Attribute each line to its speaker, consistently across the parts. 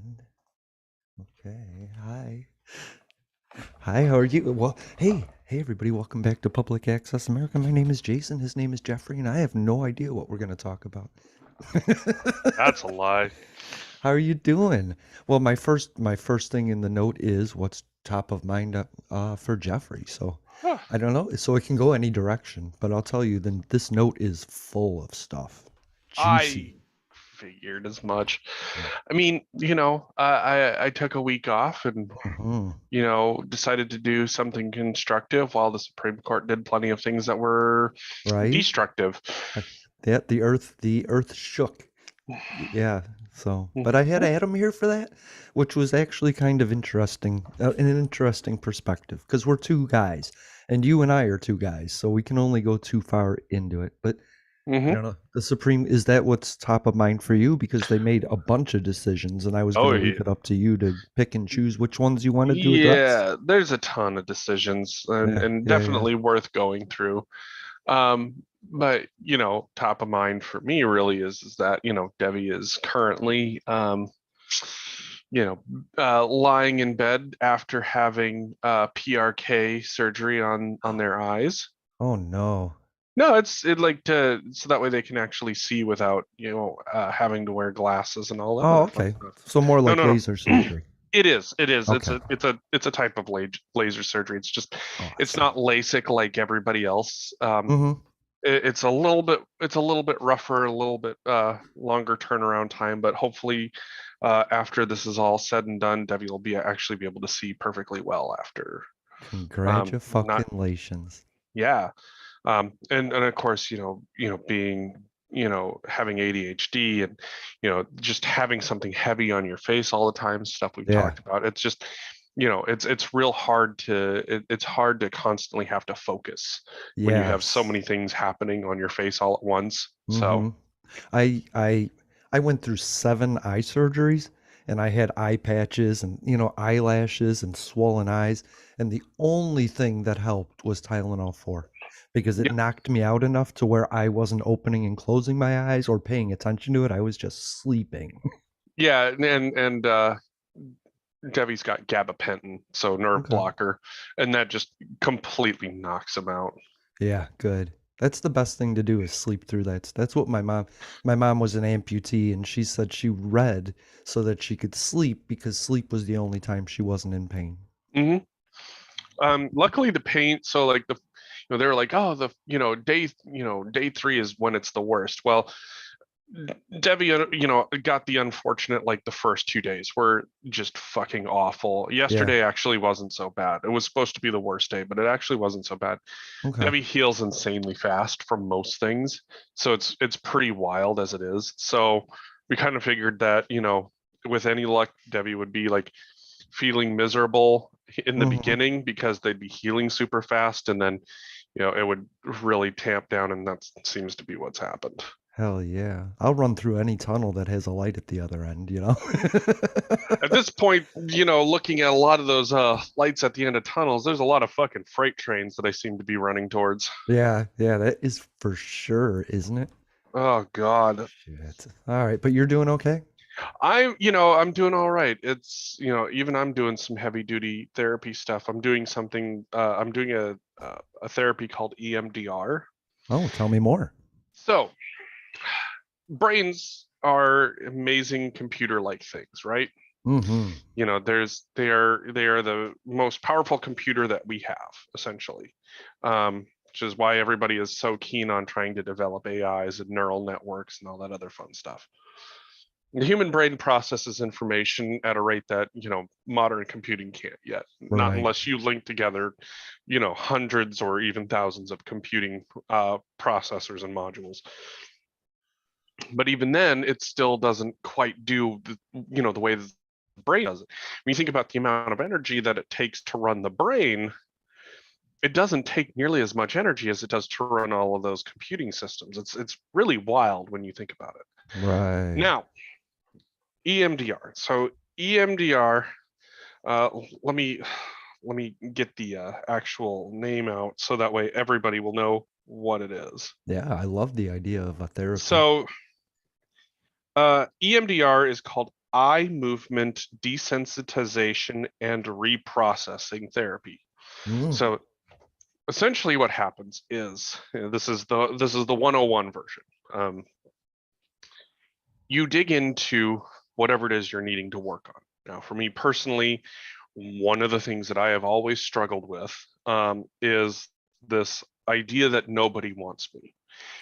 Speaker 1: And okay, hi. Hi, how are you? Well, hey everybody, welcome back to Public Access America. My name is Jason, his name is Jeffrey, and I have no idea what we're going to talk about.
Speaker 2: That's a lie.
Speaker 1: How are you doing? Well, my first thing in the note is what's top of mind for Jeffrey. So
Speaker 2: Huh.
Speaker 1: I don't know, so it can go any direction, but I'll tell you, then this note is full of stuff.
Speaker 2: I
Speaker 1: Juicy.
Speaker 2: figured as much.
Speaker 1: Yeah.
Speaker 2: I mean, I took a week off and
Speaker 1: Hmm.
Speaker 2: decided to do something constructive while the Supreme Court did plenty of things that were
Speaker 1: Right?
Speaker 2: destructive.
Speaker 1: Uh, That the earth shook. Yeah. So, but I had Adam here for that, which was actually kind of interesting, an interesting perspective, because we're two guys, and you and I are two guys, so we can only go too far into it. But I
Speaker 2: Hmm.
Speaker 1: don't know. The Supreme, is that what's top of mind for you? Because they made a bunch of decisions, and I was going
Speaker 2: Oh
Speaker 1: to
Speaker 2: yeah.
Speaker 1: leave it up to you to pick and choose which ones you wanted to address.
Speaker 2: Yeah, there's a ton of decisions and,
Speaker 1: Yeah.
Speaker 2: and
Speaker 1: Yeah. Yeah.
Speaker 2: definitely worth going through. But top of mind for me really is that, Devi is currently you know, lying in bed after having PRK surgery on their eyes.
Speaker 1: Oh no.
Speaker 2: No, it like to so that way they can actually see without having to wear glasses and all that
Speaker 1: Oh,
Speaker 2: other fun
Speaker 1: okay.
Speaker 2: stuff.
Speaker 1: So more
Speaker 2: No,
Speaker 1: like
Speaker 2: no,
Speaker 1: laser
Speaker 2: no.
Speaker 1: surgery.
Speaker 2: It is. It is. It's
Speaker 1: Okay.
Speaker 2: a type of laser surgery. It's
Speaker 1: Awesome.
Speaker 2: not LASIK like everybody else.
Speaker 1: Mm-hmm.
Speaker 2: It's a little bit rougher, a little bit longer turnaround time, but hopefully after this is all said and done, Debbie will be able to see perfectly well after. Not
Speaker 1: Congratulations.
Speaker 2: Yeah. And of course, being having ADHD and just having something heavy on your face all the time, stuff we've
Speaker 1: Yeah.
Speaker 2: talked about. It's just it's real hard it's hard to constantly have to focus when you have so
Speaker 1: Yes.
Speaker 2: many things happening on your face all at once. So
Speaker 1: Mm-hmm. I I I went through 7 eye surgeries, and I had eye patches and eyelashes and swollen eyes, and the only thing that helped was Tylenol 4, because it
Speaker 2: yeah,
Speaker 1: knocked me out enough to where I wasn't opening and closing my eyes or paying attention to it. I was just sleeping.
Speaker 2: yeah, and Debbie's got gabapentin, so nerve
Speaker 1: Okay.
Speaker 2: blocker, and that just completely knocks him out.
Speaker 1: Yeah, good. That's the best thing to do is sleep through that. That's what my mom was an amputee, and she said she read so that she could sleep because sleep was the only time she wasn't in pain.
Speaker 2: Hmm. Luckily the pain, so like they were like, oh, day 3 is when it's the worst. Well, Debbie, got the unfortunate, like the first 2 days were just fucking awful.
Speaker 1: Yeah.
Speaker 2: Yesterday actually wasn't so bad. It was supposed to be the worst day, but it actually wasn't so bad.
Speaker 1: Okay.
Speaker 2: Debbie heals insanely fast from most things, so it's pretty wild as it is. So we kind of figured that, with any luck, Debbie would be like feeling miserable in the
Speaker 1: Hmm.
Speaker 2: beginning because they'd be healing super fast, and then, it would really tamp down, and that seems to be what's happened.
Speaker 1: Hell yeah. I'll run through any tunnel that has a light at the other end?
Speaker 2: At this point, looking at a lot of those lights at the end of tunnels, there's a lot of fucking freight trains that I seem to be running towards.
Speaker 1: Yeah, yeah, that is for sure, isn't it?
Speaker 2: Oh God.
Speaker 1: Shit. All right, but you're doing okay?
Speaker 2: I'm doing all right. It's, even I'm doing some heavy duty therapy stuff. I'm doing a therapy called EMDR.
Speaker 1: Oh, tell me more.
Speaker 2: So, brains are amazing computer-like things, right?
Speaker 1: Mm-hmm.
Speaker 2: They are the most powerful computer that we have, essentially. Which is why everybody is so keen on trying to develop AIs and neural networks and all that other fun stuff. The human brain processes information at a rate that, modern computing can't yet, not
Speaker 1: Right.
Speaker 2: unless you link together, hundreds or even thousands of computing processors and modules. But even then, it still doesn't quite do the way the brain does it. When you think about the amount of energy that it takes to run the brain, it doesn't take nearly as much energy as it does to run all of those computing systems. It's really wild when you think about it.
Speaker 1: Right.
Speaker 2: Now, EMDR. So EMDR, uh, let me let me get the actual name out so that way everybody will know what it is.
Speaker 1: Yeah, I love the idea of a therapy.
Speaker 2: So EMDR is called eye movement desensitization and reprocessing therapy.
Speaker 1: Mm.
Speaker 2: So essentially what happens is, this is the 101 version. Um, you dig into whatever it is you're needing to work on. Now, for me personally, one of the things that I have always struggled with is this idea that nobody wants me,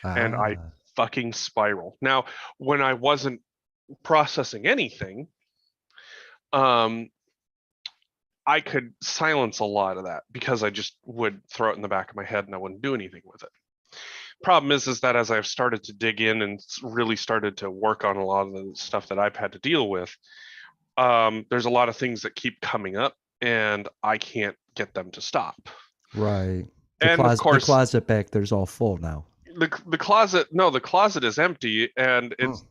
Speaker 2: and I
Speaker 1: Ah,
Speaker 2: fucking spiral. Now, when I wasn't processing anything, um, I could silence a lot of that because I just would throw it in the back of my head and I wouldn't do anything with it. Problem is that as I've started to dig in and really started to work on a lot of the stuff that I've had to deal with, there's a lot of things that keep coming up and I can't get them to stop.
Speaker 1: right.
Speaker 2: And of
Speaker 1: The
Speaker 2: course,
Speaker 1: closet back there's all full now.
Speaker 2: the closet, no, the closet is empty, and
Speaker 1: Hmm.
Speaker 2: it's,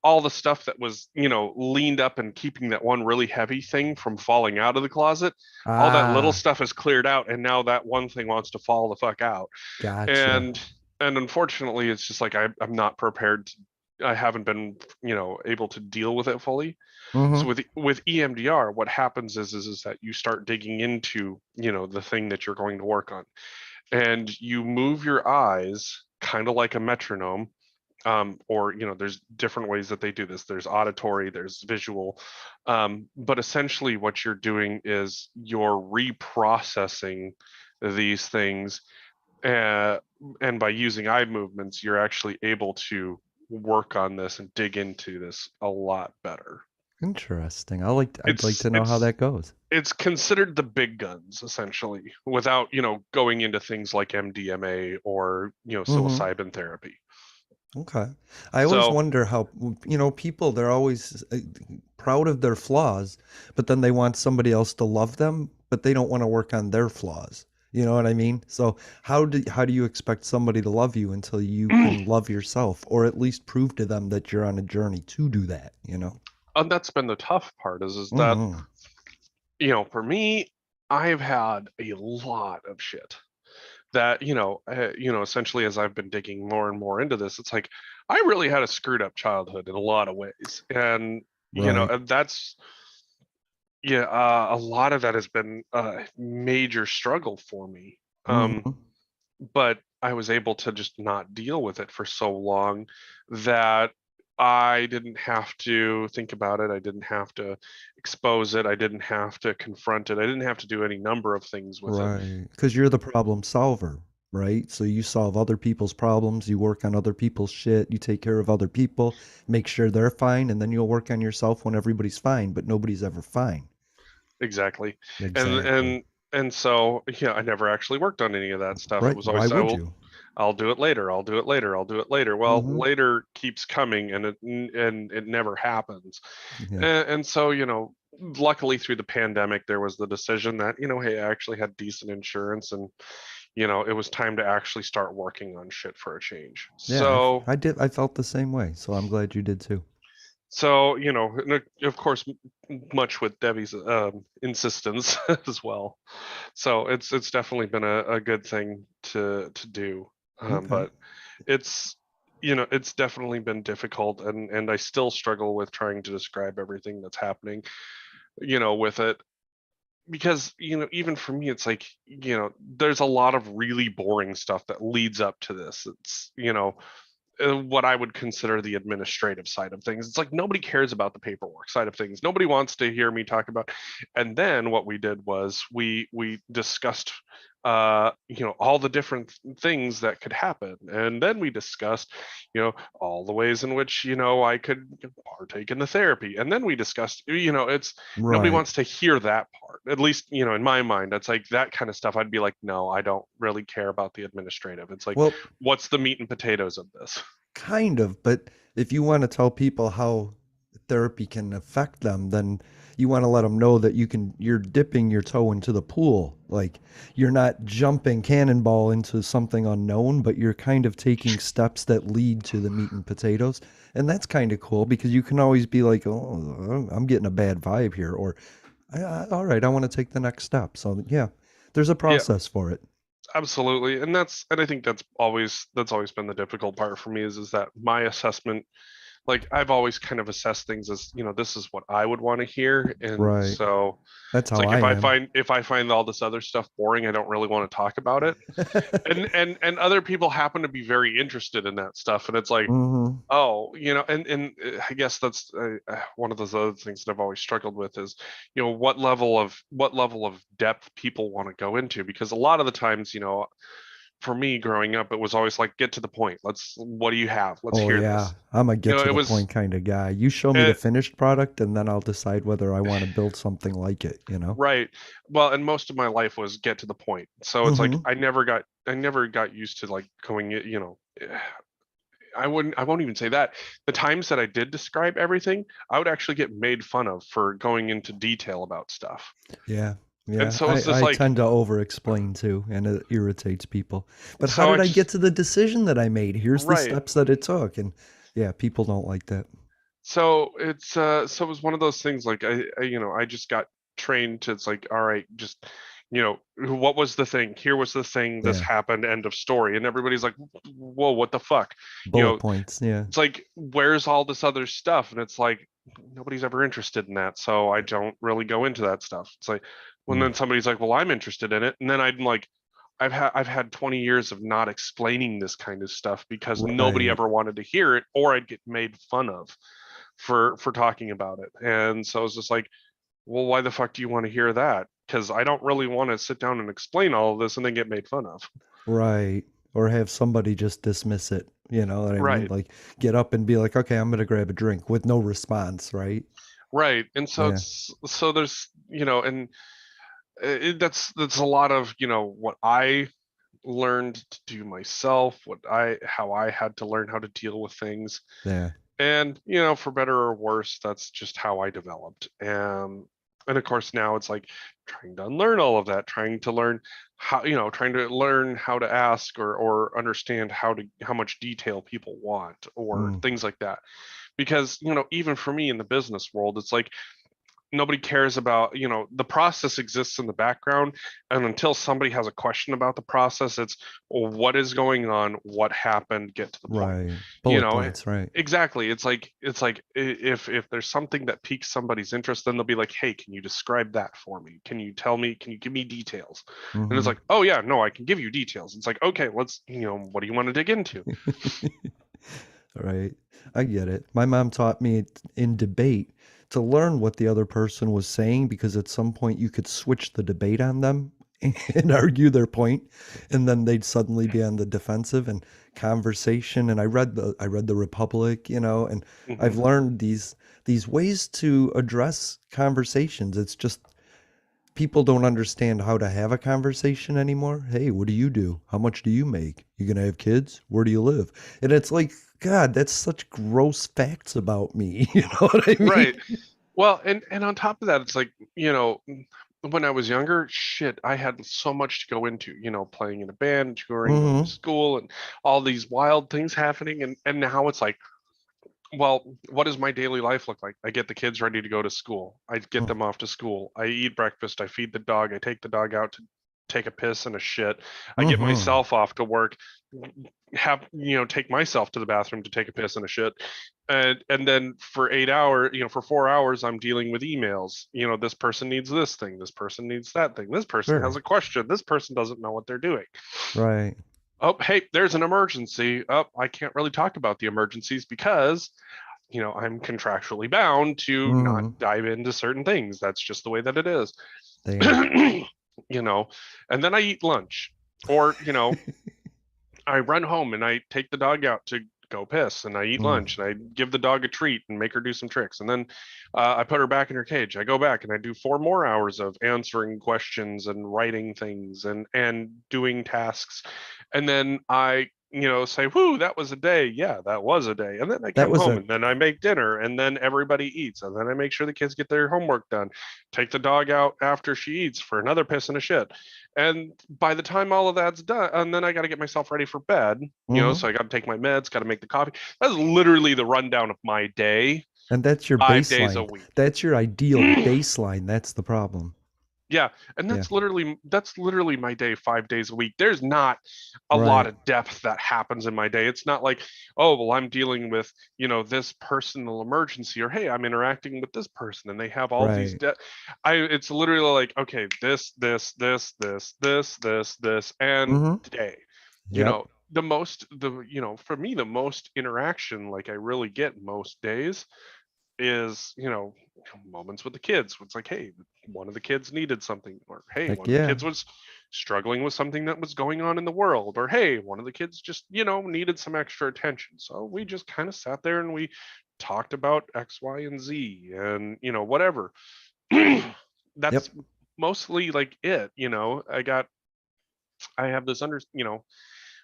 Speaker 2: all the stuff that was, leaned up and keeping that one really heavy thing from falling out of the closet, all that little
Speaker 1: Ah,
Speaker 2: stuff is cleared out, and now that one thing wants to fall the fuck out.
Speaker 1: gotcha.
Speaker 2: And unfortunately it's just like I'm not prepared to, I haven't been, able to deal with it fully. So
Speaker 1: Mm-hmm.
Speaker 2: with EMDR, what happens is that you start digging into, the thing that you're going to work on, and you move your eyes kind of like a metronome. Or, there's different ways that they do this. There's auditory, there's visual, but essentially what you're doing is you're reprocessing these things, uh, and by using eye movements you're actually able to work on this and dig into this a lot better.
Speaker 1: Interesting. I'd like
Speaker 2: it's
Speaker 1: to know how
Speaker 2: it's
Speaker 1: that goes.
Speaker 2: it's considered the big guns essentially, without, going into things like MDMA or,
Speaker 1: Mm-hmm.
Speaker 2: psilocybin therapy.
Speaker 1: Okay. I always
Speaker 2: So
Speaker 1: wonder how, people, they're always proud of their flaws, but then they want somebody else to love them, but they don't want to work on their flaws. You know what I mean? So how do you expect somebody to love you until you can love yourself, or at least prove to them that you're on a journey to do that, you know?
Speaker 2: and that's been the tough part is that,
Speaker 1: Mm-hmm.
Speaker 2: for me, I've had a lot of shit that, essentially as I've been digging more and more into this, it's like I really had a screwed up childhood in a lot of ways. And,
Speaker 1: Right.
Speaker 2: and that's, yeah, a lot of that has been a major struggle for me.
Speaker 1: Mm-hmm.
Speaker 2: But I was able to just not deal with it for so long that I didn't have to think about it. I didn't have to expose it. I didn't have to confront it. I didn't have to do any number of things with it.
Speaker 1: Right. Because you're the problem solver, right? So you solve other people's problems, you work on other people's shit, you take care of other people, make sure they're fine, and then you'll work on yourself when everybody's fine, but nobody's ever fine.
Speaker 2: Exactly. And
Speaker 1: Exactly.
Speaker 2: and and so, yeah, I never actually worked on any of that stuff. It
Speaker 1: Right.
Speaker 2: was
Speaker 1: Why
Speaker 2: always,
Speaker 1: would you?
Speaker 2: I'll do it later. I'll do it later. I'll do it later. Well,
Speaker 1: Mm-hmm.
Speaker 2: later keeps coming and it never happens.
Speaker 1: Yeah.
Speaker 2: And so, luckily through the pandemic, there was the decision that, hey, I actually had decent insurance, and, it was time to actually start working on shit for a change.
Speaker 1: Yeah,
Speaker 2: So,
Speaker 1: I did. I felt the same way. So I'm glad you did too.
Speaker 2: and of course, much with Debbie's insistence as well. So it's definitely been a good thing to do.
Speaker 1: Okay.
Speaker 2: But it's, it's definitely been difficult, and I still struggle with trying to describe everything that's happening, with it, because, even for me it's like, there's a lot of really boring stuff that leads up to this. It's, what I would consider the administrative side of things. It's like nobody cares about the paperwork side of things. Nobody wants to hear me talk about. And then what we did was we discussed, all the different things that could happen, and then we discussed, all the ways in which, I could partake in the therapy, and then we discussed, it's nobody
Speaker 1: Right.
Speaker 2: wants to hear that part. At least, in my mind, that's like that kind of stuff. I'd be like, no, I don't really care about the administrative. It's like,
Speaker 1: Well,
Speaker 2: what's the meat and potatoes of this?
Speaker 1: kind of, but if you want to tell people how therapy can affect them, then you want to let them know that you're dipping your toe into the pool. Like you're not jumping cannonball into something unknown, but you're kind of taking steps that lead to the meat and potatoes. And that's kind of cool because you can always be like, "Oh, I'm getting a bad vibe here," or all right, I want to take the next step." So, yeah, there's a
Speaker 2: Yeah,
Speaker 1: process for it.
Speaker 2: absolutely. And I think that's always been the difficult part for me is that my assessment, like I've always kind of assessed things as, this is what I would want to hear. And
Speaker 1: Right.
Speaker 2: so
Speaker 1: That's
Speaker 2: it's
Speaker 1: how
Speaker 2: like
Speaker 1: I am.
Speaker 2: if I find all this other stuff boring, I don't really want to talk about it. And other people happen to be very interested in that stuff. And it's like,
Speaker 1: Hmm.
Speaker 2: oh, and I guess that's one of those other things that I've always struggled with is, what level of depth people want to go into, because a lot of the times, for me growing up, it was always like, get to the point. What do you have? Let's
Speaker 1: Oh
Speaker 2: hear
Speaker 1: yeah,
Speaker 2: this.
Speaker 1: I'm a get to
Speaker 2: It
Speaker 1: the
Speaker 2: was,
Speaker 1: point kind of guy. You show me the
Speaker 2: uh,
Speaker 1: finished product and then I'll decide whether I want to build something like it, you know?
Speaker 2: right. Well, and most of my life was get to the point. So it's like,
Speaker 1: Hmm.
Speaker 2: I never got used to like going, I won't even say that. The times that I did describe everything, I would actually get made fun of for going into detail about stuff.
Speaker 1: Yeah.
Speaker 2: And
Speaker 1: Yeah,
Speaker 2: so it's just
Speaker 1: I
Speaker 2: like,
Speaker 1: tend to over explain too, and it irritates people. But how
Speaker 2: so I
Speaker 1: did I get
Speaker 2: just,
Speaker 1: to the decision that I made? Here's the
Speaker 2: right.
Speaker 1: steps that it took. And yeah, people don't like that.
Speaker 2: So it was one of those things like I just got trained to, it's like, all right, just, what was the thing? Here was the thing, this
Speaker 1: Yeah.
Speaker 2: happened, end of story. And everybody's like, whoa, what the fuck? You
Speaker 1: Bullet
Speaker 2: know,
Speaker 1: points. Yeah.
Speaker 2: it's like, where's all this other stuff? And it's like, nobody's ever interested in that, so I don't really go into that stuff. It's like, when
Speaker 1: Mm.
Speaker 2: then somebody's like, well, I'm interested in it, and then I'm like, I've had 20 years of not explaining this kind of stuff because nobody
Speaker 1: Right.
Speaker 2: ever wanted to hear it, or I'd get made fun of for talking about it. And so it's just like, well, why the fuck do you want to hear that? Because I don't really want to sit down and explain all of this and then get made fun of.
Speaker 1: Right. Or have somebody just dismiss it. You know what I mean?
Speaker 2: Right.
Speaker 1: Like get up and be like, okay, I'm gonna grab a drink with no response, right?
Speaker 2: Right. And so
Speaker 1: Yeah.
Speaker 2: there's, and that's a lot of, what I learned to do myself, how I had to learn how to deal with things.
Speaker 1: Yeah.
Speaker 2: And, for better or worse, that's just how I developed. And of course now it's like trying to unlearn all of that, trying to learn trying to learn how to ask or understand how much detail people want or
Speaker 1: Mm.
Speaker 2: things like that. Because, even for me in the business world, it's like nobody cares about, the process exists in the background, and until somebody has a question about the process, it's, well, what is going on, what happened, get to the point.
Speaker 1: Right.
Speaker 2: you
Speaker 1: Bullet
Speaker 2: know
Speaker 1: points, right.
Speaker 2: exactly. It's like if there's something that piques somebody's interest, then they'll be like, hey, can you describe that for me? Can you give me details? And it's
Speaker 1: Hmm.
Speaker 2: like, oh yeah, no, I can give you details. It's like, okay, let's, what do you want to dig into?
Speaker 1: Right. I get it. My mom taught me in debate to learn what the other person was saying because at some point you could switch the debate on them and argue their point, and then they'd suddenly be on the defensive and conversation. And I read the Republic, you know, and
Speaker 2: Hmm.
Speaker 1: I've learned these ways to address conversations. It's just people don't understand how to have a conversation anymore. Hey, what do you do? How much do you make? You gonna have kids? Where do you live? And it's like, God, that's such gross facts about me. You know what I mean?
Speaker 2: Right. Well, and on top of that, it's like, when I was younger, shit, I had so much to go into, playing in a band, touring, going to
Speaker 1: Hmm.
Speaker 2: school, and all these wild things happening. And now it's like, well, what does my daily life look like? I get the kids ready to go to school. I get them off to school. I eat breakfast. I feed the dog. I take the dog out to take a piss and a shit. I get
Speaker 1: Hmm.
Speaker 2: myself off to work, take myself to the bathroom to take a piss and a shit. And then for 8 hours, for 4 hours, I'm dealing with emails. This person needs this thing. This person needs that thing. This person has
Speaker 1: Sure.
Speaker 2: a question. This person doesn't know what they're doing.
Speaker 1: Right.
Speaker 2: Oh, hey, there's an emergency. Oh, I can't really talk about the emergencies because I'm contractually bound to not
Speaker 1: Hmm.
Speaker 2: dive into certain things. That's just the way that it is.
Speaker 1: Damn.
Speaker 2: you know, and then I eat lunch, or, I run home and I take the dog out to go piss, and I eat
Speaker 1: Mm.
Speaker 2: lunch and I give the dog a treat and make her do some tricks. And then I put her back in her cage. I go back and I do 4 more hours of answering questions and writing things and doing tasks. And then I, say, whoo, that was a day. Yeah, that was a day. And then I
Speaker 1: That
Speaker 2: come
Speaker 1: was
Speaker 2: home
Speaker 1: a
Speaker 2: and then I make dinner and then everybody eats. And then I make sure the kids get their homework done. Take the dog out after she eats for another piss and a shit. And by the time all of that's done, and then I got to get myself ready for bed,
Speaker 1: hmm
Speaker 2: so I got to take my meds, got to make the coffee. That's literally the rundown of my day,
Speaker 1: and that's your
Speaker 2: 5 days a
Speaker 1: baseline.
Speaker 2: week.
Speaker 1: That's your ideal baseline. That's the problem.
Speaker 2: Yeah, and
Speaker 1: Yeah.
Speaker 2: that's literally my day 5 days a week. There's not a lot
Speaker 1: Right.
Speaker 2: of depth that happens in my day. It's not like, oh, well, I'm dealing with, this personal emergency, or hey, I'm interacting with this person and they have all these
Speaker 1: Right.
Speaker 2: de I it's literally like, okay, this, and
Speaker 1: Mm-hmm.
Speaker 2: today.
Speaker 1: Yep.
Speaker 2: For me, the most interaction like I really get most days is moments with the kids. It's like, hey, one of the kids needed something, or hey,
Speaker 1: Heck
Speaker 2: one of the
Speaker 1: yeah.
Speaker 2: kids was struggling with something that was going on in the world, or hey, one of the kids just needed some extra attention, so we just kind of sat there and we talked about X, Y, and Z, and whatever.
Speaker 1: Yep.
Speaker 2: That's mostly like it. I have this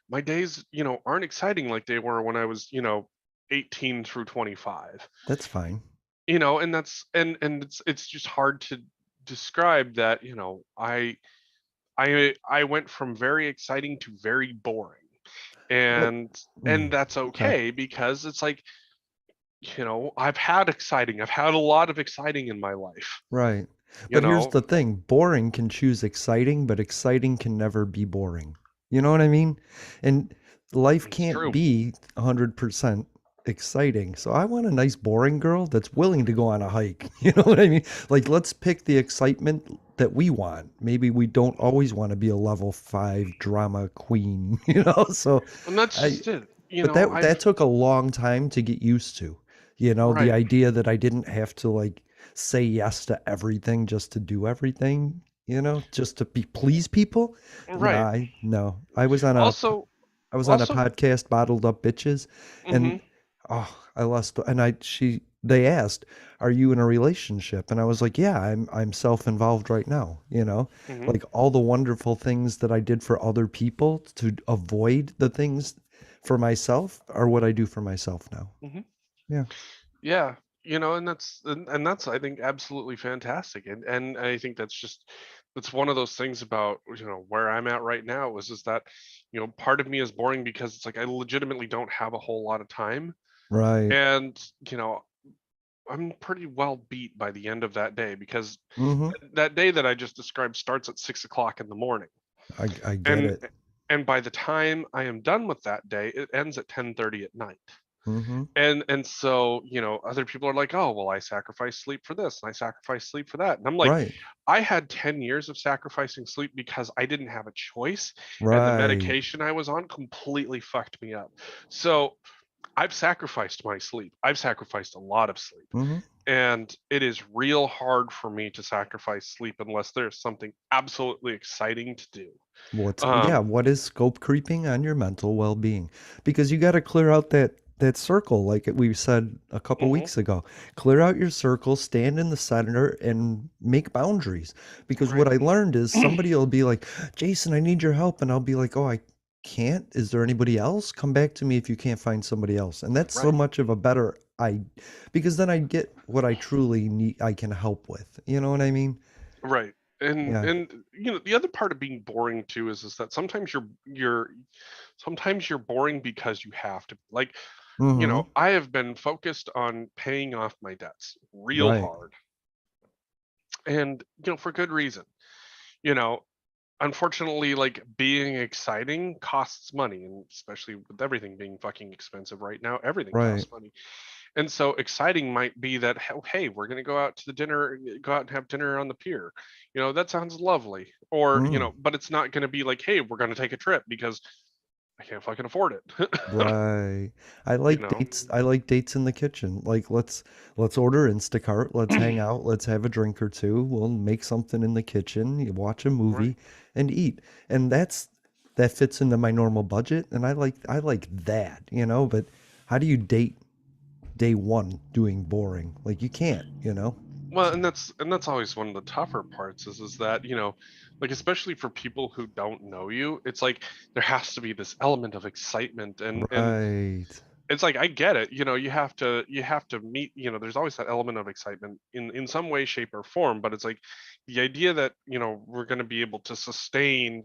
Speaker 2: my days aren't exciting like they were when I was 18 through 25.
Speaker 1: That's fine.
Speaker 2: And that's and it's just hard to describe that. I went from very exciting to very boring,
Speaker 1: What?
Speaker 2: and that's
Speaker 1: Okay.
Speaker 2: okay, because it's like, I've had a lot of exciting in my life,
Speaker 1: Right.
Speaker 2: you
Speaker 1: But here's
Speaker 2: know
Speaker 1: the thing, boring can choose exciting, but exciting can never be boring. You know what I mean? And life
Speaker 2: it's
Speaker 1: can't
Speaker 2: true.
Speaker 1: be 100% exciting. So I want a nice boring girl that's willing to go on a hike. You know what I mean? Like let's pick the excitement that we want. Maybe we don't always want to be a level 5 drama queen, So
Speaker 2: And that's
Speaker 1: I
Speaker 2: just it.
Speaker 1: but that took a long time to get used to. The
Speaker 2: Right,
Speaker 1: idea that I didn't have to like say yes to everything just to do everything, just to be please people. No,
Speaker 2: right.
Speaker 1: I no. I was on a
Speaker 2: Also,
Speaker 1: podcast, Bottled Up Bitches,
Speaker 2: hmm
Speaker 1: and I lost and I she they asked, "Are you in a relationship?" And I was like, "Yeah, I'm self-involved right now.
Speaker 2: hmm
Speaker 1: Like all the wonderful things that I did for other people to avoid the things for myself are what I do for myself now."
Speaker 2: hmm
Speaker 1: Yeah.
Speaker 2: Yeah, and that's, I think, absolutely fantastic, and I think that's one of those things about where I'm at right now, is that part of me is boring because it's like I legitimately don't have a whole lot of time,
Speaker 1: Right.
Speaker 2: and you know I'm pretty well beat by the end of that day, because
Speaker 1: Mm-hmm.
Speaker 2: that day that I just described starts at 6 o'clock in the morning,
Speaker 1: I get
Speaker 2: and
Speaker 1: it.
Speaker 2: by the time I am done with that day, it ends at 10:30 at night.
Speaker 1: Mm-hmm.
Speaker 2: And so other people are like, oh, well, I sacrifice sleep for this and I sacrifice sleep for that, and I'm like,
Speaker 1: Right.
Speaker 2: I had 10 years of sacrificing sleep because I didn't have a choice, and the
Speaker 1: Right.
Speaker 2: medication I was on completely fucked me up. So I've sacrificed my sleep. I've sacrificed a lot of sleep,
Speaker 1: Mm-hmm.
Speaker 2: and it is real hard for me to sacrifice sleep unless there's something absolutely exciting to do.
Speaker 1: Yeah,
Speaker 2: um
Speaker 1: what is scope creeping on your mental well-being? Because you got to clear out that circle like we said a couple
Speaker 2: mhm,
Speaker 1: weeks ago. Clear out your circle, stand in the center and make boundaries. Because what
Speaker 2: right.
Speaker 1: I learned is somebody will be like, "Jason, I need your help." And I'll be like, "Oh, I can't. Is there anybody else? Come back to me if you can't find somebody else." And that's so
Speaker 2: Right.
Speaker 1: much of a better because then I get what I truly need I can help with. You know what I mean?
Speaker 2: Right. And
Speaker 1: Yeah.
Speaker 2: and the other part of being boring too is that sometimes you're boring because you have to. Like,
Speaker 1: Mm-hmm.
Speaker 2: I have been focused on paying off my debts real
Speaker 1: Right.
Speaker 2: hard, and for good reason. You know, Unfortunately, like, being exciting costs money, and especially with everything being fucking expensive right now, everything
Speaker 1: Right.
Speaker 2: costs money. And so exciting might be that, hey, we're going to go out and have dinner on the pier. That sounds lovely. Or,
Speaker 1: Mm.
Speaker 2: but it's not going to be like, hey, we're going to take a trip because I can't fucking afford it.
Speaker 1: Right.
Speaker 2: you know?
Speaker 1: I like dates in the kitchen. Like let's order Instacart, let's hang out, let's have a drink or two. We'll make something in the kitchen, you watch a
Speaker 2: Right.
Speaker 1: movie and eat. And that fits into my normal budget and I like that. But how do you date day 1 doing boring? Like you can't.
Speaker 2: Well, and that's always one of the tougher parts, is that, like, especially for people who don't know you, it's like there has to be this element of excitement, and
Speaker 1: Right.
Speaker 2: it's like, I get it. You have to meet. There's always that element of excitement in some way, shape, or form. But it's like the idea that we're going to be able to sustain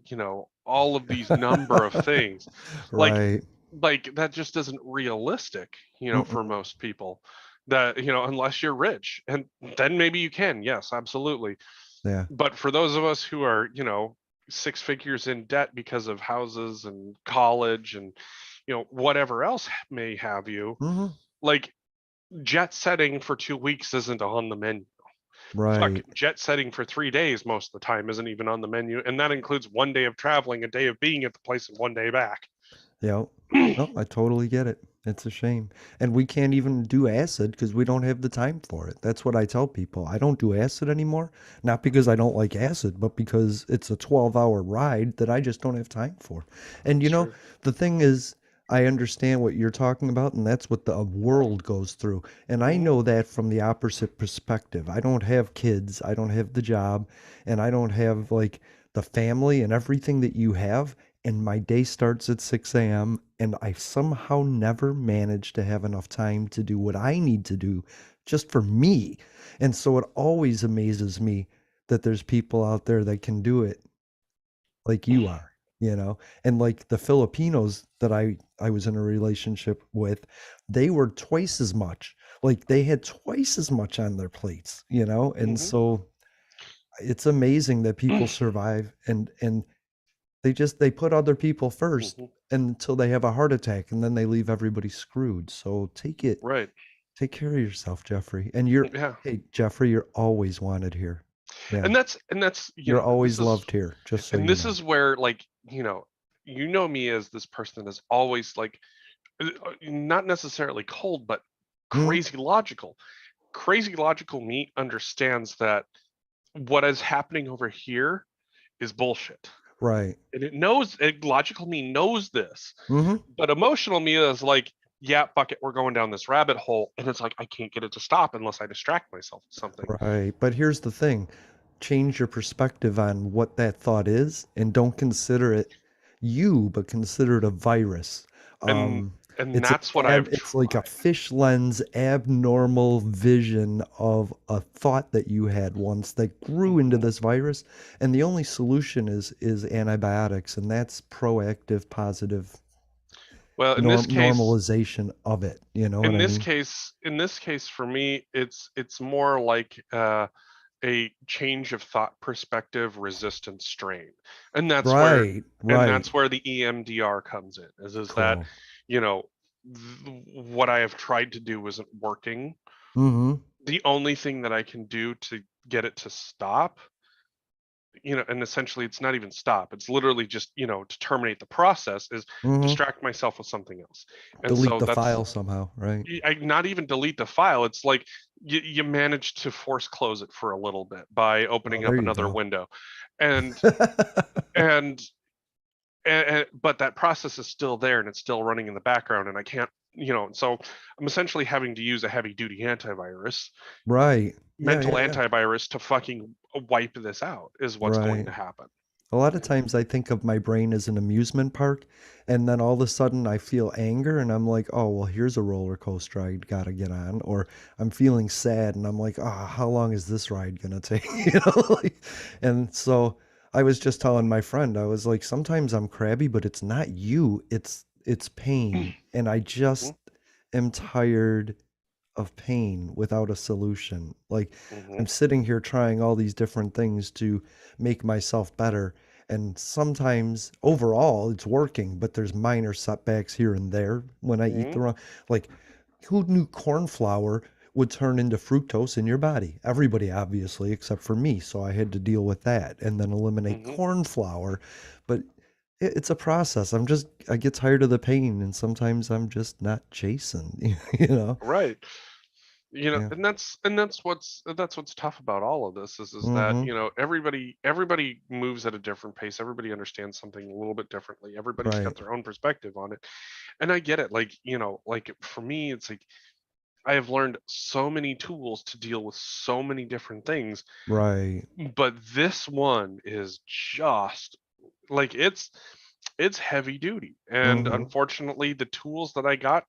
Speaker 2: all of these number of things, like
Speaker 1: Right.
Speaker 2: that just isn't realistic. For
Speaker 1: Mm-mm.
Speaker 2: most people, that unless you're rich, and then maybe you can. Yes, absolutely.
Speaker 1: Yeah.
Speaker 2: But for those of us who are, six figures in debt because of houses and college and, whatever else may have you,
Speaker 1: Hmm.
Speaker 2: like jet setting for 2 weeks isn't on the menu. Fuck,
Speaker 1: Right.
Speaker 2: jet setting for 3 days most of the time isn't even on the menu. And that includes one day of traveling, a day of being at the place, and one day back.
Speaker 1: Yeah. No, I totally get it. It's a shame. And we can't even do acid because we don't have the time for it. That's what I tell people. I don't do acid anymore, not because I don't like acid, but because it's a 12-hour ride that I just don't have time for. And
Speaker 2: It's true.
Speaker 1: the thing is, I understand what you're talking about, and that's what the world goes through. And I
Speaker 2: Hmm.
Speaker 1: know that from the opposite perspective. I don't have kids, I don't have the job, and I don't have like the family and everything that you have, and my day starts at 6 a.m. and I somehow never manage to have enough time to do what I need to do just for me. And so it always amazes me that there's people out there that can do it like you are, you know? And like the Filipinos that I was in a relationship with, they were twice as much. Like they had twice as much on their plates, you know? And
Speaker 2: Hmm.
Speaker 1: so it's amazing that people survive and they put other people first
Speaker 2: Hmm.
Speaker 1: until they have a heart attack and then they leave everybody screwed. So
Speaker 2: Right.
Speaker 1: take care of yourself, Jeffrey. And you're
Speaker 2: Yeah.
Speaker 1: hey, Jeffrey, you're always wanted here. Yeah.
Speaker 2: And that's
Speaker 1: You're
Speaker 2: this
Speaker 1: always
Speaker 2: is
Speaker 1: loved here, just so
Speaker 2: and
Speaker 1: you
Speaker 2: this
Speaker 1: know.
Speaker 2: is where, like, me as this person that is always like, not necessarily cold, but
Speaker 1: Mhm.
Speaker 2: crazy logical. Crazy logical me understands that what is happening over here is bullshit.
Speaker 1: Right.
Speaker 2: And logical me knows this.
Speaker 1: Mhm.
Speaker 2: But emotional me is like, yeah, fuck it, we're going down this rabbit hole. And it's like, I can't get it to stop unless I distract myself with something.
Speaker 1: Right. But here's the thing. Change your perspective on what that thought is and don't consider it you, but consider it a virus.
Speaker 2: And
Speaker 1: Um,
Speaker 2: and that's what I've
Speaker 1: it's like a
Speaker 2: tried.
Speaker 1: fish lens abnormal vision of a thought that you had once that grew into
Speaker 2: Hmm.
Speaker 1: this virus, and the only solution is antibiotics, and that's proactive, positive
Speaker 2: Well, in this case,
Speaker 1: normalization of it. You know what
Speaker 2: in
Speaker 1: I
Speaker 2: this
Speaker 1: mean?
Speaker 2: case, in this case, for me, it's more like a change of thought perspective, resistance strain, and that's where
Speaker 1: Right,
Speaker 2: and
Speaker 1: right.
Speaker 2: that's where the EMDR comes in. Is that
Speaker 1: Cool.
Speaker 2: you know what I have tried to do isn't working.
Speaker 1: Mm-hmm.
Speaker 2: The only thing that I can do to get it to stop, and essentially it's not even stop. It's literally just, to terminate the process is
Speaker 1: Mm-hmm.
Speaker 2: distract myself with something else. And
Speaker 1: Delete
Speaker 2: so
Speaker 1: the
Speaker 2: that's
Speaker 1: file somehow, right?
Speaker 2: not even delete the file. It's like you manage to force close it for a little bit by
Speaker 1: Oh,
Speaker 2: opening
Speaker 1: there
Speaker 2: up
Speaker 1: you
Speaker 2: another
Speaker 1: go.
Speaker 2: window. And and, but that process is still there and it's still running in the background and I can't, so I'm essentially having to use a heavy duty antivirus,
Speaker 1: Right. Yeah,
Speaker 2: mental
Speaker 1: yeah, yeah.
Speaker 2: antivirus to fucking wipe this out is what's going
Speaker 1: Right.
Speaker 2: to happen.
Speaker 1: A lot of times I think of my brain as an amusement park, and then all of a sudden I feel anger, and I'm like, oh, well, here's a roller coaster I gotta get on. Or I'm feeling sad, and I'm like, ah, how long is this ride gonna take? And so I was just telling my friend, I was like, sometimes I'm crabby, but it's not you, it's pain. And I
Speaker 2: Hmm.
Speaker 1: just am tired of pain without a solution. Like
Speaker 2: Hmm.
Speaker 1: I'm sitting here trying all these different things to make myself better. And sometimes overall it's working, but there's minor setbacks here and there when I eat
Speaker 2: Hmm.
Speaker 1: the wrong. Like, who knew corn flour would turn into fructose in your body? Everybody, obviously, except for me. So I had to deal with that and then eliminate
Speaker 2: Hmm.
Speaker 1: corn flour. But it's a process. I get tired of the pain and sometimes I'm just not chasing, you know?
Speaker 2: Right.
Speaker 1: Yeah.
Speaker 2: And that's what's tough about all of this is that,
Speaker 1: Mm-hmm.
Speaker 2: everybody moves at a different pace. Everybody understands something a little bit differently. Everybody's got
Speaker 1: Right.
Speaker 2: their own perspective on it. And I get it. Like, like for me, it's like I have learned so many tools to deal with so many different things,
Speaker 1: Right.
Speaker 2: but this one is just like it's heavy duty. And
Speaker 1: Mm-hmm.
Speaker 2: unfortunately the tools that I got,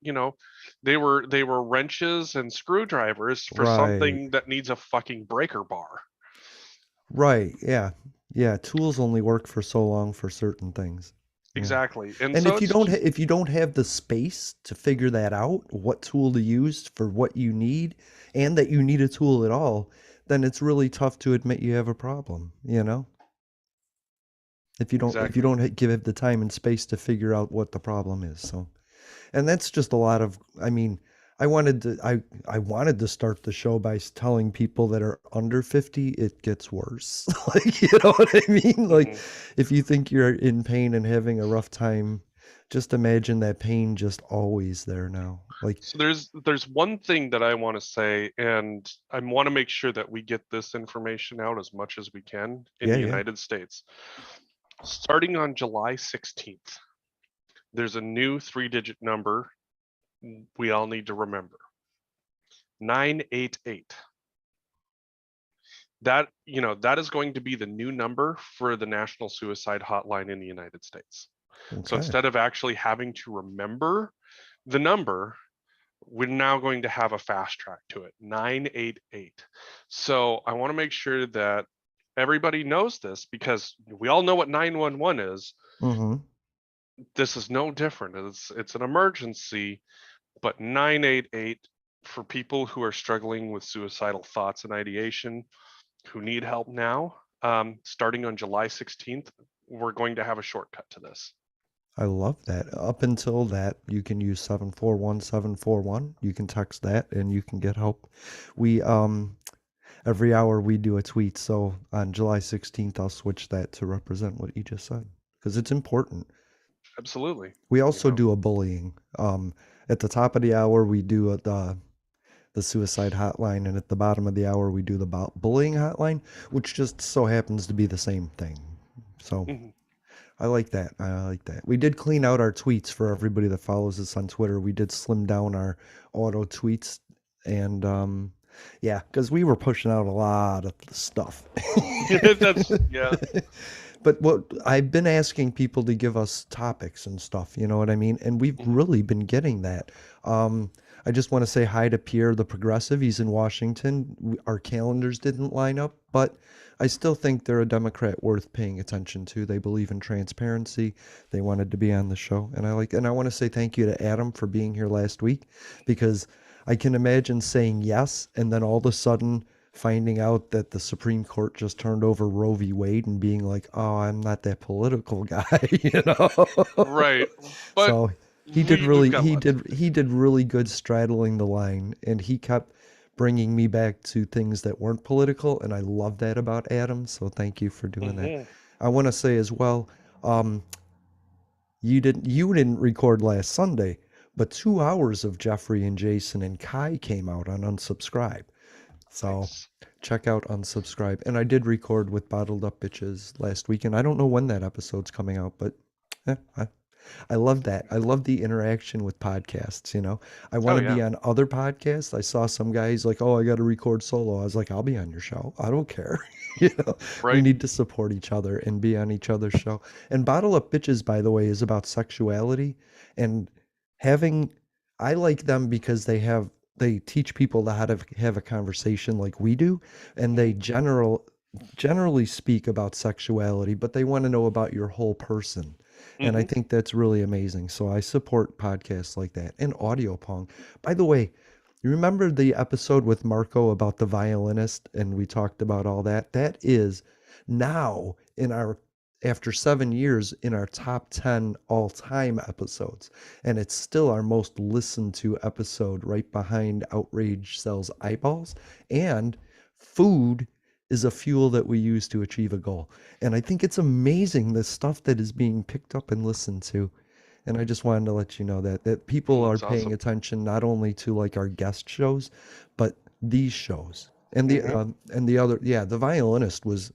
Speaker 2: they were wrenches and screwdrivers for
Speaker 1: Right.
Speaker 2: something that needs a fucking breaker bar.
Speaker 1: Right. Yeah. Yeah. Tools only work for so long for certain things. Yeah.
Speaker 2: Exactly. And
Speaker 1: And
Speaker 2: so it's just,
Speaker 1: if you don't have the space to figure that out, what tool to use for what you need, and that you need a tool at all, then it's really tough to admit you have a problem, you know? If you
Speaker 2: Exactly.
Speaker 1: don't give the time and space to figure out what the problem is. So, and that's just a lot of, I mean, I wanted to start the show by telling people that are under 50 it gets worse. Like, you know what I mean? Like,
Speaker 2: Hmm.
Speaker 1: if you think you're in pain and having a rough time, just imagine that pain just always there now. Like,
Speaker 2: So there's one thing that I want to say, and I want to make sure that we get this information out as much as we can in
Speaker 1: yeah,
Speaker 2: the
Speaker 1: yeah.
Speaker 2: United States. Starting on July 16th, there's a new three-digit number we all need to remember. 988. That is going to be the new number for the National Suicide Hotline in the United States. So
Speaker 1: Okay.
Speaker 2: instead of actually having to remember the number, we're now going to have a fast track to it, 988. So I want to make sure that everybody knows this, because we all know what 911 is.
Speaker 1: Mm-hmm.
Speaker 2: This is no different. It's an emergency, but 988 for people who are struggling with suicidal thoughts and ideation, who need help now. Starting on July 16th, we're going to have a shortcut to this.
Speaker 1: I love that. Up until that, you can use 741-741. You can text that and you can get help. We every hour we do a tweet, so on July 16th I'll switch that to represent what you just said because it's important.
Speaker 2: Absolutely.
Speaker 1: We
Speaker 2: You
Speaker 1: also
Speaker 2: know.
Speaker 1: do a bullying. At the top of the hour we do the suicide hotline, and at the bottom of the hour we do the bullying hotline, which just so happens to be the same thing. So
Speaker 2: Mhm.
Speaker 1: I like that. I like that. We did clean out our tweets for everybody that follows us on Twitter. We did slim down our auto tweets, and yeah, because we were pushing out a lot of stuff.
Speaker 2: That's yeah.
Speaker 1: But what I've been asking people to give us topics and stuff, you know what I mean? And we've
Speaker 2: Mhm.
Speaker 1: really been getting that. Um, I just want to say hi to Pierre the Progressive. He's in Washington. Our calendars didn't line up, but I still think they're a Democrat worth paying attention to. They believe in transparency. They wanted to be on the show, and I want to say thank you to Adam for being here last week, because I can imagine saying yes and then all of a sudden finding out that the Supreme Court just turned over Roe v. Wade and being like, "Oh, I'm not that political guy," you know.
Speaker 2: Right. But
Speaker 1: So
Speaker 2: we've got lots of
Speaker 1: he did really good straddling the line, and he kept bringing me back to things that weren't political, and I love that about Adam. So thank you for doing that.
Speaker 2: Mhm.
Speaker 1: I want to say as well, um, you didn't record last Sunday, but 2 hours of Jeffrey and Jason and Kai came out on Unsubscribe. So
Speaker 2: Nice.
Speaker 1: check out Unsubscribe. And I did record with Bottled Up Bitches last week, and I don't know when that episode's coming out, but eh, I love that. I love the interaction with podcasts, you know. I want
Speaker 2: Oh
Speaker 1: to be
Speaker 2: yeah.
Speaker 1: on other podcasts. I saw some guys like, "Oh, I got to record solo." I was like, "I'll be on your show. I don't care." You know, we
Speaker 2: Right.
Speaker 1: need to support each other and be on each other's show. And Bottle Up Bitches, by the way, is about sexuality and having I like them because they teach people how to have a conversation like we do, and they
Speaker 2: Mhm.
Speaker 1: generally speak about sexuality, but they want to know about your whole person. And I
Speaker 2: Mhm.
Speaker 1: think that's really amazing. So I support podcasts like that and Audio Pong. By the way, you remember the episode with Marco about the violinist and we talked about all that? That is now in our after 7 years in our top 10 all-time episodes. And it's still our most listened to episode right behind Outrage Sells Eyeballs. And food is a fuel that we use to achieve a goal. And I think it's amazing the stuff that is being picked up and listened to. And I just wanted to let you know that people are
Speaker 2: That's
Speaker 1: paying
Speaker 2: awesome.
Speaker 1: attention not only to like our guest shows, but these shows.
Speaker 2: Mhm.
Speaker 1: And the other, yeah, the violinist was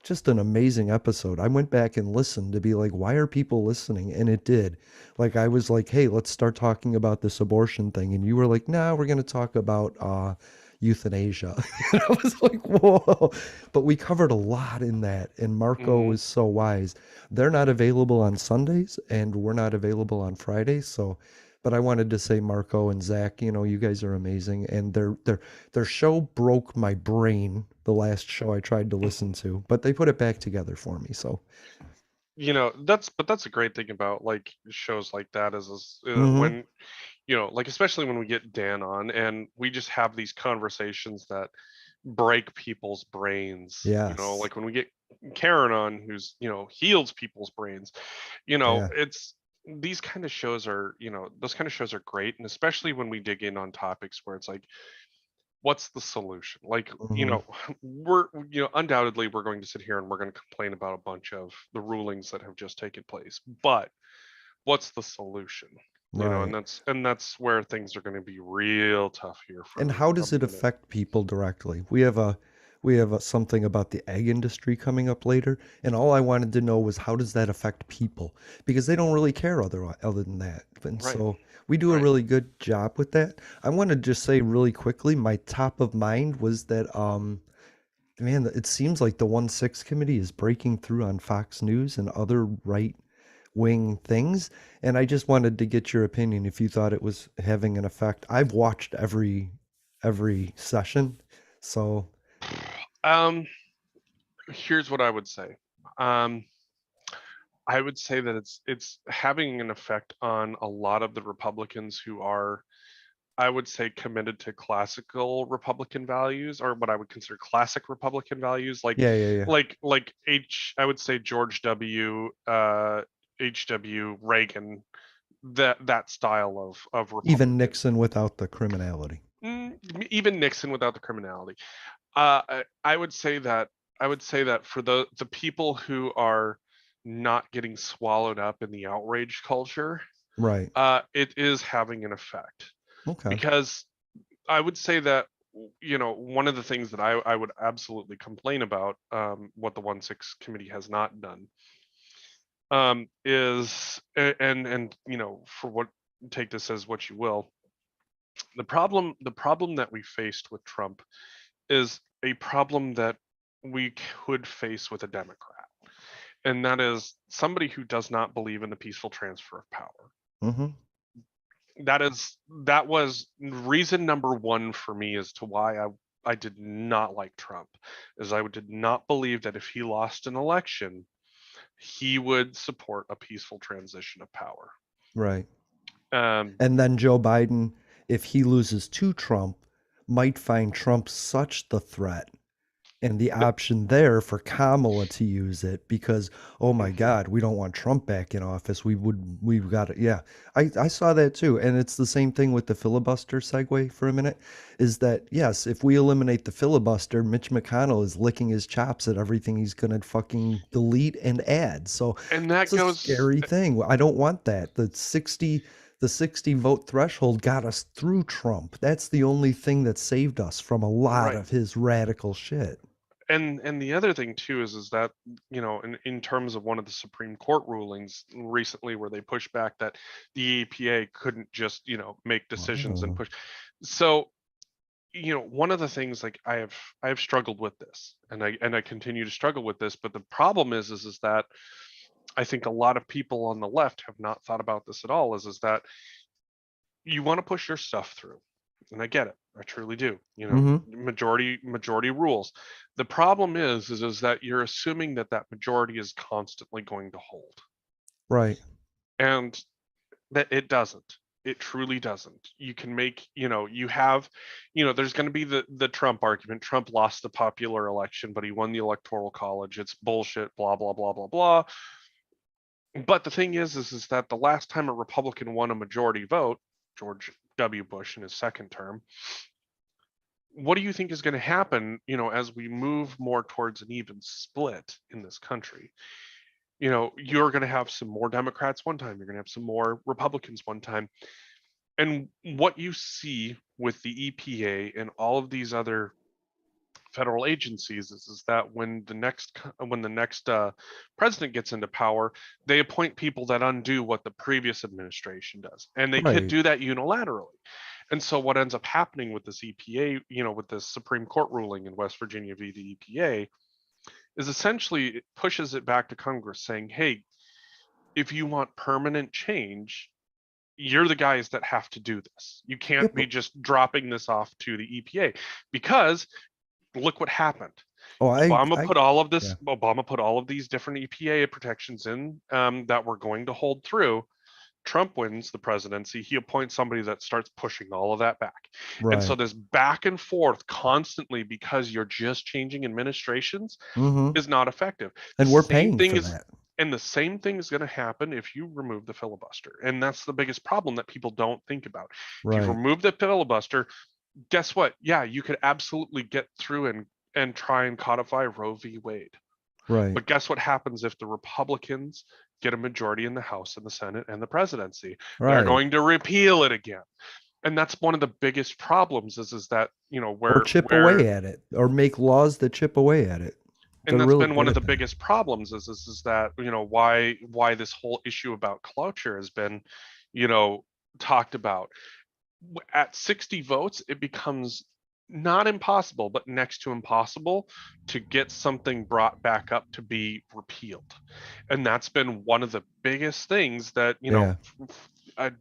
Speaker 1: just an amazing episode. I went back and listened to be like, why are people listening? And it did. Like I was like, hey, let's start talking about this abortion thing. And you were like, nah, we're gonna talk about euthanasia. And I was like, whoa. But we covered a lot in that. And Marco
Speaker 2: Mhm.
Speaker 1: was so wise. They're not available on Sundays and we're not available on Fridays. So but I wanted to say Marco and Zach, you know, you guys are amazing. And their show broke my brain, the last show I tried to listen to, but they put it back together for me. So,
Speaker 2: That's a great thing about like shows like that is
Speaker 1: hmm
Speaker 2: when, like especially when we get Dan on and we just have these conversations that break people's brains.
Speaker 1: Yes.
Speaker 2: Like when we get Karen on, who's heals people's brains.
Speaker 1: Yeah.
Speaker 2: It's these kind of shows are those kind of shows are great, and especially when we dig in on topics where it's like, what's the solution? Like,
Speaker 1: Hmm.
Speaker 2: we're undoubtedly we're going to sit here and we're going to complain about a bunch of the rulings that have just taken place, but what's the solution?
Speaker 1: Right.
Speaker 2: And that's where things are going to be real tough here
Speaker 1: And
Speaker 2: for
Speaker 1: how
Speaker 2: a
Speaker 1: does it
Speaker 2: minute.
Speaker 1: affect people directly? We have something about the egg industry coming up later, and all I wanted to know was how does that affect people? Because they don't really care other than that. And
Speaker 2: Right.
Speaker 1: so we do a
Speaker 2: Right.
Speaker 1: really good job with that. I want to just say really quickly, my top of mind was that man, it seems like the 1-6 committee is breaking through on Fox News and other right wing things. And I just wanted to get your opinion if you thought it was having an effect. I've watched every session. So
Speaker 2: um Here's what I would say. um I would say that it's having an effect on a lot of the Republicans who are, I would say, committed to classical Republican values, or what I would consider classic Republican values, like
Speaker 1: yeah, yeah, yeah.
Speaker 2: I would say George W. H.W. Reagan, that style of
Speaker 1: Even
Speaker 2: Republican.
Speaker 1: Nixon without the criminality.
Speaker 2: Even Nixon without the criminality. I would say that for the people who are not getting swallowed up in the outrage culture,
Speaker 1: Right.
Speaker 2: it is having an effect,
Speaker 1: Okay.
Speaker 2: because I would say that one of the things that I would absolutely complain about, what the 1-6 committee has not done, is and for what, take this as what you will, the problem that we faced with Trump is a problem that we could face with a Democrat, and that is somebody who does not believe in the peaceful transfer of power.
Speaker 1: Mm-hmm.
Speaker 2: That was reason number one for me as to why I did not like Trump, is I did not believe that if he lost an election, he would support a peaceful transition of power.
Speaker 1: Right.
Speaker 2: Um,
Speaker 1: And then Joe Biden, if he loses to Trump, might find Trump such the threat and the
Speaker 2: th-
Speaker 1: option there for Kamala to use it because, oh my
Speaker 2: mhm.
Speaker 1: God, we don't want Trump back in office. We've got it. Yeah, I saw that too. And it's the same thing with the filibuster segue for a minute is that, yes, if we eliminate the filibuster, Mitch McConnell is licking his chops at everything he's going to fucking delete and add. So
Speaker 2: And
Speaker 1: it's
Speaker 2: that
Speaker 1: a
Speaker 2: goes,
Speaker 1: scary thing. I don't want that. The 60 vote threshold got us through Trump. That's the only thing that saved us from a lot
Speaker 2: right.
Speaker 1: of his radical shit.
Speaker 2: And the other thing too is that, in terms of one of the Supreme Court rulings recently, where they pushed back that the EPA couldn't just make decisions and
Speaker 1: Oh.
Speaker 2: push. So one of the things, like, I have struggled with this, and I continue to struggle with this, but the problem is that I think a lot of people on the left have not thought about this at all, is that you want to push your stuff through, and I get it, I truly do.
Speaker 1: Mhm.
Speaker 2: Majority rules. The problem is that you're assuming that that majority is constantly going to hold,
Speaker 1: Right.
Speaker 2: and that it doesn't. It truly doesn't. You can make, you have, there's going to be the Trump argument. Trump lost the popular election, but he won the electoral college. It's bullshit, blah blah blah blah blah. But the thing is that the last time a Republican won a majority vote, George W. Bush in his second term, what do you think is going to happen, as we move more towards an even split in this country? You're going to have some more Democrats one time, you're going to have some more Republicans one time. And what you see with the EPA and all of these other federal agencies is that when the next president gets into power, they appoint people that undo what the previous administration does, and they could
Speaker 1: Right.
Speaker 2: do that unilaterally. And so what ends up happening with this EPA, with this Supreme Court ruling in West Virginia v. the EPA, is essentially it pushes it back to Congress saying, hey, if you want permanent change, you're the guys that have to do this. You
Speaker 1: Yeah,
Speaker 2: can't be
Speaker 1: but
Speaker 2: just dropping this off to the EPA, because look what happened.
Speaker 1: oh, I yeah.
Speaker 2: Obama put all of these different EPA protections in, that were going to hold through. Trump wins the presidency, he appoints somebody that starts pushing all of that back. And so
Speaker 1: Right.
Speaker 2: this back and forth constantly because you're just changing administrations
Speaker 1: Mm-hmm.
Speaker 2: is not effective. The
Speaker 1: And we're
Speaker 2: same
Speaker 1: paying
Speaker 2: thing
Speaker 1: for
Speaker 2: is
Speaker 1: that.
Speaker 2: and the same thing is going to happen if you remove the filibuster. And that's the biggest problem that people don't think about. If you
Speaker 1: Right.
Speaker 2: remove the filibuster, guess what? Yeah, you could absolutely get through and try and codify Roe v. Wade.
Speaker 1: Right.
Speaker 2: But guess what happens if the Republicans get a majority in the House and the Senate and the presidency? They're
Speaker 1: Right.
Speaker 2: going to repeal it again. And that's one of the biggest problems is that,
Speaker 1: Or chip away at it, or make laws that chip away at it.
Speaker 2: and
Speaker 1: They're
Speaker 2: that's
Speaker 1: really
Speaker 2: been one
Speaker 1: good
Speaker 2: of the
Speaker 1: at that.
Speaker 2: biggest problems is that, why this whole issue about cloture has been, talked about. At 60 votes, it becomes not impossible, but next to impossible to get something brought back up to be repealed. And that's been one of the biggest things that,
Speaker 1: Yeah.
Speaker 2: I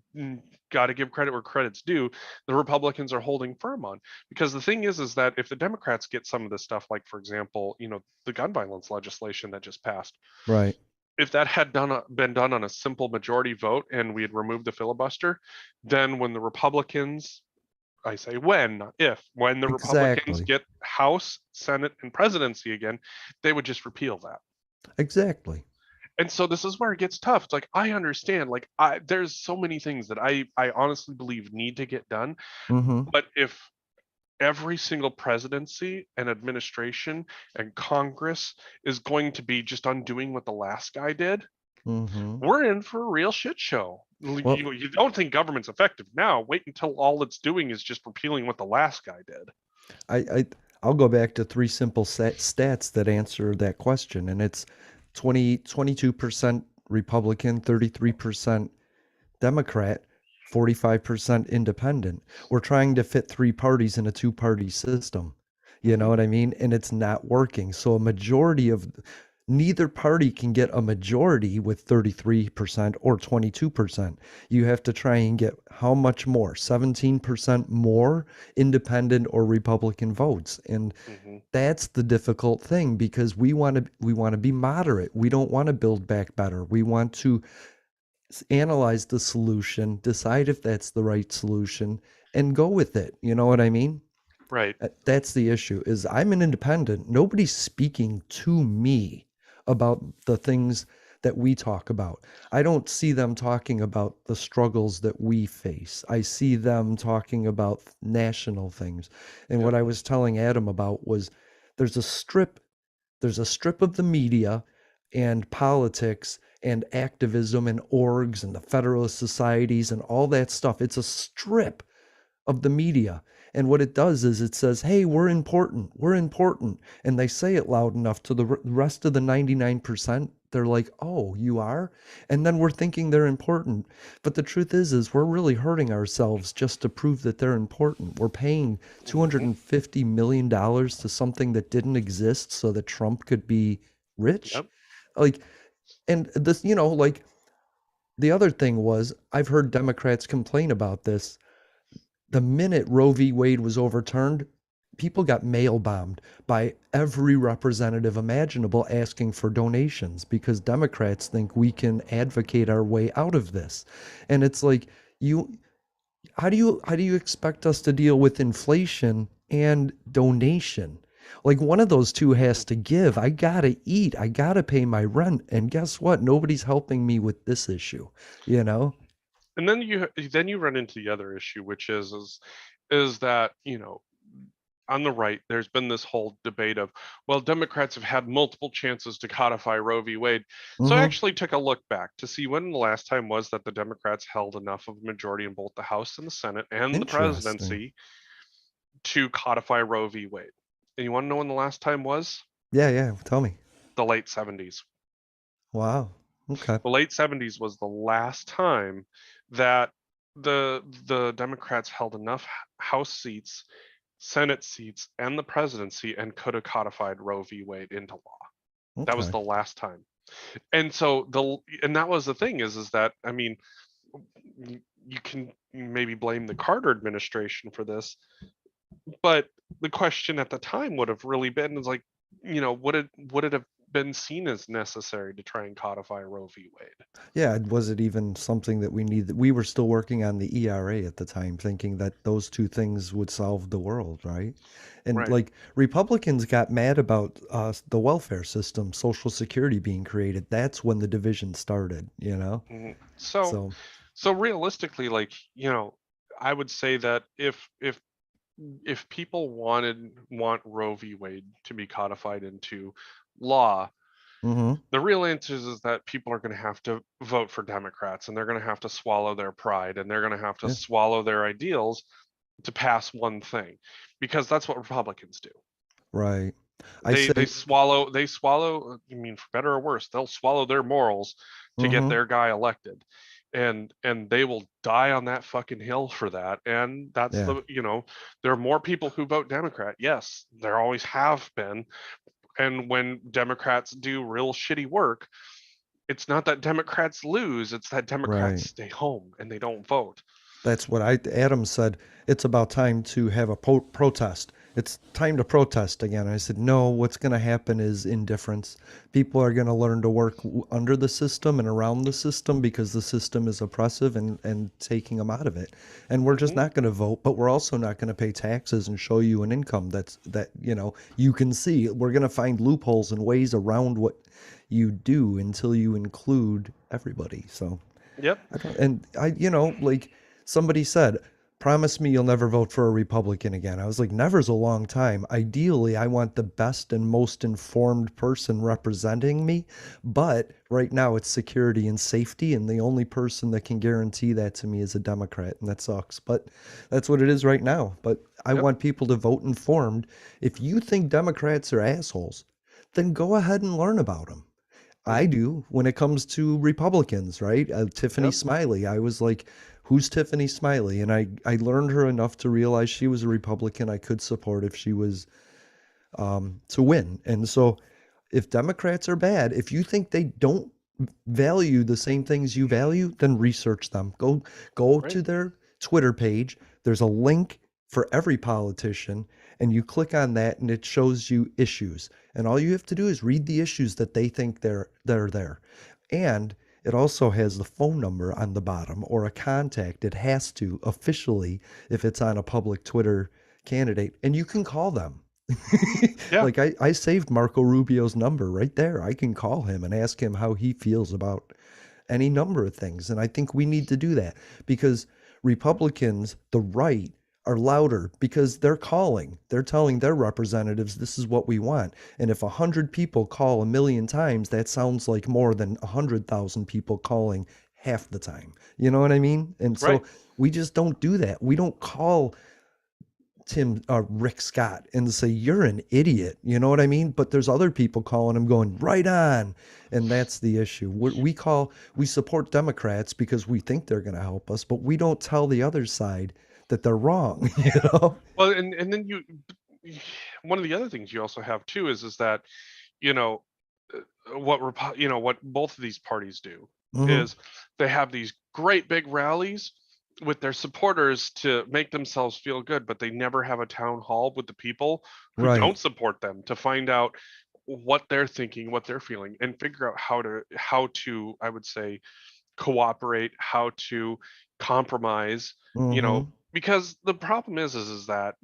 Speaker 2: got to give credit where credit's due. The Republicans are holding firm on, because the thing is that if the Democrats get some of this stuff, like for example, the gun violence legislation that just passed,
Speaker 1: Right.
Speaker 2: if that had been done on a simple majority vote and we had removed the filibuster, then when the Republicans, I say when, not if, when the Republicans
Speaker 1: Exactly.
Speaker 2: get House, Senate, and presidency again, they would just repeal that.
Speaker 1: Exactly.
Speaker 2: And so this is where it gets tough. It's like I understand, like there's so many things that I honestly believe need to get done,
Speaker 1: Mm-hmm.
Speaker 2: but if every single presidency and administration and Congress is going to be just undoing what the last guy did,
Speaker 1: Mm-hmm.
Speaker 2: we're in for a real shit show.
Speaker 1: Well,
Speaker 2: You don't think government's effective now? Wait until all it's doing is just repealing what the last guy did.
Speaker 1: I I'll go back to three simple stats that answer that question, and it's 22% Republican, 33% Democrat, 45% independent. We're trying to fit three parties in a two-party system. You know
Speaker 2: Hmm.
Speaker 1: what I mean? And it's not working. So a majority of neither party can get a majority with 33% or 22%. You have to try and get how much more? 17% more independent or Republican votes. And
Speaker 2: Hmm.
Speaker 1: that's the difficult thing because we want to be moderate. We don't want to build back better. We want to analyze the solution, decide if that's the right solution, and go with it. You know what I mean?
Speaker 2: Right.
Speaker 1: That's the issue is I'm an independent. Nobody's speaking to me about the things that we talk about. I don't see them talking about the struggles that we face. I see them talking about national things. And what
Speaker 2: Yep.
Speaker 1: I was telling Adam about was there's a strip there's a strip of the media and politics and activism and orgs and the Federalist Societies and all that stuff. It's a strip of the media. And what it does is it says, hey, we're important. We're important. And they say it loud enough to the rest of the 99%. They're like, oh, you are? And then we're thinking they're important. But the truth is we're really hurting ourselves just to prove that they're important. We're paying
Speaker 2: Hmm.
Speaker 1: $250 million to something that didn't exist so that Trump could be rich.
Speaker 2: Yep.
Speaker 1: Like, and this, like the other thing was, I've heard Democrats complain about this the minute Roe v. Wade was overturned, people got mail bombed by every representative imaginable asking for donations because Democrats think we can advocate our way out of this. And it's like you how do you expect us to deal with inflation and donation? Like one of those two has
Speaker 2: Hmm.
Speaker 1: to give. I got to eat. I got to pay my rent. And guess what? Nobody's helping me with this issue, you know?
Speaker 2: And then you run into the other issue, which is that on the right, there's been this whole debate of, well, Democrats have had multiple chances to codify Roe v. Wade. So I
Speaker 1: Mhm.
Speaker 2: actually took a look back to see when the last time was that the Democrats held enough of a majority in both the House and the Senate and the
Speaker 1: Interesting.
Speaker 2: presidency to codify Roe v. Wade. And you want to know when the last time was?
Speaker 1: Yeah, yeah, tell me.
Speaker 2: The late 70s.
Speaker 1: Wow. Okay.
Speaker 2: The late 70s was the last time that the Democrats held enough House seats, Senate seats, and the presidency and could have codified Roe v. Wade into law. That was
Speaker 1: Okay.
Speaker 2: the last time. And so and that was the thing is that I mean you can maybe blame the Carter administration for this, but the question at the time would have really been is like, would it have been seen as necessary to try and codify Roe v. Wade.
Speaker 1: Yeah, was it even something that we need? We were still working on the ERA at the time, thinking that those two things would solve the world, right? And
Speaker 2: Right.
Speaker 1: like Republicans got mad about the welfare system, Social Security being created. That's when the division started, you know?
Speaker 2: Mhm. So,
Speaker 1: So,
Speaker 2: so realistically, like, I would say that if people want Roe v. Wade to be codified into law,
Speaker 1: hmm
Speaker 2: the real answer is that people are going to have to vote for Democrats, and they're going to have to swallow their pride, and they're going to have to
Speaker 1: yeah,
Speaker 2: swallow their ideals to pass one thing, because that's what Republicans do.
Speaker 1: right. I
Speaker 2: They
Speaker 1: say,
Speaker 2: swallow. I mean, for better or worse, they'll swallow their morals to get
Speaker 1: hmm
Speaker 2: their guy elected, and they will die on that fucking hill for that. And that's
Speaker 1: yeah,
Speaker 2: there are more people who vote Democrat. Yes, there always have been. And when Democrats do real shitty work, it's not that Democrats lose, it's that Democrats
Speaker 1: right.
Speaker 2: stay home and they don't vote.
Speaker 1: That's what Adam said. It's about time to have a protest. It's time to protest again. I said, no, what's going to happen is indifference. People are going to learn to work under the system and around the system because the system is oppressive and taking them out of it. And we're just
Speaker 2: Hmm.
Speaker 1: not going to vote, but we're also not going to pay taxes and show you an income you can see. We're going to find loopholes and ways around what you do until you include everybody. So
Speaker 2: Yep.
Speaker 1: I don't, and I, like somebody said, promise me you'll never vote for a Republican again. I was like, never's a long time. Ideally, I want the best and most informed person representing me. But right now, it's security and safety. And the only person that can guarantee that to me is a Democrat. And that sucks. But that's what it is right now. But I
Speaker 2: Yep.
Speaker 1: want people to vote informed. If you think Democrats are assholes, then go ahead and learn about them. I
Speaker 2: Hmm.
Speaker 1: do when it comes to Republicans, right? Tiffany
Speaker 2: Yep.
Speaker 1: Smiley. I was like, who's Tiffany Smiley? And I learned her enough to realize she was a Republican I could support if she was to win. And so if Democrats are bad, if you think they don't value the same things you value, then research them. Go
Speaker 2: Right.
Speaker 1: to their Twitter page. There's a link for every politician, and you click on that, and it shows you issues. And all you have to do is read the issues that they think they're there. And it also has the phone number on the bottom or a contact. It has to officially if it's on a public Twitter candidate, and you can call them.
Speaker 2: Yeah.
Speaker 1: Like I saved Marco Rubio's number right there. I can call him and ask him how he feels about any number of things. And I think we need to do that because Republicans, the right, are louder because they're calling. They're telling their representatives this is what we want. And if 100 people call a million times, that sounds like more than 100,000 people calling half the time. You know what I mean? And
Speaker 2: Right.
Speaker 1: so we just don't do that. We don't call Rick Scott and say you're an idiot. You know what I mean? But there's other people calling him going right on, and that's the issue. We support Democrats because we think they're going to help us, but we don't tell the other side that they're wrong. You know?
Speaker 2: Well, and then one of the other things you also have too is that you know what both of these parties do
Speaker 1: hmm
Speaker 2: is they have these great big rallies with their supporters to make themselves feel good, but they never have a town hall with the people who
Speaker 1: Right.
Speaker 2: don't support them to find out what they're thinking, what they're feeling, and figure out how to I would say cooperate, how to compromise,
Speaker 1: hmm
Speaker 2: because the problem is that,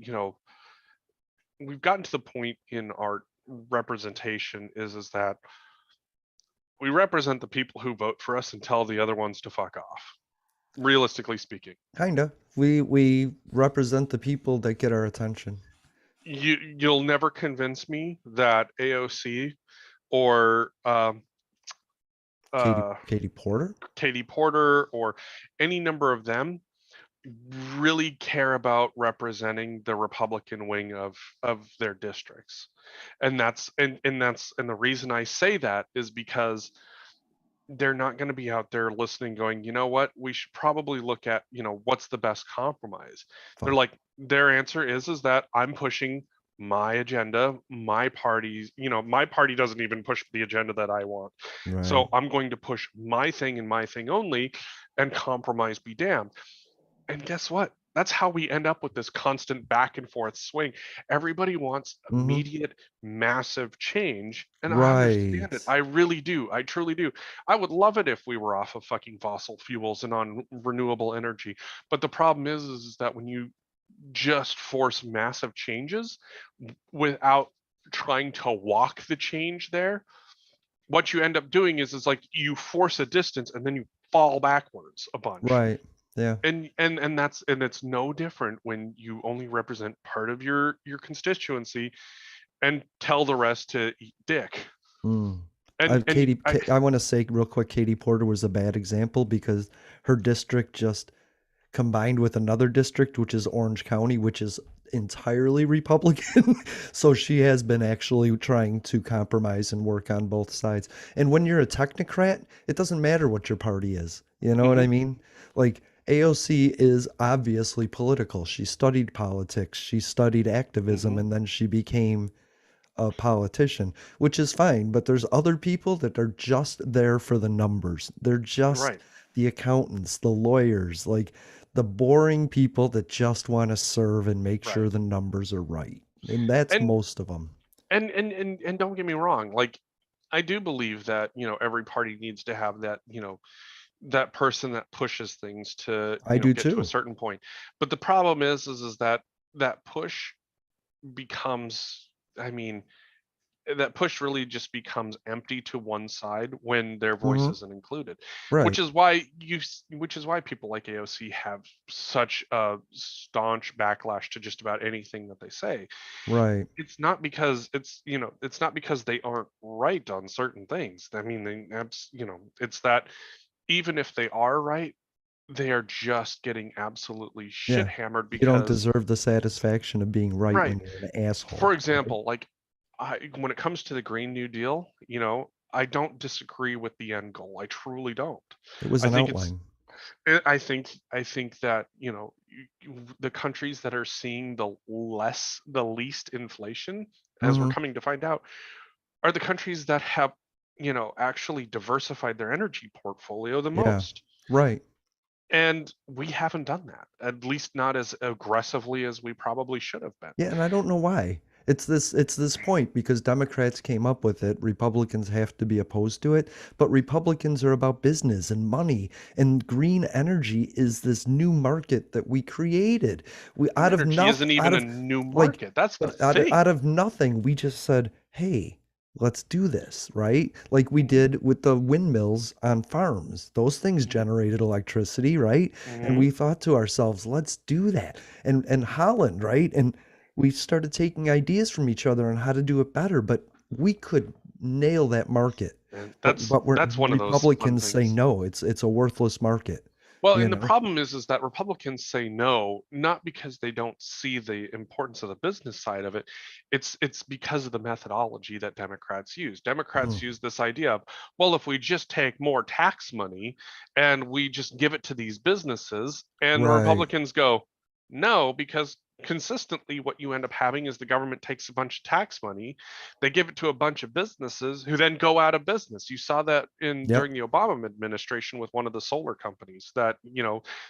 Speaker 2: we've gotten to the point in our representation is that we represent the people who vote for us and tell the other ones to fuck off, realistically speaking.
Speaker 1: Kinda. We represent the people that get our attention.
Speaker 2: You'll never convince me that AOC or uh,
Speaker 1: Katie Porter.
Speaker 2: Katie Porter or any number of them really care about representing the Republican wing of their districts. And the reason I say that is because they're not going to be out there listening going, you know what, we should probably look at, what's the best compromise. They're
Speaker 1: Fuck.
Speaker 2: like, their answer is that I'm pushing my agenda, my party's, my party doesn't even push the agenda that I want,
Speaker 1: Right.
Speaker 2: so I'm going to push my thing and my thing only, and compromise be damned. And guess what? That's how we end up with this constant back and forth swing. Everybody wants
Speaker 1: Hmm.
Speaker 2: immediate, massive change, and I understand it.
Speaker 1: Right.
Speaker 2: I really do. I truly do. I would love it if we were off of fucking fossil fuels and on renewable energy. But the problem is that when you just force massive changes without trying to walk the change there, what you end up doing is like you force a distance and then you fall backwards a bunch.
Speaker 1: Right. Yeah.
Speaker 2: And it's no different when you only represent part of your constituency and tell the rest to eat dick.
Speaker 1: Mm.
Speaker 2: And I
Speaker 1: I want to say real quick, Katie Porter was a bad example because her district just combined with another district, which is Orange County, which is entirely Republican. So she has been actually trying to compromise and work on both sides. And when you're a technocrat, it doesn't matter what your party is. You know what I
Speaker 2: mhm,
Speaker 1: mean? Like AOC is obviously political. She studied politics, she studied activism,
Speaker 2: mhm,
Speaker 1: and then she became a politician, which is fine, but there's other people that are just there for the numbers. They're just
Speaker 2: right.
Speaker 1: the accountants, the lawyers, like the boring people that just want to serve and make sure
Speaker 2: Right.
Speaker 1: the numbers are right. And that's
Speaker 2: And
Speaker 1: most of them.
Speaker 2: and don't get me wrong, like I do believe that, every party needs to have that, that person that pushes things to,
Speaker 1: I do
Speaker 2: get to a
Speaker 1: too.
Speaker 2: certain point. But the problem is that that push becomes, I mean, that push really just becomes empty to one side when their voice
Speaker 1: Hmm.
Speaker 2: isn't included,
Speaker 1: Right,
Speaker 2: which is why people like AOC have such a staunch backlash to just about anything that they say.
Speaker 1: right.
Speaker 2: It's not because they aren't right on certain things. I mean, it's that even if they are right, they are just getting absolutely shit
Speaker 1: Yeah.
Speaker 2: hammered
Speaker 1: You don't
Speaker 2: because,
Speaker 1: deserve the satisfaction of being right
Speaker 2: right.
Speaker 1: when you're an
Speaker 2: For
Speaker 1: asshole, right?
Speaker 2: example, like when it comes to the Green New Deal, I don't disagree with the end goal. I truly don't.
Speaker 1: It was
Speaker 2: I
Speaker 1: an
Speaker 2: think it's
Speaker 1: outline.
Speaker 2: I think that, the countries that are seeing the least inflation, as we're
Speaker 1: Hmm.
Speaker 2: coming to find out, are the countries that have, actually diversified their energy portfolio the
Speaker 1: Yeah.
Speaker 2: most.
Speaker 1: Right.
Speaker 2: And we haven't done that, at least not as aggressively as we probably should have been.
Speaker 1: Yeah, and I don't know why. It's this point because Democrats came up with it, Republicans have to be opposed to it, but Republicans are about business and money, and green energy is this new market that we created. We
Speaker 2: Green
Speaker 1: out of
Speaker 2: energy
Speaker 1: nothing,
Speaker 2: isn't
Speaker 1: out
Speaker 2: even a
Speaker 1: of
Speaker 2: new
Speaker 1: like
Speaker 2: market. That's the
Speaker 1: but out
Speaker 2: thing.
Speaker 1: of nothing, we just said, "Hey, let's do this," right? Like we
Speaker 2: Hmm.
Speaker 1: did with the windmills on farms. Those things
Speaker 2: Hmm.
Speaker 1: generated electricity, right? And
Speaker 2: Hmm.
Speaker 1: we thought to ourselves, "Let's do that." And Holland, right? And we started taking ideas from each other on how to do it better, but we could nail that market.
Speaker 2: And
Speaker 1: But we're
Speaker 2: that's one of those fun
Speaker 1: Republicans say
Speaker 2: things.
Speaker 1: no, it's a worthless market,
Speaker 2: Well,
Speaker 1: you
Speaker 2: and the
Speaker 1: know?
Speaker 2: problem is that Republicans say no, not because they don't see the importance of the business side of it. It's because of the methodology that Democrats use.
Speaker 1: Mm,
Speaker 2: Democrats use this idea of, well, if we just take more tax money and we just give it to these businesses, and the
Speaker 1: right.
Speaker 2: Republicans go, no, because consistently what you end up having is the government takes a bunch of tax money, they give it to a bunch of businesses who then go out of business. You saw that in
Speaker 1: Yep.
Speaker 2: during the Obama administration with one of the solar companies that,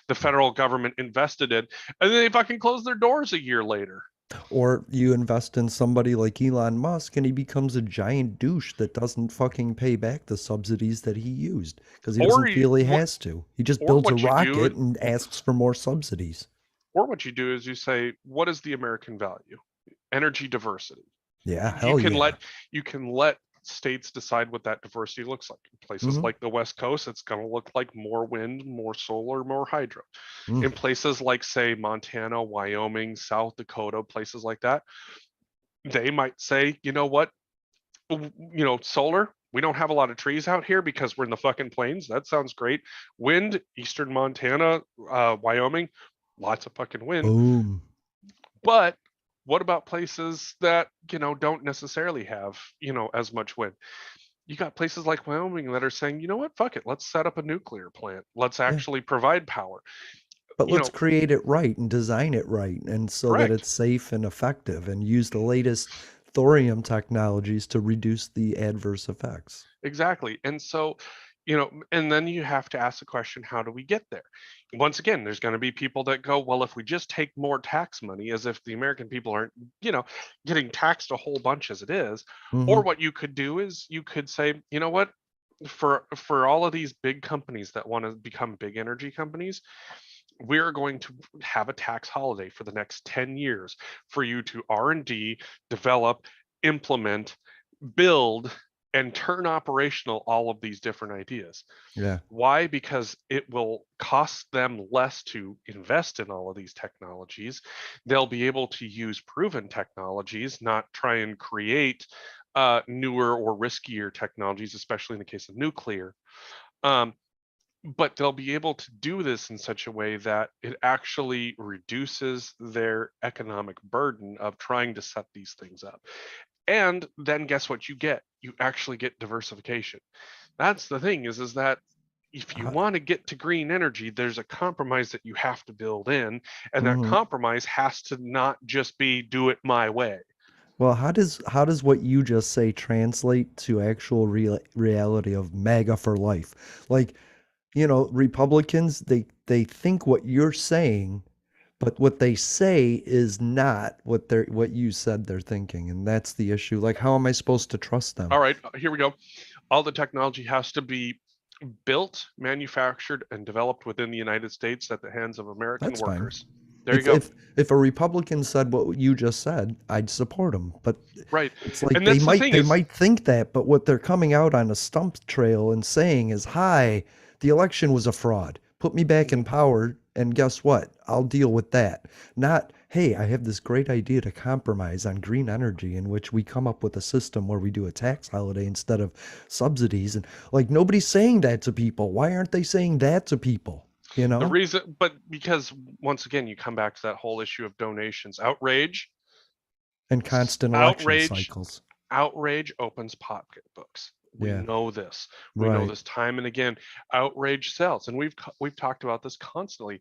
Speaker 2: the federal government invested in, and then they fucking closed their doors a year later.
Speaker 1: Or you invest in somebody like Elon Musk and he becomes a giant douche that doesn't fucking pay back the subsidies that he used because he
Speaker 2: Or
Speaker 1: doesn't
Speaker 2: you,
Speaker 1: feel he
Speaker 2: what
Speaker 1: has to. He just
Speaker 2: or
Speaker 1: builds a
Speaker 2: what you do
Speaker 1: rocket and asks for more subsidies.
Speaker 2: or what you do is you say, what is the American value? Energy diversity.
Speaker 1: Yeah,
Speaker 2: you
Speaker 1: hell
Speaker 2: can
Speaker 1: yeah.
Speaker 2: let you can let states decide what that diversity looks like. In places
Speaker 1: Hmm.
Speaker 2: like the West Coast, it's going to look like more wind, more solar, more hydro.
Speaker 1: Mm,
Speaker 2: In places like, say, Montana, Wyoming, South Dakota, places like that, they might say, you know what, solar. We don't have a lot of trees out here because we're in the fucking plains. That sounds great. Wind, eastern Montana, Wyoming, lots of fucking wind.
Speaker 1: boom.
Speaker 2: But what about places that, don't necessarily have, as much wind? You got places like Wyoming that are saying, you know what, fuck it, let's set up a nuclear plant. Let's
Speaker 1: Yeah.
Speaker 2: actually provide power.
Speaker 1: But
Speaker 2: You
Speaker 1: let's
Speaker 2: know,
Speaker 1: create it right and design it right and so that
Speaker 2: correct,
Speaker 1: it's safe and effective and use the latest thorium technologies to reduce the adverse effects.
Speaker 2: exactly. And so, and then you have to ask the question, how do we get there? Once again, there's going to be people that go, well, if we just take more tax money, as if the American people aren't, getting taxed a whole bunch as it is.
Speaker 1: Hmm.
Speaker 2: Or what you could do is you could say, you know what, for all of these big companies that want to become big energy companies, we're going to have a tax holiday for the next 10 years for you to R&D, develop, implement, build, and turn operational all of these different ideas.
Speaker 1: Yeah.
Speaker 2: Why? Because it will cost them less to invest in all of these technologies. They'll be able to use proven technologies, not try and create newer or riskier technologies, especially in the case of nuclear. But they'll be able to do this in such a way that it actually reduces their economic burden of trying to set these things up. And then guess what you get? You actually get diversification. That's the thing is that if you want to get to green energy, there's a compromise that you have to build in, and that
Speaker 1: Hmm.
Speaker 2: compromise has to not just be do it my way.
Speaker 1: Well, how does what you just say translate to actual reality of MAGA for life? Like, Republicans, they think what you're saying, but what they say is not what you said they're thinking, and that's the issue. Like, how am I supposed to trust them?
Speaker 2: All right, here we go. All the technology has to be built, manufactured, and developed within the United States at the hands of American
Speaker 1: That's fine.
Speaker 2: workers. There you
Speaker 1: It's
Speaker 2: go.
Speaker 1: if a Republican said what you just said, I'd support them. But
Speaker 2: Right.
Speaker 1: it's like
Speaker 2: And
Speaker 1: they
Speaker 2: that's the
Speaker 1: might
Speaker 2: thing
Speaker 1: they
Speaker 2: is,
Speaker 1: might think that, but what they're coming out on a stump trail and saying is, "Hi, the election was a fraud. Put me back in
Speaker 2: mhm,
Speaker 1: power, and guess what? I'll deal with that." Not, "Hey, I have this great idea to compromise on green energy in which we come up with a system where we do a tax holiday instead of subsidies." And like nobody's saying that to people. Why aren't they saying that to people? You
Speaker 2: the
Speaker 1: know?
Speaker 2: reason, but because once again, you come back to that whole issue of donations.
Speaker 1: And constant election
Speaker 2: Outrage,
Speaker 1: cycles.
Speaker 2: outrage opens pocketbooks. We
Speaker 1: Yeah,
Speaker 2: know this. We know
Speaker 1: right.
Speaker 2: this time and again. Outrage sells, and we've talked about this constantly.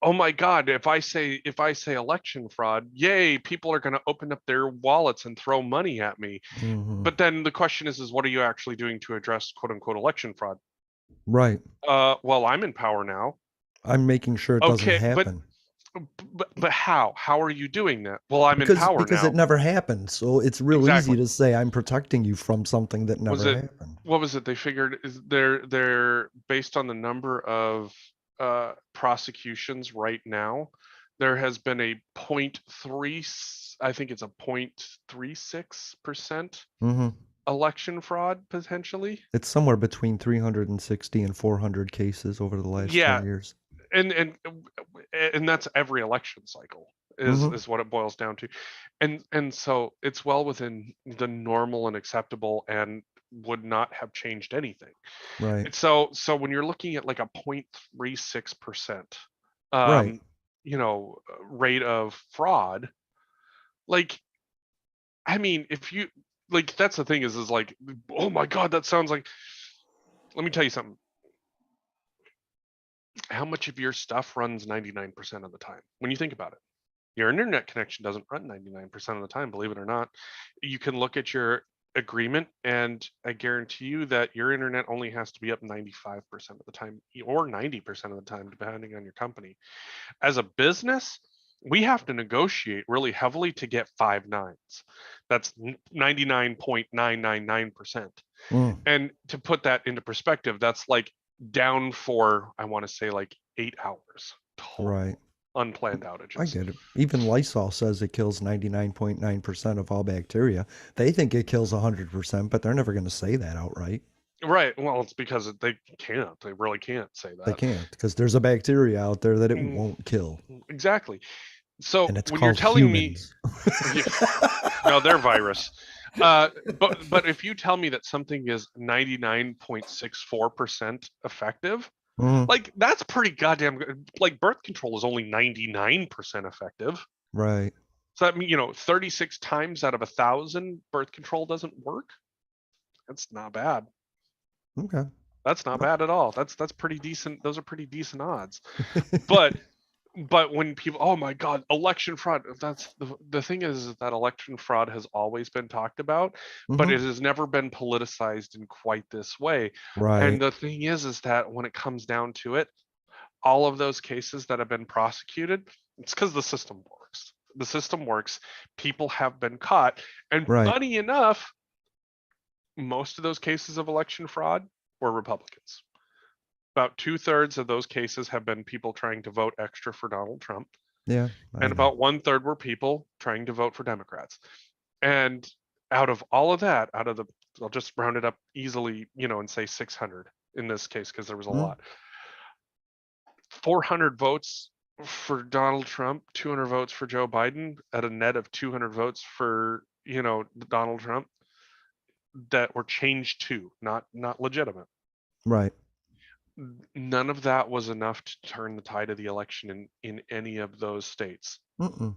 Speaker 2: Oh my God, if I say election fraud, yay, people are going to open up their wallets and throw money at me.
Speaker 1: Hmm.
Speaker 2: But then the question is what are you actually doing to address quote unquote election fraud?
Speaker 1: Right.
Speaker 2: Well, I'm in power now.
Speaker 1: I'm making sure it doesn't
Speaker 2: Okay, but
Speaker 1: happen
Speaker 2: but how? How are you doing that? Well, I'm in
Speaker 1: because
Speaker 2: power
Speaker 1: because it
Speaker 2: now.
Speaker 1: never happened. So it's real easy
Speaker 2: Exactly.
Speaker 1: to say I'm protecting you from something that
Speaker 2: Was
Speaker 1: never
Speaker 2: it
Speaker 1: happened.
Speaker 2: what was it? They figured is they're based on the number of prosecutions right now. There has been a point three, I think it's a 0.36%
Speaker 1: Hmm.
Speaker 2: election fraud potentially.
Speaker 1: It's somewhere between 360 and 400 cases over the last 10
Speaker 2: Yeah,
Speaker 1: years.
Speaker 2: and that's every election cycle
Speaker 1: Hmm.
Speaker 2: is what it boils down to, and so it's well within the normal and acceptable and would not have changed anything.
Speaker 1: Right.
Speaker 2: So when you're looking at like a 0.36%
Speaker 1: Right.
Speaker 2: um rate of fraud, like I mean if you like that's the thing is like, oh my God, that sounds like, let me tell you something. How much of your stuff runs 99% of the time when you think about it? Your internet connection doesn't run 99% of the time, believe it or not. You can look at your agreement, and I guarantee you that your internet only has to be up 95% of the time or 90% of the time, depending on your company. As a business, we have to negotiate really heavily to get 5 nines. That's 99.999%.
Speaker 1: Mm.
Speaker 2: And to put that into perspective, that's like down for, I want to say, like 8 hours
Speaker 1: Right.
Speaker 2: total unplanned
Speaker 1: I
Speaker 2: outages.
Speaker 1: get it. Even Lysol says it kills 99.9% of all bacteria. They think it kills 100%, but they're never going to say that outright.
Speaker 2: Right. Well, it's because they can't. They really can't say
Speaker 1: They
Speaker 2: that.
Speaker 1: can't because there's a bacteria out there that it
Speaker 2: Mm,
Speaker 1: won't kill,
Speaker 2: exactly. So
Speaker 1: and it's
Speaker 2: when you're
Speaker 1: called
Speaker 2: telling me,
Speaker 1: humans.
Speaker 2: no, they're virus. But if you tell me that something is 99.64% effective,
Speaker 1: Mhm.
Speaker 2: like that's pretty goddamn good. Like birth control is only 99% effective.
Speaker 1: Right.
Speaker 2: So that means 36 times out of 1,000 birth control doesn't work. That's not bad.
Speaker 1: Okay.
Speaker 2: That's not
Speaker 1: No.
Speaker 2: bad at all. That's pretty decent. Those are pretty decent odds. But but when people, oh my God, election fraud. That's the thing is that election fraud has always been talked about, but
Speaker 1: Mm-hmm.
Speaker 2: it has never been politicized in quite this way. And
Speaker 1: Right.
Speaker 2: the thing is that when it comes down to it, all of those cases that have been prosecuted, it's because the system works. The system works. People have been caught. And
Speaker 1: Right.
Speaker 2: funny enough, most of those cases of election fraud were Republicans. About 2/3 of those cases have been people trying to vote extra for Donald Trump,
Speaker 1: Yeah, I
Speaker 2: and
Speaker 1: know.
Speaker 2: about 1/3 were people trying to vote for Democrats. And out of all of that, out of the, I'll just round it up easily, and say 600 in this case because there was a
Speaker 1: Mm,
Speaker 2: lot. 400 votes for Donald Trump, 200 votes for Joe Biden, at a net of 200 votes for Donald Trump that were changed to, not legitimate.
Speaker 1: right.
Speaker 2: None of that was enough to turn the tide of the election in any of those states.
Speaker 1: Mm-mm.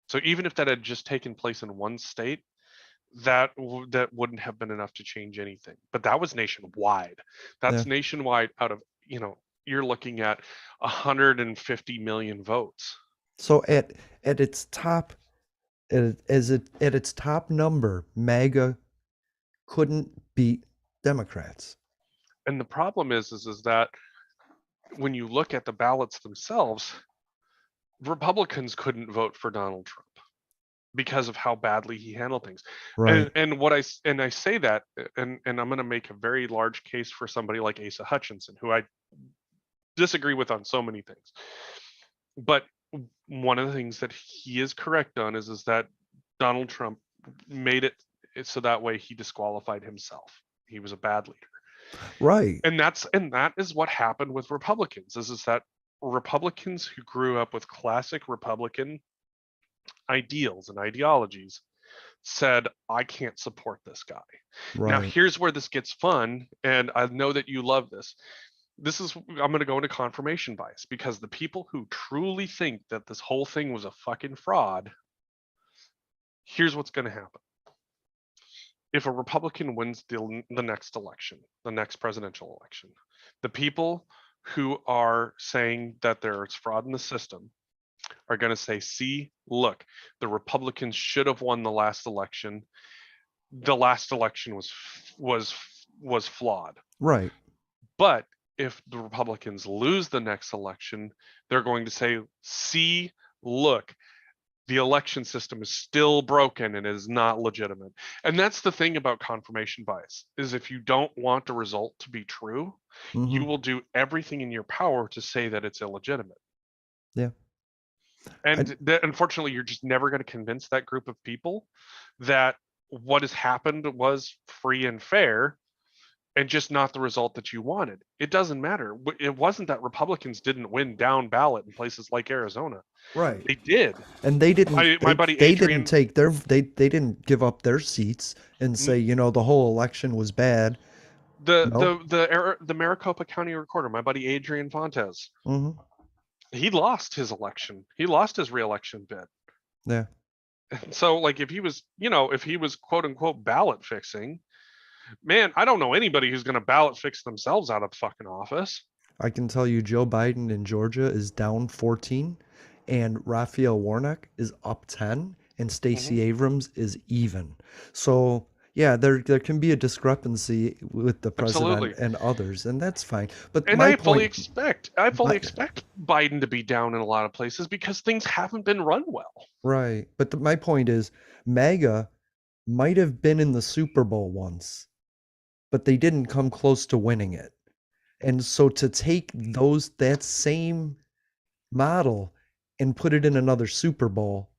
Speaker 2: So even if that had just taken place in one state, that wouldn't have been enough to change anything. But that was nationwide.
Speaker 1: Yeah.
Speaker 2: That's nationwide out of, you're looking at 150 million votes.
Speaker 1: So at its top, at its top number, MAGA couldn't beat Democrats.
Speaker 2: And the problem is that when you look at the ballots themselves, Republicans couldn't vote for Donald Trump because of how badly he handled things.
Speaker 1: Right.
Speaker 2: And I say that, and I'm going to make a very large case for somebody like Asa Hutchinson, who I disagree with on so many things. But one of the things that he is correct on is that Donald Trump made it so that way he disqualified himself. He was a bad leader.
Speaker 1: Right.
Speaker 2: And that is what happened with Republicans, is that Republicans who grew up with classic Republican ideals and ideologies said, I can't support this guy. Now,
Speaker 1: Right.
Speaker 2: here's where this gets fun, and I know that you love this. I'm going to go into confirmation bias, because the people who truly think that this whole thing was a fucking fraud, here's what's going to happen. If a Republican wins the next election, the next presidential election, the people who are saying that there's fraud in the system are going to say, see, look, the Republicans should have won the last election. The last election was flawed.
Speaker 1: Right.
Speaker 2: But if the Republicans lose the next election, they're going to say, see, look, the election system is still broken and is not legitimate. And that's the thing about confirmation bias, is if you don't want the result to be true,
Speaker 1: Mm-hmm.
Speaker 2: you will do everything in your power to say that it's illegitimate.
Speaker 1: Yeah. I,
Speaker 2: And unfortunately, you're just never going to convince that group of people that what has happened was free and fair, and just not the result that you wanted. It doesn't matter. It wasn't that Republicans didn't win down ballot in places like Arizona.
Speaker 1: right.
Speaker 2: They did.
Speaker 1: And they didn't
Speaker 2: My buddy
Speaker 1: they didn't
Speaker 2: Adrian,
Speaker 1: take they didn't give up their seats and say, the whole election was bad. No.
Speaker 2: the Maricopa County Recorder, my buddy Adrian Fontes,
Speaker 1: Mm-hmm.
Speaker 2: he lost his election. He lost his reelection bid.
Speaker 1: Yeah.
Speaker 2: So, like, if he was quote unquote ballot fixing, man, I don't know anybody who's going to ballot fix themselves out of fucking office.
Speaker 1: I can tell you Joe Biden in Georgia is down 14 and Raphael Warnock is up 10 and
Speaker 2: Mm-hmm.
Speaker 1: Stacey Abrams is even. So, yeah, there can be a discrepancy with the president
Speaker 2: Absolutely.
Speaker 1: and others, and that's fine. But
Speaker 2: And
Speaker 1: my
Speaker 2: I fully
Speaker 1: point,
Speaker 2: expect I fully
Speaker 1: my,
Speaker 2: expect Biden to be down in a lot of places because things haven't been run well.
Speaker 1: right. But my point is, MAGA might have been in the Super Bowl once, but they didn't come close to winning it. And so to take that same model and put it in another Super Bowl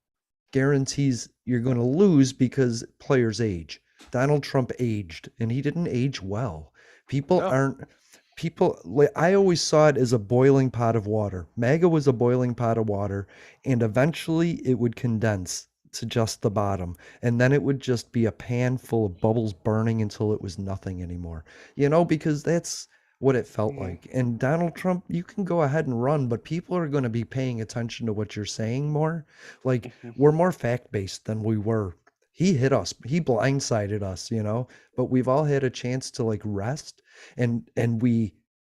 Speaker 1: guarantees you're going to lose because players age. Donald Trump aged and he didn't age well. People
Speaker 2: No.
Speaker 1: aren't people I always saw it as a boiling pot of water. MAGA was a boiling pot of water and eventually it would condense to just the bottom and then it would just be a pan full of bubbles burning until it was nothing anymore. Because that's what it felt
Speaker 2: Mm-hmm.
Speaker 1: like. And Donald Trump, you can go ahead and run, but people are going to be paying attention to what you're saying more. Like
Speaker 2: Mm-hmm.
Speaker 1: we're more fact-based than we were. He hit us, he blindsided us, but we've all had a chance to like rest and we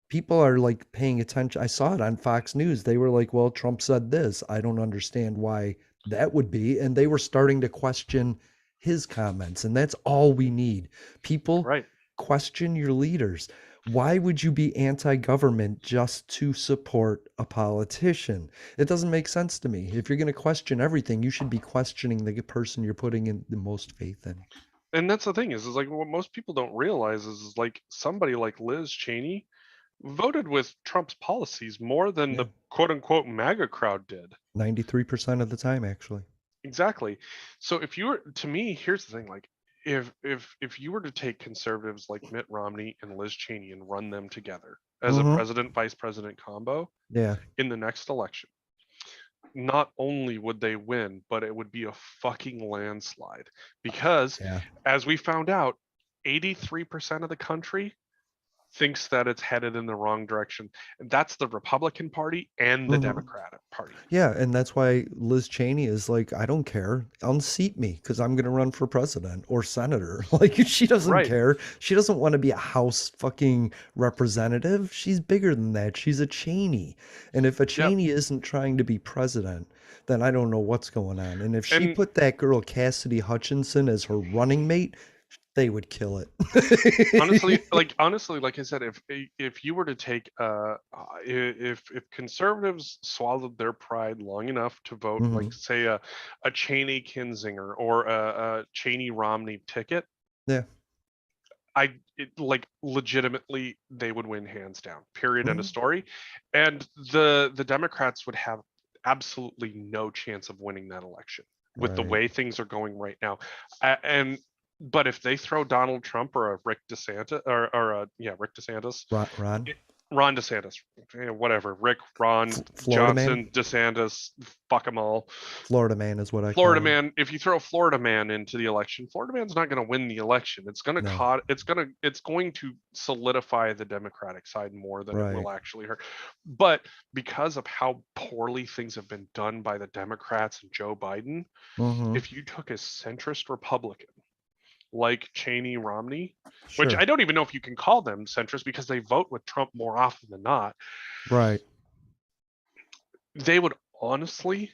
Speaker 1: people are like paying attention. I saw it on Fox News. They were like, well, Trump said this. I don't understand why that would be. And they were starting to question his comments. And that's all we need. People
Speaker 2: Right.
Speaker 1: question your leaders. Why would you be anti government just to support a politician? It doesn't make sense to me. If you're going to question everything, you should be questioning the person you're putting in the most faith in.
Speaker 2: And that's the thing is like what most people don't realize is like somebody like Liz Cheney voted with Trump's policies more than
Speaker 1: Yeah.
Speaker 2: the quote unquote MAGA crowd did.
Speaker 1: 93% of the time, actually.
Speaker 2: Exactly. So if you were to me, here's the thing, like if you were to take conservatives like Mitt Romney and Liz Cheney and run them together as a
Speaker 1: Mm-hmm.
Speaker 2: president vice president combo
Speaker 1: Yeah.
Speaker 2: in the next election, not only would they win, but it would be a fucking landslide because
Speaker 1: Yeah.
Speaker 2: as we found out, 83% of the country thinks that it's headed in the wrong direction. And that's the Republican Party and the
Speaker 1: Mm-hmm.
Speaker 2: Democratic Party.
Speaker 1: Yeah, and that's why Liz Cheney is like, I don't care. Unseat me because I'm going to run for president or senator. Like, she doesn't
Speaker 2: Right.
Speaker 1: care. She doesn't want to be a House fucking representative. She's bigger than that. She's a Cheney. And if a
Speaker 2: Yep.
Speaker 1: Cheney isn't trying to be president, then I don't know what's going on. And if she
Speaker 2: And
Speaker 1: put that girl Cassidy Hutchinson as her running mate, they would kill it.
Speaker 2: honestly, like I said, if you were to take if conservatives swallowed their pride long enough to vote
Speaker 1: Hmm.
Speaker 2: like say a Cheney Kinzinger or a Cheney Romney ticket,
Speaker 1: Yeah.
Speaker 2: like legitimately they would win hands down. Period. End of
Speaker 1: Hmm.
Speaker 2: story. And the Democrats would have absolutely no chance of winning that election with the
Speaker 1: Right.
Speaker 2: way things are going right now. And but if they throw Donald Trump or a Rick DeSantis Rick DeSantis,
Speaker 1: Ron,
Speaker 2: Ron DeSantis, whatever, Rick, Ron,
Speaker 1: Florida man.
Speaker 2: Johnson, DeSantis, fuck them all.
Speaker 1: Florida man is what I
Speaker 2: Florida
Speaker 1: call him.
Speaker 2: man, if you throw Florida man into the election, Florida man's not going to win the election.
Speaker 1: No.
Speaker 2: It's going to solidify the Democratic side more than it
Speaker 1: Right.
Speaker 2: will actually hurt. But because of how poorly things have been done by the Democrats and Joe Biden,
Speaker 1: Hmm.
Speaker 2: if you took a centrist Republican like Cheney Romney, which I
Speaker 1: Sure.
Speaker 2: don't even know if you can call them centrist because they vote with Trump more often than not,
Speaker 1: Right.
Speaker 2: they would honestly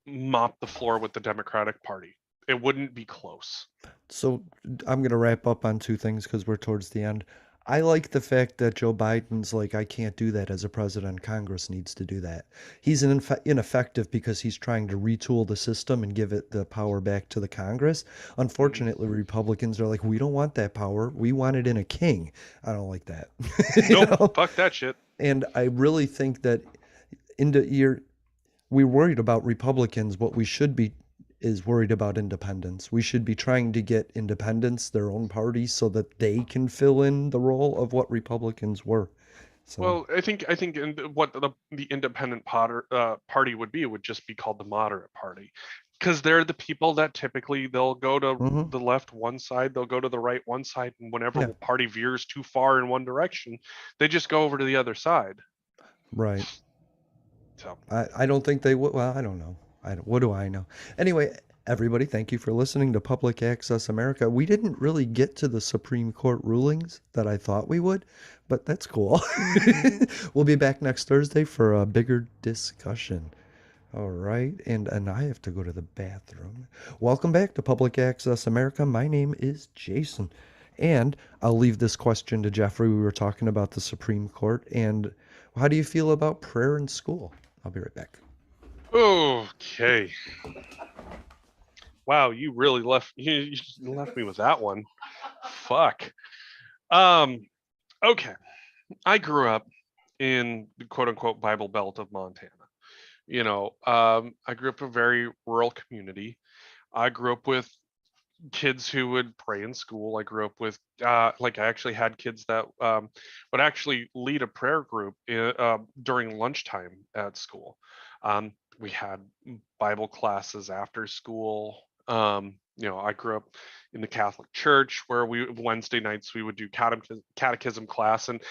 Speaker 2: mop the floor with the Democratic Party. It wouldn't be close.
Speaker 1: So I'm going to wrap up on two things because we're towards the end. I like the fact that Joe Biden's like, I can't do that as a president. Congress needs to do that. He's ineffective because he's trying to retool the system and give it the power back to the Congress.
Speaker 2: Mhm.
Speaker 1: Unfortunately, Republicans are like, we don't want that power. We want it in a king. I don't like that. You
Speaker 2: Nope,
Speaker 1: know?
Speaker 2: fuck that shit.
Speaker 1: And I really think that into your we're worried about Republicans. What we should be is worried about independents. We should be trying to get independents their own party so that they can fill in the role of what Republicans were. So,
Speaker 2: Well, I think what the independent party would be would just be called the moderate party, because they're the people that typically they'll go to
Speaker 1: hmm,
Speaker 2: the left one side, they'll go to the right one side, and whenever
Speaker 1: yeah,
Speaker 2: the party veers too far in one direction, they just go over to the other side.
Speaker 1: right.
Speaker 2: So,
Speaker 1: I don't think they would. Well, I don't know. What do I know? Anyway, everybody, thank you for listening to Public Access America. We didn't really get to the Supreme Court rulings that I thought we would, but that's cool. We'll be back next Thursday for a bigger discussion. All right, and I have to go to the bathroom. Welcome back to Public Access America. My name is Jason, and I'll leave this question to Jeffrey. We were talking about the Supreme Court, and how do you feel about prayer in school? I'll be right back.
Speaker 2: okay. Wow, you really you left me with that one. Fuck. Um, okay. I grew up in the quote unquote Bible Belt of Montana. I grew up in a very rural community. I grew up with kids who would pray in school. I grew up with like I actually had kids that would actually lead a prayer group during lunchtime at school. We had Bible classes after school. I grew up in the Catholic Church where we Wednesday nights we would do catechism class, and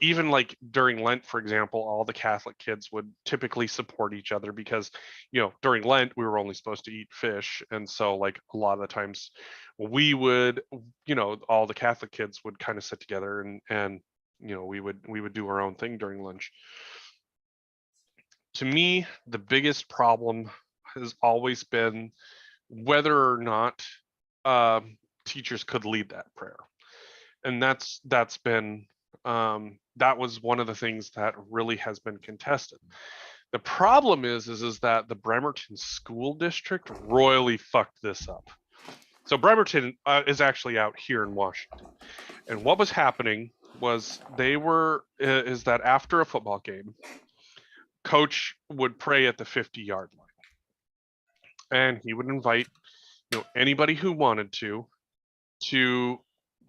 Speaker 2: even like during Lent, for example, all the Catholic kids would typically support each other because during Lent we were only supposed to eat fish, and so like a lot of the times we would all the Catholic kids would kind of sit together and we would do our own thing during lunch. To me, the biggest problem has always been whether or not teachers could lead that prayer, and that's been that was one of the things that really has been contested. The problem is that the Bremerton School District royally fucked this up. So Bremerton is actually out here in Washington, and what was happening was is that after a football game, coach would pray at the 50-yard line, and he would invite anybody who wanted to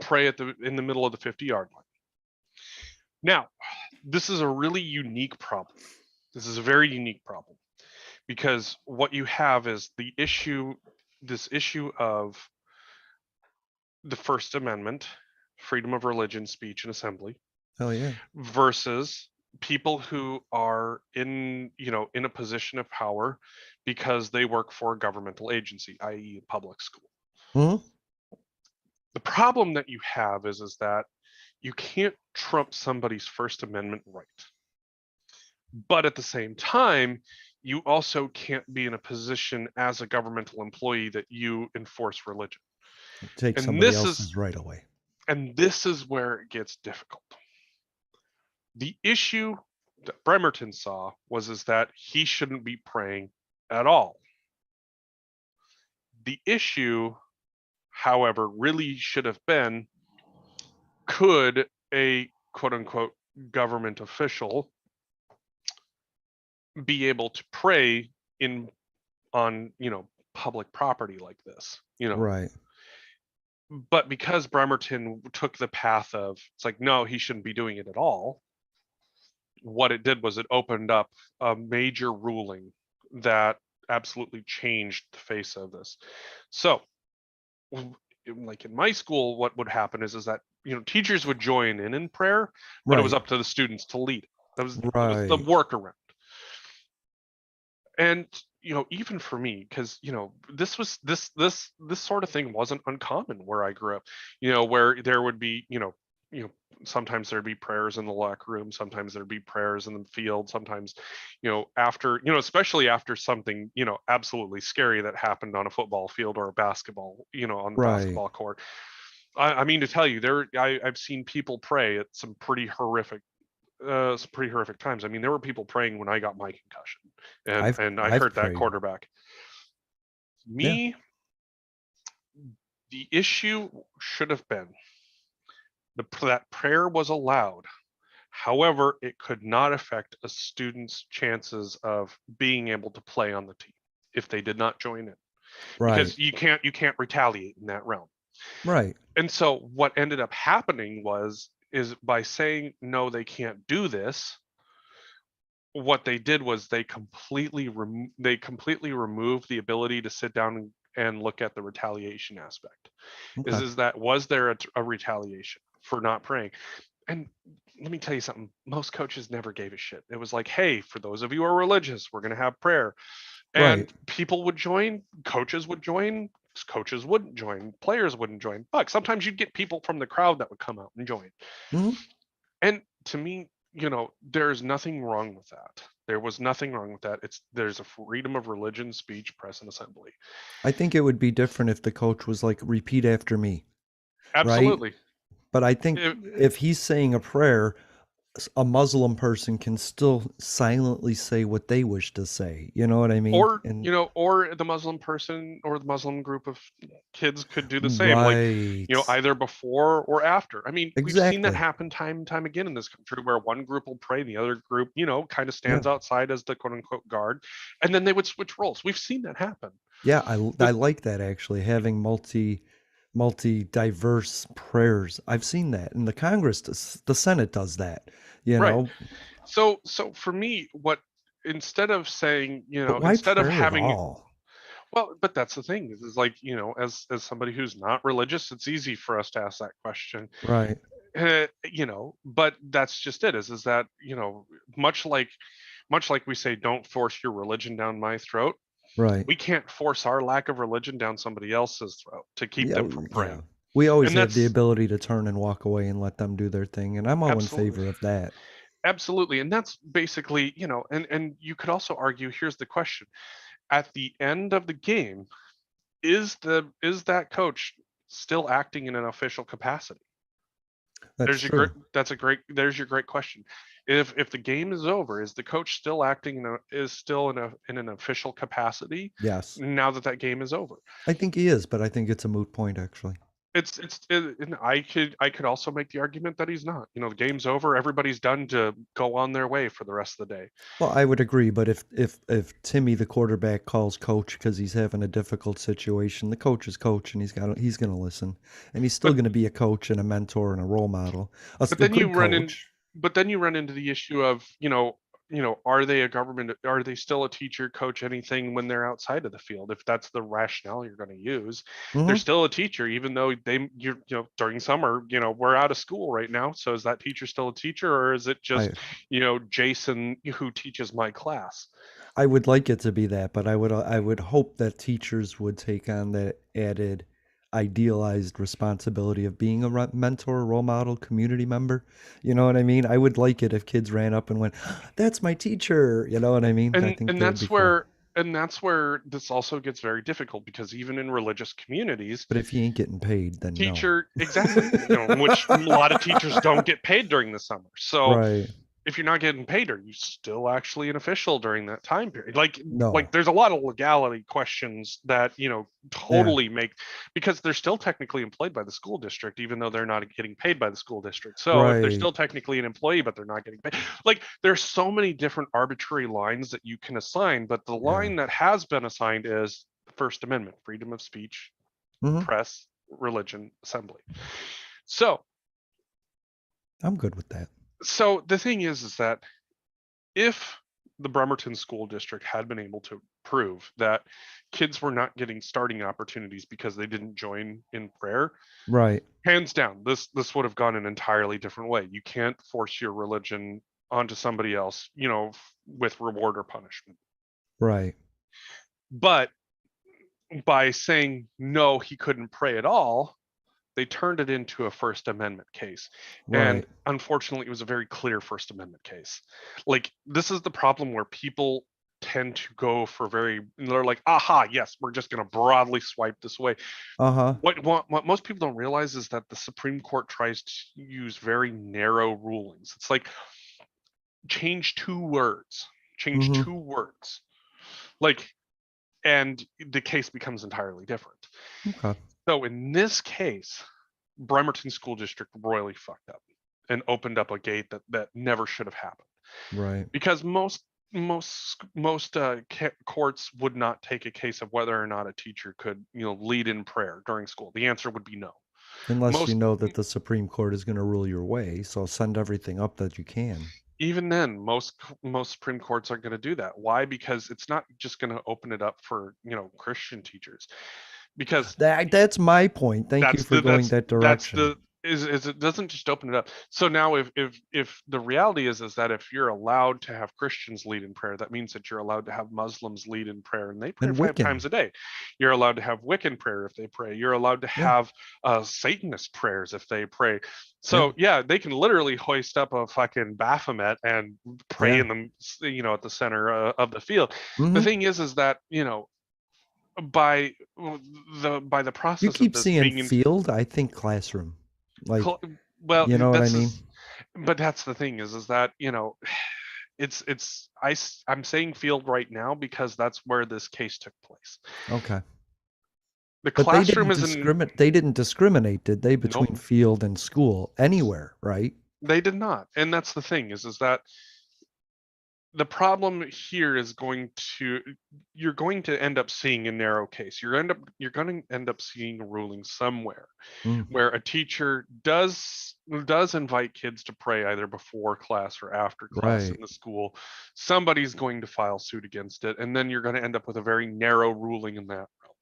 Speaker 2: pray in the middle of the 50-yard line. Now, this is a really unique problem. This is a very unique problem, because what you have is this issue of the First Amendment, freedom of religion, speech, and assembly,
Speaker 1: Hell yeah.
Speaker 2: versus people who are in a position of power because they work for a governmental agency, i.e. a public school.
Speaker 1: Mm-hmm.
Speaker 2: The problem that you have is that you can't trump somebody's First Amendment right. But at the same time, you also can't be in a position as a governmental employee that you enforce religion.
Speaker 1: Take
Speaker 2: And
Speaker 1: somebody else's right away.
Speaker 2: And this is where it gets difficult. The issue that Bremerton saw is that he shouldn't be praying at all. The issue, however, really should have been, could a quote unquote government official be able to pray on public property like this?
Speaker 1: Right.
Speaker 2: But because Bremerton took the path of, it's like, no, he shouldn't be doing it at all, what it did was it opened up a major ruling that absolutely changed the face of this. So, like in my school, what would happen is that teachers would join in prayer, but it was up to the students to lead. That was the workaround. And even for me, because this sort of thing wasn't uncommon where I grew up. Where there would be sometimes there'd be prayers in the locker room, sometimes there'd be prayers in the field, sometimes after especially after something absolutely scary that happened on a football field or a basketball on the basketball court. I mean to tell you, I've seen people pray at some pretty horrific times. I mean, there were people praying when I got my concussion, and I hurt that quarterback. The issue should have been that prayer was allowed. However, it could not affect a student's chances of being able to play on the team if they did not join in. Because you can't retaliate in that realm.
Speaker 1: Right.
Speaker 2: And so what ended up happening is by saying no, they can't do this, what they did was they completely removed the ability to sit down and look at the retaliation aspect. Okay. Was there a retaliation for not praying? And let me tell you something, most coaches never gave a shit. It was like, hey, for those of you who are religious, we're going to have prayer. And people would join, coaches would join, coaches wouldn't join, players wouldn't join. But sometimes you'd get people from the crowd that would come out and join. Mm-hmm. And to me, there's nothing wrong with that. There was nothing wrong with that. There's a freedom of religion, speech, press, and assembly.
Speaker 1: I think it would be different if the coach was like, repeat after me.
Speaker 2: Absolutely.
Speaker 1: Right? But I think if he's saying a prayer, a Muslim person can still silently say what they wish to say. You know what I mean?
Speaker 2: Or or the Muslim person or the Muslim group of kids could do the same, like either before or after. I mean, we've seen that happen time and time again in this country, where one group will pray and the other group, kind of stands outside as the quote unquote guard, and then they would switch roles. We've seen that happen.
Speaker 1: Yeah, I like that, actually, having multi-diverse prayers. I've seen that in the Congress. The Senate does that, know.
Speaker 2: So for me, instead of saying, instead of having, well, but that's the thing, is like, as somebody who's not religious, it's easy for us to ask that question,
Speaker 1: right?
Speaker 2: But that's just it. Is that much like we say, don't force your religion down my throat.
Speaker 1: Right.
Speaker 2: We can't force our lack of religion down somebody else's throat to keep them from praying.
Speaker 1: We always
Speaker 2: And
Speaker 1: have the
Speaker 2: that's
Speaker 1: ability to turn and walk away and let them do their thing, and I'm all in
Speaker 2: absolutely,
Speaker 1: favor of that.
Speaker 2: absolutely. And that's basically, and you could also argue, here's the question. At the end of the game, is that coach still acting in an official capacity?
Speaker 1: That's true.
Speaker 2: There's your great question. If the game is over, is the coach still acting is still in an official capacity
Speaker 1: Yes.
Speaker 2: now that that game is over?
Speaker 1: I think he is, but I think it's a moot point, actually.
Speaker 2: And I could also make the argument that he's not. The game's over, everybody's done to go on their way for the rest of the day.
Speaker 1: Well, I would agree, but if Timmy, the quarterback, calls coach because he's having a difficult situation, the coach is coach, and he's going to listen, and he's still
Speaker 2: But
Speaker 1: going to be a coach and a mentor and a role model.
Speaker 2: but
Speaker 1: A
Speaker 2: then you
Speaker 1: good
Speaker 2: run in
Speaker 1: coach.
Speaker 2: but then you run into the issue of, are they still a teacher, coach, anything when they're outside of the field? If that's the rationale you're going to use, they're
Speaker 1: Hmm.
Speaker 2: still a teacher, even though during summer, we're out of school right now. So is that teacher still a teacher, or is it
Speaker 1: I
Speaker 2: just, Jason who teaches my class?
Speaker 1: I would like it to be that, but I would hope that teachers would take on that added idealized responsibility of being a mentor, role model, community member. You know what I mean? I would like it if kids ran up and went, "That's my teacher." You know what I mean? I
Speaker 2: and
Speaker 1: think
Speaker 2: and
Speaker 1: that would be
Speaker 2: that's
Speaker 1: cool.
Speaker 2: where and that's where this also gets very difficult, because even in religious communities,
Speaker 1: But if you ain't getting paid, then no.
Speaker 2: teacher exactly, which a lot of teachers don't get paid during the summer. So
Speaker 1: Right.
Speaker 2: if you're not getting paid, are you still actually an official during that time period? Like
Speaker 1: No.
Speaker 2: there's a lot of legality questions that,
Speaker 1: Yeah.
Speaker 2: totally make, because they're still technically employed by the school district, even though they're not getting paid by the school district. So if they're
Speaker 1: Right.
Speaker 2: still technically an employee, but they're not getting paid, like there's so many different arbitrary lines that you can assign. But the
Speaker 1: Yeah.
Speaker 2: line that has been assigned is the First Amendment: freedom of speech,
Speaker 1: Hmm.
Speaker 2: press, religion, assembly. So,
Speaker 1: I'm good with that.
Speaker 2: so the thing is that if the Bremerton School District had been able to prove that kids were not getting starting opportunities because they didn't join in prayer,
Speaker 1: Right.
Speaker 2: hands down, this would have gone an entirely different way. You can't force your religion onto somebody else, with reward or punishment.
Speaker 1: Right.
Speaker 2: But by saying no, he couldn't pray at all, they turned it into a First Amendment case. And
Speaker 1: Right.
Speaker 2: unfortunately, it was a very clear First Amendment case. Like, this is the problem where people tend to go for they're like, aha, yes, we're just going to broadly swipe this way.
Speaker 1: Uh-huh.
Speaker 2: What most people don't realize is that the Supreme Court tries to use very narrow rulings. It's like, change two words, change
Speaker 1: Hmm.
Speaker 2: two words. Like, and the case becomes entirely different.
Speaker 1: Okay.
Speaker 2: So in this case, Bremerton School District royally fucked up and opened up a gate that never should have happened,
Speaker 1: Right.
Speaker 2: because most courts would not take a case of whether or not a teacher could, lead in prayer during school. The answer would be no.
Speaker 1: Unless you
Speaker 2: Most
Speaker 1: know that the Supreme Court is going to rule your way, so send everything up that you can.
Speaker 2: Even then, most Supreme Courts aren't going to do that. Why? Because it's not just going to open it up for, Christian teachers, because
Speaker 1: That's my point. Thank you
Speaker 2: that's
Speaker 1: for
Speaker 2: the
Speaker 1: going
Speaker 2: that's
Speaker 1: that
Speaker 2: that's
Speaker 1: direction.
Speaker 2: the is it doesn't just open it up. So now, if the reality is that if you're allowed to have Christians lead in prayer, that means that you're allowed to have Muslims lead in prayer, and they pray
Speaker 1: And
Speaker 2: 5 times
Speaker 1: Wiccan.
Speaker 2: a day. You're allowed to have Wiccan prayer if they pray. You're allowed to
Speaker 1: Yeah.
Speaker 2: have Satanist prayers if they pray.
Speaker 1: Yeah.
Speaker 2: So yeah, they can literally hoist up a fucking Baphomet and pray
Speaker 1: Yeah.
Speaker 2: in them, at the center of the field. The
Speaker 1: Hmm.
Speaker 2: thing is that, by by the
Speaker 1: You
Speaker 2: process of
Speaker 1: keep
Speaker 2: this
Speaker 1: seeing
Speaker 2: being in,
Speaker 1: field, I think classroom. Like,
Speaker 2: well,
Speaker 1: you know what I
Speaker 2: that's
Speaker 1: mean?
Speaker 2: just, but that's the thing is that, I'm saying field right now because that's where this case took place.
Speaker 1: Okay.
Speaker 2: The
Speaker 1: But they
Speaker 2: classroom
Speaker 1: didn't
Speaker 2: is in
Speaker 1: discriminate. They didn't discriminate, did they,
Speaker 2: Nope,
Speaker 1: between field and school anywhere, right?
Speaker 2: they did not. And that's the thing is that the problem here is you're going to end up seeing a narrow case. You're going to end up seeing a ruling somewhere
Speaker 1: Mm,
Speaker 2: where a teacher does invite kids to pray either before class or after class in
Speaker 1: right.
Speaker 2: the school. Somebody's going to file suit against it, and then you're going to end up with a very narrow ruling in that realm.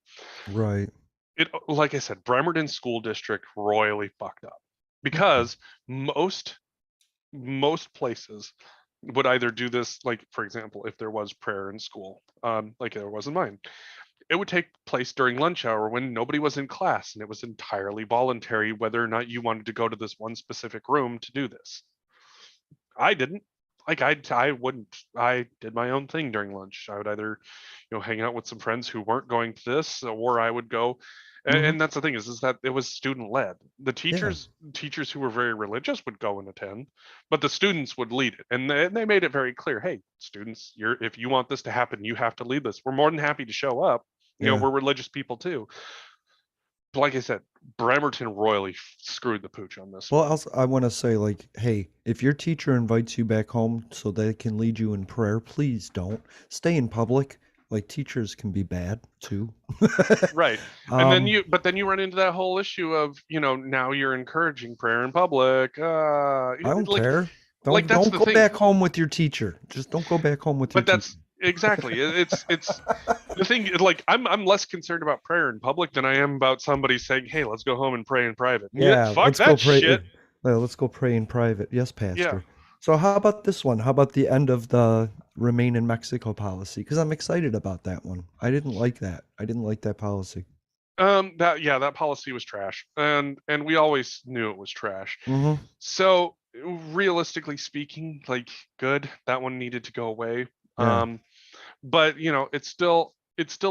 Speaker 1: Right.
Speaker 2: Like I said, Bremerton School District royally fucked up,
Speaker 1: Okay.
Speaker 2: because most places would either do this, like, for example, if there was prayer in school, like there was in mine, it would take place during lunch hour when nobody was in class, and it was entirely voluntary whether or not you wanted to go to this one specific room to do this. I didn't. Like I wouldn't. I did my own thing during lunch. I would either, hang out with some friends who weren't going to this, or I would go.
Speaker 1: Hmm.
Speaker 2: And that's the thing is that it was student led. The
Speaker 1: Yeah,
Speaker 2: teachers who were very religious would go and attend, but the students would lead it, and they made it very clear. Hey, students, if you want this to happen, you have to lead this. We're more than happy to show up.
Speaker 1: yeah.
Speaker 2: We're religious people too. But like I said, Bremerton royally screwed the pooch on this
Speaker 1: Well,
Speaker 2: one.
Speaker 1: also, I want to say, like, hey, if your teacher invites you back home so they can lead you in prayer, please don't. Stay in public. Like, teachers can be bad too.
Speaker 2: Right. And then
Speaker 1: um,
Speaker 2: but then you run into that whole issue of, now you're encouraging prayer in public.
Speaker 1: I don't
Speaker 2: Like
Speaker 1: care.
Speaker 2: like that's
Speaker 1: Don't
Speaker 2: the
Speaker 1: go
Speaker 2: thing.
Speaker 1: back home with your teacher. Just don't go back home with your
Speaker 2: But
Speaker 1: teacher.
Speaker 2: that's exactly. It's the thing. Like I'm less concerned about prayer in public than I am about somebody saying, "Hey, let's go home and pray in private." Yeah,
Speaker 1: Yeah,
Speaker 2: fuck
Speaker 1: let's go
Speaker 2: that
Speaker 1: pray.
Speaker 2: shit.
Speaker 1: Let's go pray in private. Yes,
Speaker 2: Yeah.
Speaker 1: Pastor. So how about this one? How about the end of the remain in Mexico policy? Because I'm excited about that one. I didn't like that. I didn't like that policy.
Speaker 2: That policy was trash. And we always knew it was trash.
Speaker 1: Mm-hmm.
Speaker 2: So realistically speaking, like good, that one needed to go away.
Speaker 1: Yeah.
Speaker 2: But it still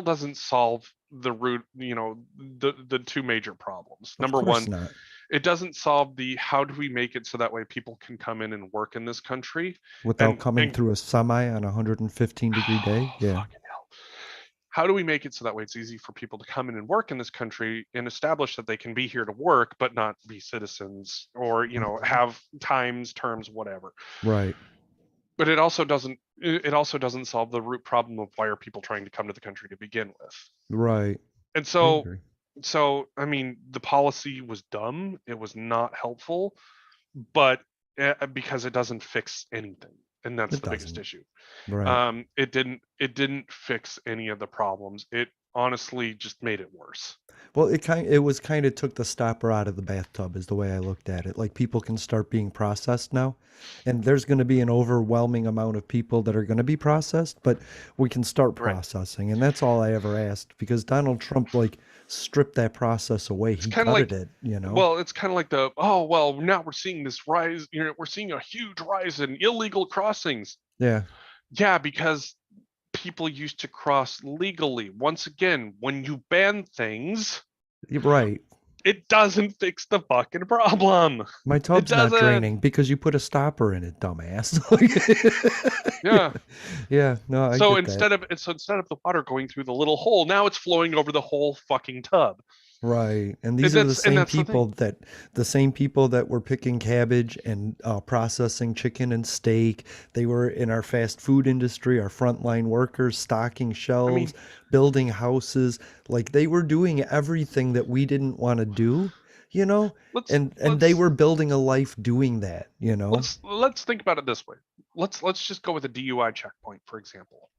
Speaker 2: doesn't solve the root, the two major problems.
Speaker 1: Of
Speaker 2: Number
Speaker 1: course
Speaker 2: one,
Speaker 1: not.
Speaker 2: it doesn't solve the how do we make it so that way people can come in and work in this country
Speaker 1: Without coming
Speaker 2: and
Speaker 1: through a semi on a 115-degree day.
Speaker 2: oh,
Speaker 1: Yeah.
Speaker 2: fucking hell. How do we make it so that way it's easy for people to come in and work in this country and establish that they can be here to work but not be citizens or
Speaker 1: Mhm.
Speaker 2: have times terms whatever.
Speaker 1: Right.
Speaker 2: But it also doesn't solve the root problem of why are people trying to come to the country to begin with.
Speaker 1: Right.
Speaker 2: And
Speaker 1: I
Speaker 2: so
Speaker 1: agree.
Speaker 2: so I mean the policy was dumb, it was not helpful, but because it doesn't fix anything, and that's
Speaker 1: It
Speaker 2: the biggest
Speaker 1: doesn't.
Speaker 2: issue.
Speaker 1: Right.
Speaker 2: It didn't fix any of the problems. It honestly just made it worse.
Speaker 1: Well, it took the stopper out of the bathtub is the way I looked at it. Like people can start being processed now. And there's going to be an overwhelming amount of people that are going to be processed, but we can start
Speaker 2: Right.
Speaker 1: processing. And that's all I ever asked because Donald Trump like stripped that process away.
Speaker 2: It's
Speaker 1: He
Speaker 2: kind of
Speaker 1: gutted
Speaker 2: like
Speaker 1: it, you know?
Speaker 2: well, it's kind of like now we're seeing this rise, we're seeing a huge rise in illegal crossings.
Speaker 1: Yeah.
Speaker 2: Yeah, because people used to cross legally. Once again, when you ban things,
Speaker 1: You're right.
Speaker 2: it doesn't fix the fucking problem.
Speaker 1: My
Speaker 2: It
Speaker 1: tub's not
Speaker 2: doesn't.
Speaker 1: draining because you put a stopper in it, dumbass.
Speaker 2: Yeah.
Speaker 1: Yeah, no, I
Speaker 2: So
Speaker 1: get that.
Speaker 2: instead of the water going through the little hole, now it's flowing over the whole fucking tub.
Speaker 1: Right. And
Speaker 2: And
Speaker 1: these are
Speaker 2: that's the thing.
Speaker 1: the same people that were picking cabbage and processing chicken and steak. They were in our fast food industry, our frontline workers, stocking
Speaker 2: I
Speaker 1: shelves,
Speaker 2: mean,
Speaker 1: building houses. Like they were doing everything that we didn't want to do, you know?
Speaker 2: let's
Speaker 1: And they
Speaker 2: let's
Speaker 1: were building a life doing that, you know?
Speaker 2: let's think about it this way. Let's just go with a DUI checkpoint, for example.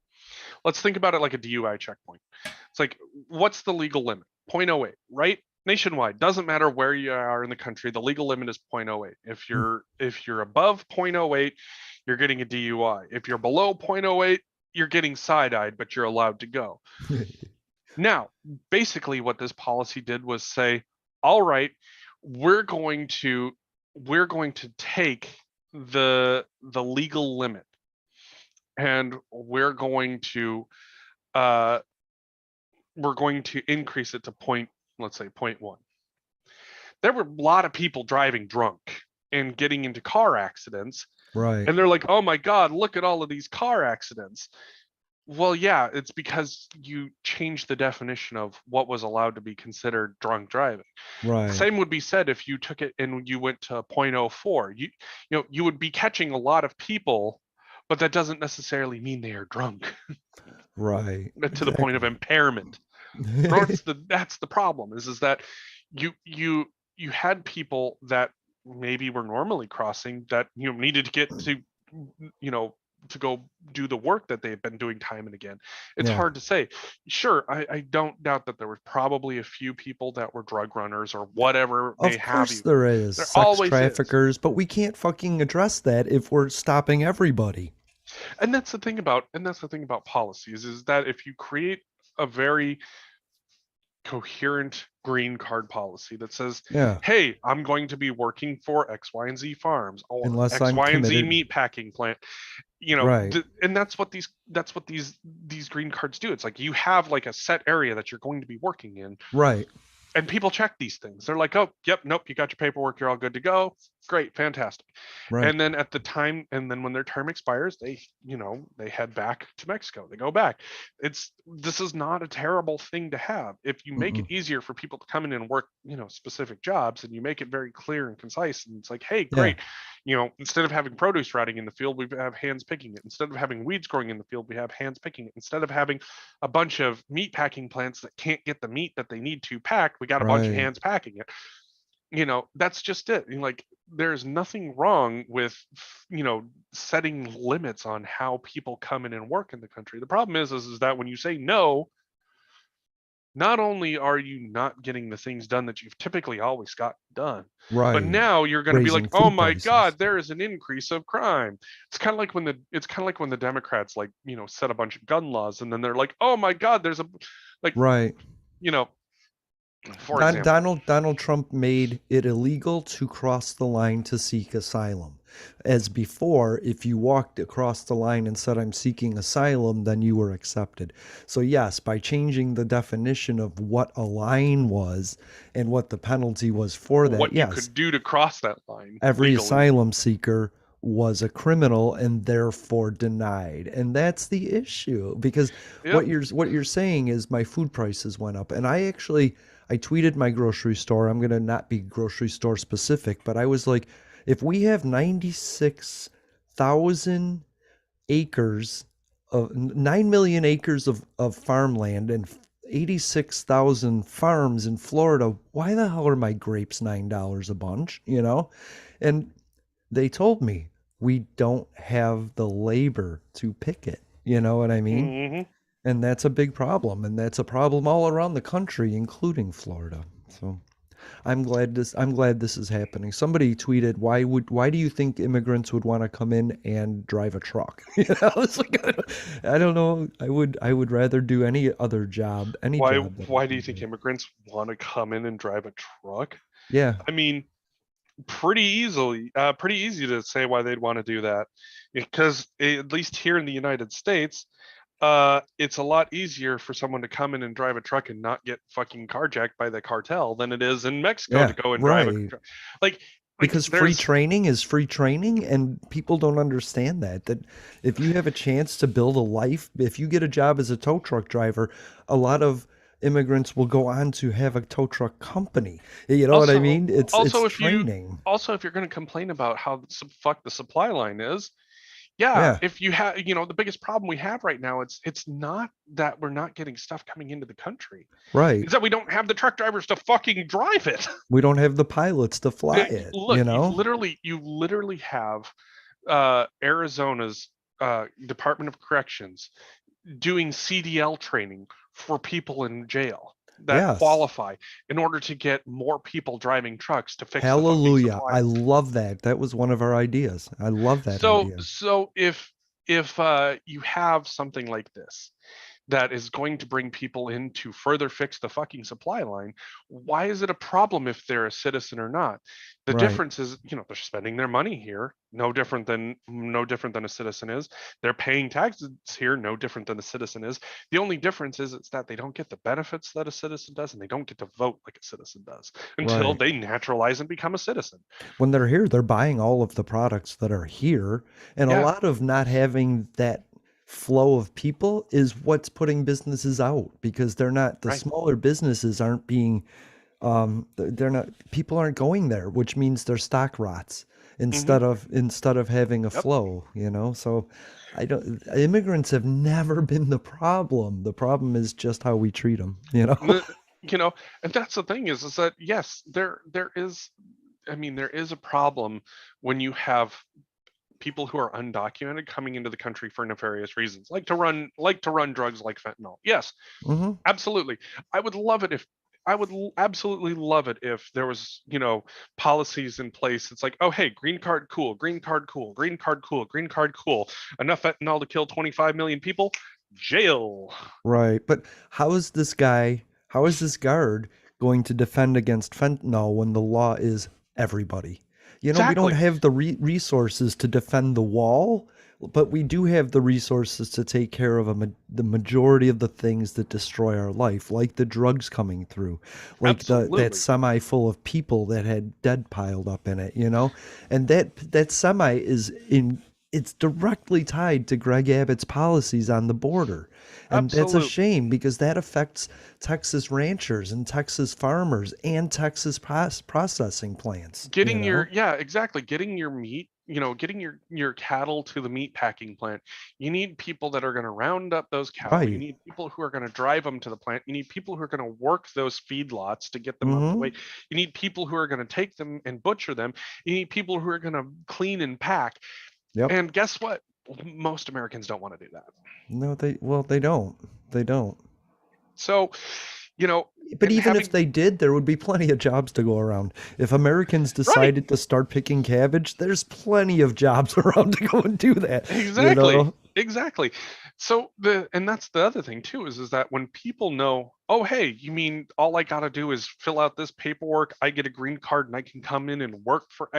Speaker 2: Let's think about it like a DUI checkpoint. It's like, what's the legal limit? 0.08, right? Nationwide, doesn't matter where you are in the country, the legal limit is 0.08. If you're above 0.08, you're getting a DUI. If you're below 0.08, you're getting side-eyed, but you're allowed to go. Now, basically what this policy did was say, all right, we're going to we're going to take the legal limit and uh we're going to increase it to let's say 0.1. There were a lot of people driving drunk and getting into car accidents,
Speaker 1: Right.
Speaker 2: and they're like, oh my god, look at all of these car accidents. Well, yeah, it's because you changed the definition of what was allowed to be considered drunk driving.
Speaker 1: Right.
Speaker 2: Same would be said if you took it and you went to 0.04. You would be catching a lot of people, but that doesn't necessarily mean they are drunk
Speaker 1: Right.
Speaker 2: to the point of
Speaker 1: Exactly.
Speaker 2: impairment. That's the problem is that you had people that maybe were normally crossing that needed to get to you know to go do the work that they've been doing time and again. It's
Speaker 1: Yeah.
Speaker 2: hard to say. Sure, I don't doubt that there was probably a few people that were drug runners or whatever may
Speaker 1: Of
Speaker 2: have
Speaker 1: course
Speaker 2: you.
Speaker 1: there is
Speaker 2: There
Speaker 1: sex
Speaker 2: always is.
Speaker 1: traffickers, but we can't fucking address that if we're stopping everybody.
Speaker 2: And that's the thing about policies is that if you create a very coherent green card policy that says,
Speaker 1: Yeah.
Speaker 2: hey, I'm going to be working for X, Y, and Z farms or
Speaker 1: Unless
Speaker 2: X,
Speaker 1: I'm
Speaker 2: Y, and Z
Speaker 1: committed.
Speaker 2: meat packing plant.
Speaker 1: Right.
Speaker 2: And that's what these green cards do. It's like you have like a set area that you're going to be working in,
Speaker 1: Right.
Speaker 2: and people check these things. They're like, oh, yep, nope, you got your paperwork, you're all good to go. Great, fantastic.
Speaker 1: Right.
Speaker 2: And then at the time, and then when their term expires, they head back to Mexico. They go back. This is not a terrible thing to have. If you make it
Speaker 1: Mm-mm.
Speaker 2: easier for people to come in and work, specific jobs, and you make it very clear and concise, and it's like, hey,
Speaker 1: Yeah.
Speaker 2: great. Instead of having produce rotting in the field, we have hands picking it. Instead of having weeds growing in the field, we have hands picking it. Instead of having a bunch of meat packing plants that can't get the meat that they need to packed, we got a bunch of
Speaker 1: Right.
Speaker 2: hands packing it. That's just it. Like, there's nothing wrong with setting limits on how people come in and work in the country. The problem is that when you say no, not only are you not getting the things done that you've typically always got done, but
Speaker 1: Right.
Speaker 2: now you're going to be like,
Speaker 1: Raising
Speaker 2: oh
Speaker 1: food
Speaker 2: my
Speaker 1: prices.
Speaker 2: god, there is an increase of crime. It's kind of like when the Democrats, like, set a bunch of gun laws, and then they're like, oh my god, there's a, like,
Speaker 1: Right.
Speaker 2: you know for example.
Speaker 1: Donald Trump made it illegal to cross the line to seek asylum. As before, if you walked across the line and said, I'm seeking asylum, then you were accepted. So, yes, by changing the definition of what a line was and what the penalty was for that,
Speaker 2: What you
Speaker 1: yes,
Speaker 2: could do to cross that line
Speaker 1: every
Speaker 2: legally.
Speaker 1: asylum seeker was a criminal and therefore denied. And that's the issue, because
Speaker 2: Yep.
Speaker 1: what you're saying is my food prices went up. And I tweeted my grocery store. I'm going to not be grocery store specific, but I was like, if we have 96,000 acres of 9 million acres of farmland and 86,000 farms in Florida, why the hell are my grapes $9 a bunch, And they told me we don't have the labor to pick it. You know what I mean?
Speaker 2: Hmm.
Speaker 1: And that's a big problem. And that's a problem all around the country, including Florida. So I'm glad this is happening. Somebody tweeted, why do you think immigrants would want to come in and drive a truck? It's like, I don't know. I would rather do any
Speaker 2: Why
Speaker 1: job that I
Speaker 2: why do
Speaker 1: can
Speaker 2: you think
Speaker 1: do.
Speaker 2: immigrants want to come in and drive a truck?
Speaker 1: Yeah.
Speaker 2: I mean, pretty easy to say why they'd want to do that. Because at least here in the United States, it's a lot easier for someone to come in and drive a truck and not get fucking carjacked by the cartel than it is in Mexico to
Speaker 1: Yeah.
Speaker 2: go and drive a
Speaker 1: Right.
Speaker 2: truck. Like
Speaker 1: Because free
Speaker 2: there's
Speaker 1: training is free training, and people don't understand that if you have a chance to build a life, if you get a job as a tow truck driver, a lot of immigrants will go on to have a tow truck company. You know what I
Speaker 2: also
Speaker 1: mean? It's
Speaker 2: also if you
Speaker 1: training.
Speaker 2: also if you're going to complain about how fuck the supply line is, yeah,
Speaker 1: Yeah.
Speaker 2: if you have, the biggest problem we have right now, it's not that we're not getting stuff coming into the country.
Speaker 1: Right.
Speaker 2: It's that we don't have the truck drivers to fucking drive it.
Speaker 1: We don't have the pilots to fly it,
Speaker 2: Look, you literally have Arizona's Department of Corrections doing CDL training for people in jail that
Speaker 1: Yes.
Speaker 2: qualify in order to get more people driving trucks to fix the fucking
Speaker 1: Hallelujah.
Speaker 2: supply.
Speaker 1: I love that. That was one of our ideas. I love that
Speaker 2: So
Speaker 1: idea.
Speaker 2: so if you have something like this that is going to bring people in to further fix the fucking supply line, why is it a problem if they're a citizen or not? The
Speaker 1: Right.
Speaker 2: difference is, they're spending their money here, no different than a citizen is. They're paying taxes here, no different than a citizen is. The only difference is it's that they don't get the benefits that a citizen does, and they don't get to vote like a citizen does until
Speaker 1: Right.
Speaker 2: they naturalize and become a citizen.
Speaker 1: When they're here, they're buying all of the products that are here. And a
Speaker 2: Yeah,
Speaker 1: lot of not having that flow of people is what's putting businesses out, because the
Speaker 2: right.
Speaker 1: smaller businesses aren't being, they're not, people aren't going there, which means their stock rots
Speaker 2: Hmm.
Speaker 1: instead of having a
Speaker 2: Yep.
Speaker 1: flow. So immigrants have never been the problem. The problem is just how we treat them.
Speaker 2: N- You know, and that's the thing is that yes, there is. I mean, there is a problem when you have people who are undocumented coming into the country for nefarious reasons, like to run drugs like fentanyl. Yes,
Speaker 1: Hmm.
Speaker 2: absolutely. I would love it if absolutely love it if there was, policies in place. It's like, oh hey, green card cool, green card cool, green card cool, green card cool. Enough fentanyl to kill 25 million people. jail.
Speaker 1: Right. But how is this guard going to defend against fentanyl when the law is everybody? You know, we don't
Speaker 2: Exactly.
Speaker 1: have the resources to defend the wall, but we do have the resources to take care of the majority of the things that destroy our life, like the drugs coming through, like that
Speaker 2: Absolutely.
Speaker 1: semi full of people that had dead piled up in it, you know? And that semi is in it's directly tied to Greg Abbott's policies on the border. And that's a
Speaker 2: Absolutely.
Speaker 1: shame because that affects Texas ranchers and Texas farmers and Texas processing plants, you
Speaker 2: Getting
Speaker 1: know?
Speaker 2: your yeah, exactly. Getting your meat, getting your cattle to the meat packing plant. You need people that are going to round up those cattle. You
Speaker 1: Right.
Speaker 2: need people who are going to drive them to the plant. You need people who are going to work those feedlots to get them up the
Speaker 1: Mm-hmm.
Speaker 2: way. You need people who are going to take them and butcher them. You need people who are going to clean and pack.
Speaker 1: Yep.
Speaker 2: And guess what? Most Americans don't want to do that.
Speaker 1: No, they don't. They don't.
Speaker 2: So, you know,
Speaker 1: But
Speaker 2: and
Speaker 1: even if
Speaker 2: having
Speaker 1: they did, there would be plenty of jobs to go around. If Americans
Speaker 2: right,
Speaker 1: decided to start picking cabbage, there's plenty of jobs around to go and do that, you
Speaker 2: exactly,
Speaker 1: know?
Speaker 2: exactly. So and that's the other thing too is that when people know, oh hey, you mean all I got to do is fill out this paperwork, I get a green card and I can come in and work for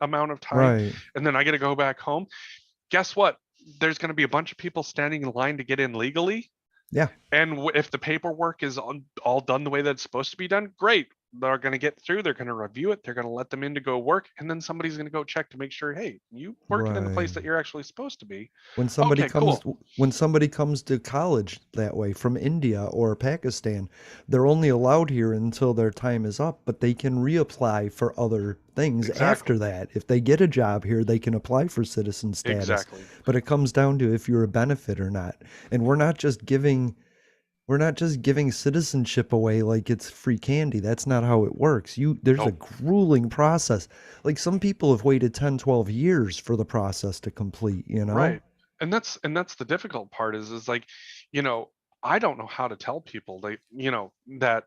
Speaker 2: amount of time
Speaker 1: Right.
Speaker 2: and then I get to go back home. Guess what? There's going to be a bunch of people standing in line to get in legally.
Speaker 1: Yeah.
Speaker 2: And if the paperwork is all done the way that it's supposed to be done, great. They're going to get through. They're going to review it. They're going to let them in to go work. And then somebody's going to go check to make sure, hey, you working in the place
Speaker 1: Right.
Speaker 2: that you're actually supposed to be.
Speaker 1: When somebody
Speaker 2: Okay,
Speaker 1: comes
Speaker 2: cool.
Speaker 1: when somebody comes to college that way from India or Pakistan, they're only allowed here until their time is up, but they can reapply for other things
Speaker 2: Exactly.
Speaker 1: after that. If they get a job here, they can apply for citizen status.
Speaker 2: Exactly.
Speaker 1: But it comes down to if you're a benefit or not. And we're not just giving citizenship away like it's free candy. That's not how it works. There's a
Speaker 2: Nope.
Speaker 1: grueling process. Like some people have waited 10, 12 years for the process to complete, you know?
Speaker 2: Right. And that's the difficult part is like, you know, I don't know how to tell people that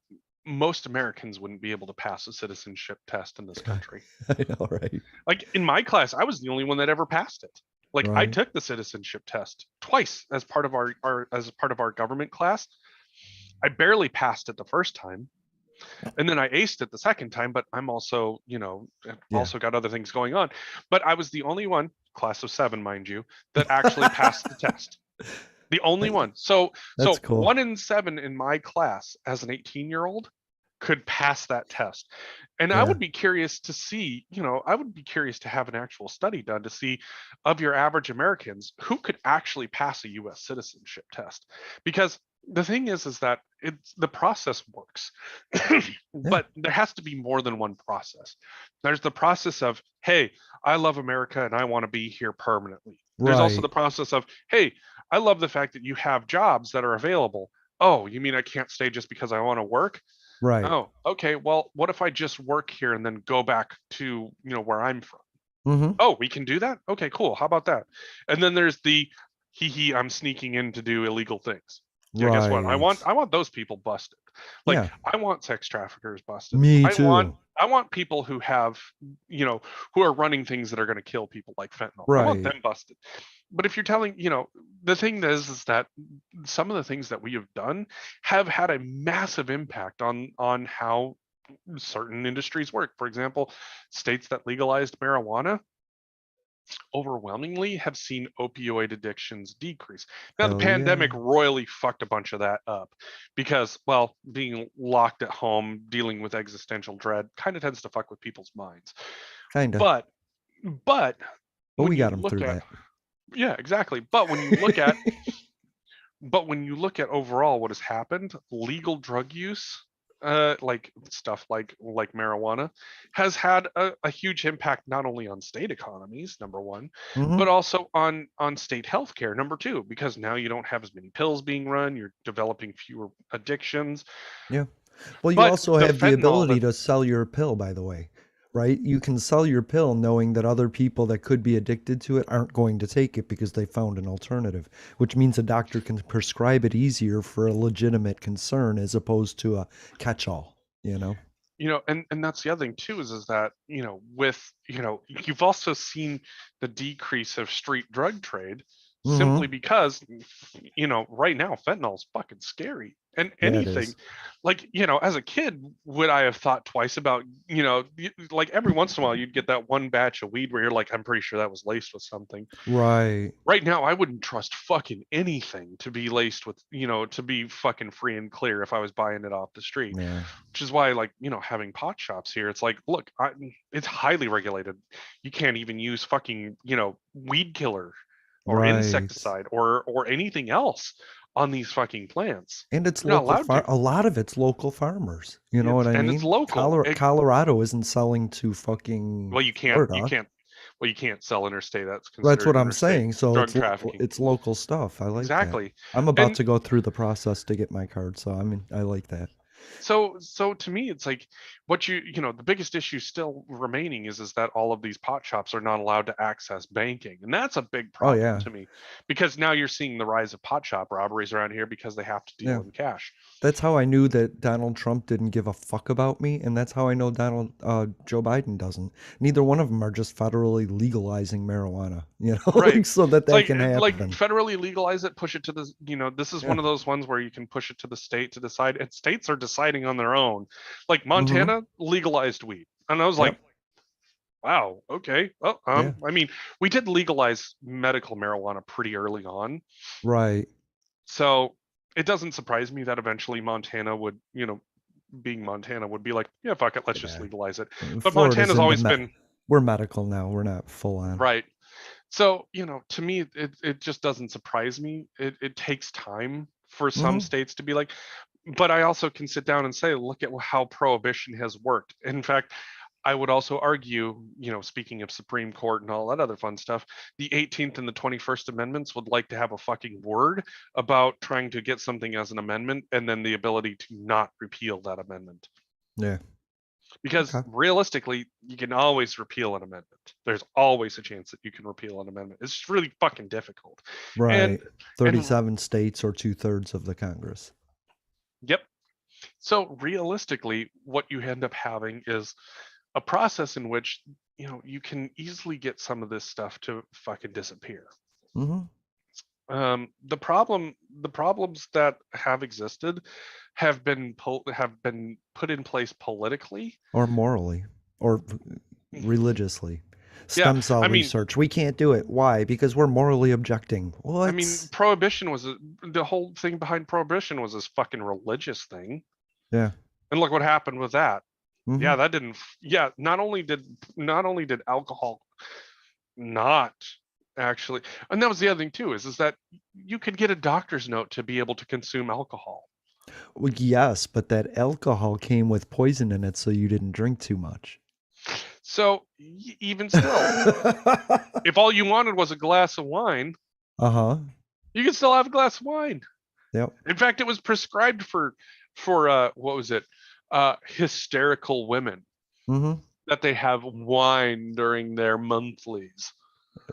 Speaker 2: most Americans wouldn't be able to pass a citizenship test in this country.
Speaker 1: I know, right?
Speaker 2: Like in my class, I was the only one that ever passed it. Like I
Speaker 1: Right.
Speaker 2: took the citizenship test twice as part of our government class. I barely passed it the first time, and then I aced it the second time. But I'm also,
Speaker 1: Yeah.
Speaker 2: also got other things going on. But I was the only one, class of 7, mind you, that actually passed the test. The only
Speaker 1: That-
Speaker 2: one. So
Speaker 1: That's cool.
Speaker 2: 1 in 7 in my class as an 18-year-old could pass that test. And I
Speaker 1: Yeah.
Speaker 2: would be curious to see, I would be curious to have an actual study done to see of your average Americans who could actually pass a US citizenship test. Because the thing is that the process works.
Speaker 1: Yeah.
Speaker 2: But there has to be more than one process. There's the process of, hey, I love America and I want to be here permanently. There's also the
Speaker 1: Right.
Speaker 2: process of, hey, I love the fact that you have jobs that are available. Oh, you mean I can't stay just because I want to work?
Speaker 1: Right.
Speaker 2: Oh, okay. Well, what if I just work here and then go back to, where I'm from?
Speaker 1: Mm-hmm.
Speaker 2: Oh, we can do that? Okay, cool. How about that? And then there's the I'm sneaking in to do illegal things. Yeah, guess what? I want
Speaker 1: Right.
Speaker 2: I want those people busted. Like
Speaker 1: Yeah.
Speaker 2: I want sex traffickers busted.
Speaker 1: Me
Speaker 2: I want
Speaker 1: too.
Speaker 2: I want people who have, who are running things that are going to kill people like fentanyl. I want
Speaker 1: Right.
Speaker 2: them busted. But if you're telling, the thing is that some of the things that we have done have had a massive impact on how certain industries work. For example, states that legalized marijuana overwhelmingly have seen opioid addictions decrease. Now, the
Speaker 1: Hell yeah.
Speaker 2: pandemic royally fucked a bunch of that up because, well, being locked at home, dealing with existential dread kind of tends to fuck with people's minds.
Speaker 1: Kinda.
Speaker 2: But, but
Speaker 1: But
Speaker 2: when
Speaker 1: we
Speaker 2: you
Speaker 1: got them
Speaker 2: look
Speaker 1: through
Speaker 2: at,
Speaker 1: that.
Speaker 2: yeah, exactly. But when you look at overall what has happened, legal drug use, like stuff like marijuana, has had a huge impact not only on state economies, number one, but
Speaker 1: Mm-hmm.
Speaker 2: also on state healthcare, number two, because now you don't have as many pills being run, you're developing fewer addictions.
Speaker 1: Yeah. Well, you
Speaker 2: But
Speaker 1: also
Speaker 2: the
Speaker 1: have the
Speaker 2: fentanyl
Speaker 1: ability
Speaker 2: that
Speaker 1: to sell your pill, by the way, right? You can sell your pill knowing that other people that could be addicted to it aren't going to take it because they found an alternative, which means a doctor can prescribe it easier for a legitimate concern as opposed to a catch-all, you know?
Speaker 2: and that's the other thing too is that with you've also seen the decrease of street drug trade simply
Speaker 1: Mm-hmm.
Speaker 2: because, right now fentanyl's fucking scary. And
Speaker 1: Yeah, it
Speaker 2: anything,
Speaker 1: is.
Speaker 2: like, as a kid, would I have thought twice about, like every once in a while you'd get that one batch of weed where you're like, I'm pretty sure that was laced with something.
Speaker 1: Right.
Speaker 2: Right now, I wouldn't trust fucking anything to be laced with, to be fucking free and clear if I was buying it off the street.
Speaker 1: Yeah.
Speaker 2: Which is why, like, having pot shops here, it's like, look, it's highly regulated. You can't even use fucking, weed killer or
Speaker 1: Right.
Speaker 2: insecticide or anything else on these fucking plants.
Speaker 1: And it's
Speaker 2: You're not
Speaker 1: local
Speaker 2: allowed to.
Speaker 1: a lot of it's local farmers. You know what I
Speaker 2: And it's
Speaker 1: mean?
Speaker 2: local.
Speaker 1: Colorado isn't selling to fucking
Speaker 2: Well,
Speaker 1: Florida.
Speaker 2: you can't sell interstate. That's
Speaker 1: That's
Speaker 2: considered
Speaker 1: what I'm
Speaker 2: interstate
Speaker 1: saying. So
Speaker 2: drug trafficking.
Speaker 1: it's local stuff. I like that.
Speaker 2: Exactly.
Speaker 1: I'm about
Speaker 2: And
Speaker 1: to go through the process to get my card, so I like that.
Speaker 2: so to me, it's like, the biggest issue still remaining is that all of these pot shops are not allowed to access banking, and that's a big
Speaker 1: Oh
Speaker 2: problem
Speaker 1: yeah.
Speaker 2: to me, because now you're seeing the rise of pot shop robberies around here because they have to deal
Speaker 1: Yeah.
Speaker 2: in cash.
Speaker 1: That's how I knew that Donald Trump didn't give a fuck about me, and that's how I know Joe Biden doesn't. Neither one of them are just federally legalizing marijuana,
Speaker 2: Right.
Speaker 1: like so that
Speaker 2: It's
Speaker 1: that
Speaker 2: like
Speaker 1: can happen.
Speaker 2: federally legalize it, push it to the, this is
Speaker 1: Yeah.
Speaker 2: one of those ones where you can push it to the state to decide, and states are deciding on their own. Like
Speaker 1: Mm-hmm.
Speaker 2: Montana legalized weed. And I was like,
Speaker 1: Yep.
Speaker 2: wow, okay. Well,
Speaker 1: Yeah.
Speaker 2: I mean, we did legalize medical marijuana pretty early on.
Speaker 1: Right.
Speaker 2: So it doesn't surprise me that eventually Montana would, being Montana, would be like, yeah, fuck it, let's just
Speaker 1: Yeah.
Speaker 2: legalize it. But
Speaker 1: Florida's
Speaker 2: Montana's
Speaker 1: into
Speaker 2: always been
Speaker 1: we're medical now. We're not full on.
Speaker 2: right. So, to me, it just doesn't surprise me. It takes time for some
Speaker 1: Mm-hmm.
Speaker 2: states to be like, but I also can sit down and say, look at how prohibition has worked. In fact, I would also argue, speaking of Supreme Court and all that other fun stuff, the 18th and the 21st Amendments would like to have a fucking word about trying to get something as an amendment and then the ability to not repeal that amendment.
Speaker 1: Yeah.
Speaker 2: Because
Speaker 1: Okay.
Speaker 2: realistically, you can always repeal an amendment. There's always a chance that you can repeal an amendment. It's really fucking difficult. And
Speaker 1: Right.
Speaker 2: and
Speaker 1: 37 states or 2/3 of the Congress.
Speaker 2: yep. So realistically, what you end up having is a process in which, you can easily get some of this stuff to fucking disappear.
Speaker 1: Mm-hmm.
Speaker 2: The problems that have existed have been put in place politically.
Speaker 1: Or morally. Or religiously.
Speaker 2: Yeah,
Speaker 1: Stem cell
Speaker 2: I mean,
Speaker 1: research. We can't do it. Why? Because we're morally objecting. What?
Speaker 2: prohibition the whole thing behind prohibition was this fucking religious thing,
Speaker 1: Yeah.
Speaker 2: and look what happened with that.
Speaker 1: Mm-hmm.
Speaker 2: Yeah, that didn't. Yeah, not only did alcohol not actually, and that was the other thing too, is that you could get a doctor's note to be able to consume alcohol.
Speaker 1: Well, yes, but that alcohol came with poison in it, so you didn't drink too much.
Speaker 2: So even still, if all you wanted was a glass of wine,
Speaker 1: Uh-huh.
Speaker 2: you could still have a glass of wine.
Speaker 1: Yep.
Speaker 2: In fact, it was prescribed for what was it? Hysterical women,
Speaker 1: Mm-hmm.
Speaker 2: that they have wine during their monthlies.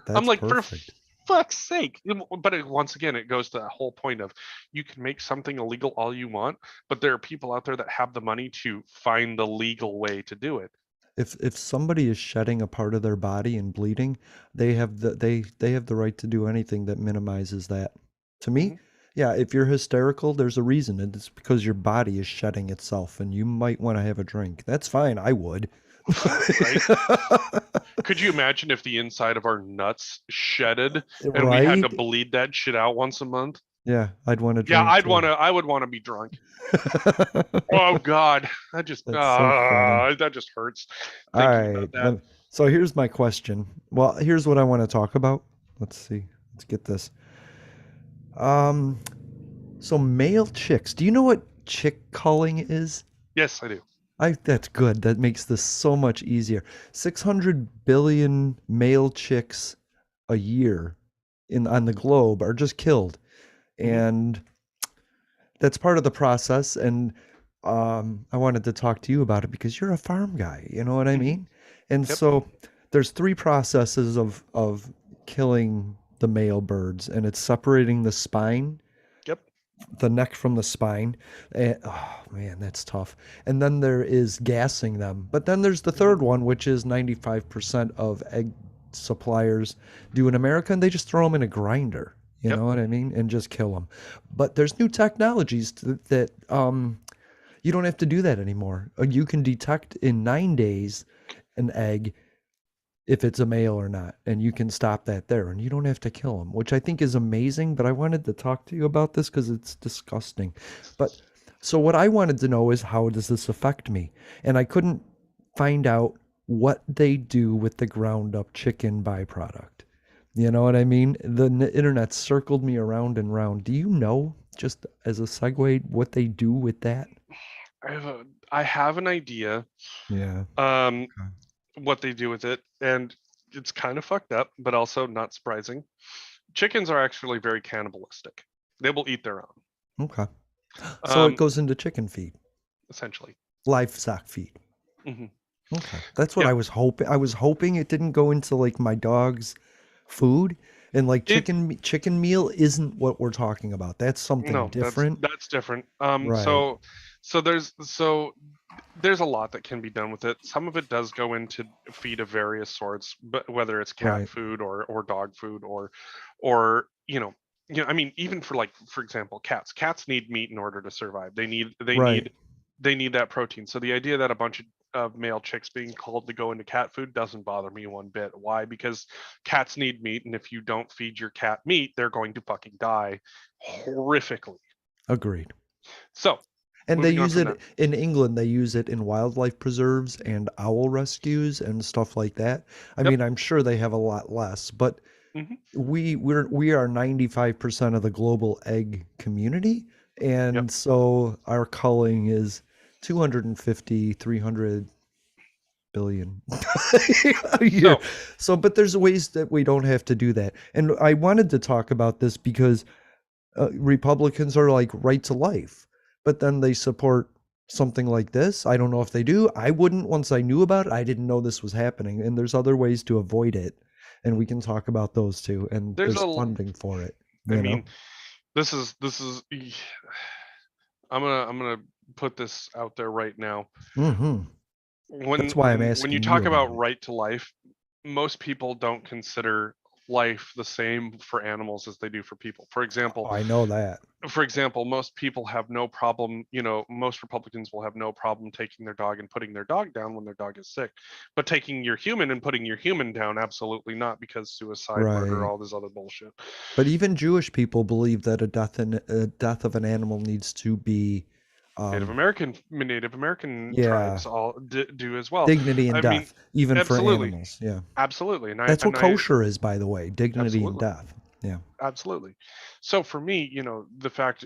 Speaker 2: I'm
Speaker 1: That's
Speaker 2: like, for
Speaker 1: perfect.
Speaker 2: fuck's sake. But once again, it goes to that whole point of, you can make something illegal all you want, but there are people out there that have the money to find the legal way to do it.
Speaker 1: If somebody is shedding a part of their body and bleeding, they have the right to do anything that minimizes that. To me,
Speaker 2: Mhm.
Speaker 1: yeah, if you're hysterical, there's a reason. And it's because your body is shedding itself and you might want to have a drink. That's fine. I would.
Speaker 2: Right? Could you imagine if the inside of our nuts shedded and we had to
Speaker 1: Right?
Speaker 2: bleed that shit out once a month?
Speaker 1: Yeah, I'd want to
Speaker 2: Yeah,
Speaker 1: drink too.
Speaker 2: I would want to be drunk. Oh God,
Speaker 1: That's so funny.
Speaker 2: that just hurts
Speaker 1: All
Speaker 2: thinking
Speaker 1: right.
Speaker 2: about that.
Speaker 1: So here's my question. Well, here's what I want to talk about. Let's see. Let's get this. Um, so male chicks. Do you know what chick culling is?
Speaker 2: Yes, I do.
Speaker 1: That's good. That makes this so much easier. 600 billion male chicks a year in on the globe are just killed.
Speaker 2: Hmm.
Speaker 1: And that's part of the process. And I wanted to talk to you about it because you're a farm guy. You know what I
Speaker 2: Hmm.
Speaker 1: mean? And
Speaker 2: Yep.
Speaker 1: so there's three processes of killing the male birds, and it's separating the spine,
Speaker 2: Yep.
Speaker 1: the neck from the spine. And, oh man, that's tough. And then there is gassing them. But then there's the
Speaker 2: Hmm.
Speaker 1: third one, which is 95% of egg suppliers do in America, and they just throw them in a grinder. You
Speaker 2: Yep.
Speaker 1: know what I mean? And just kill them. But there's new technologies that you don't have to do that anymore. You can detect in 9 days an egg if it's a male or not, and you can stop that there, and you don't have to kill them, which I think is amazing. But I wanted to talk to you about this because it's disgusting. But so what I wanted to know is, how does this affect me? And I couldn't find out what they do with the ground up chicken byproduct. You know what I mean? The internet circled me around and round. Do you know, just as a segue, what they do with that?
Speaker 2: I have an idea
Speaker 1: Yeah.
Speaker 2: um
Speaker 1: Okay.
Speaker 2: what they do with it, and it's kind of fucked up, but also not surprising. Chickens are actually very cannibalistic. They will eat their own,
Speaker 1: Okay. So it
Speaker 2: um,
Speaker 1: goes into chicken feed,
Speaker 2: essentially.
Speaker 1: livestock feed.
Speaker 2: Hmm.
Speaker 1: Okay. That's what
Speaker 2: Yeah,
Speaker 1: I was hoping. I was hoping it didn't go into like my dog's food, and like
Speaker 2: it
Speaker 1: chicken meal isn't what we're talking about. That's something
Speaker 2: no,
Speaker 1: different.
Speaker 2: that's different.
Speaker 1: Right.
Speaker 2: There's a lot that can be done with it. Some of it does go into feed of various sorts, but whether it's cat
Speaker 1: Right.
Speaker 2: food or dog food or I mean, even for, like, for example, cats need meat in order to survive.
Speaker 1: Right.
Speaker 2: They need that protein. So the idea that a bunch of male chicks being called to go into cat food doesn't bother me one bit. Why? Because cats need meat, and if you don't feed your cat meat, they're going to fucking die horrifically.
Speaker 1: Agreed.
Speaker 2: So
Speaker 1: And they
Speaker 2: moving on
Speaker 1: use
Speaker 2: from that.
Speaker 1: it in England. They use it in wildlife preserves and owl rescues and stuff like that. I
Speaker 2: Yep.
Speaker 1: mean, I'm sure they have a lot less, but
Speaker 2: Hmm.
Speaker 1: we are 95% of the global egg community,
Speaker 2: Yep.
Speaker 1: and so our culling is 250, 300 billion a year.
Speaker 2: So
Speaker 1: So, but there's ways that we don't have to do that. And I wanted to talk about this because Republicans are like right to life, but then they support something like this. I don't know if they do. I wouldn't once I knew about it. I didn't know this was happening, and there's other ways to avoid it, and we can talk about those too. And
Speaker 2: there's
Speaker 1: there's
Speaker 2: a,
Speaker 1: funding for it,
Speaker 2: I
Speaker 1: you know.
Speaker 2: mean, this is. I'm gonna put this out there right now.
Speaker 1: Hmm. That's why I'm
Speaker 2: When you
Speaker 1: asking you
Speaker 2: talk
Speaker 1: about
Speaker 2: about
Speaker 1: it.
Speaker 2: right to life, most people don't consider life the same for animals as they do for people.
Speaker 1: Oh, I know that.
Speaker 2: For example, most people have no problem, most Republicans will have no problem taking their dog and putting their dog down when their dog is sick. But taking your human and putting your human down, absolutely not, because suicide, murder,
Speaker 1: Right.
Speaker 2: all this other bullshit.
Speaker 1: But even Jewish people believe that a death of an animal needs to be, um,
Speaker 2: Native American
Speaker 1: yeah,
Speaker 2: tribes all do as well.
Speaker 1: dignity and
Speaker 2: I mean,
Speaker 1: death, even for
Speaker 2: absolutely,
Speaker 1: animals. Yeah.
Speaker 2: absolutely, and
Speaker 1: That's what kosher is, by the way, dignity and
Speaker 2: absolutely,
Speaker 1: death. Yeah.
Speaker 2: absolutely. So for me, the fact,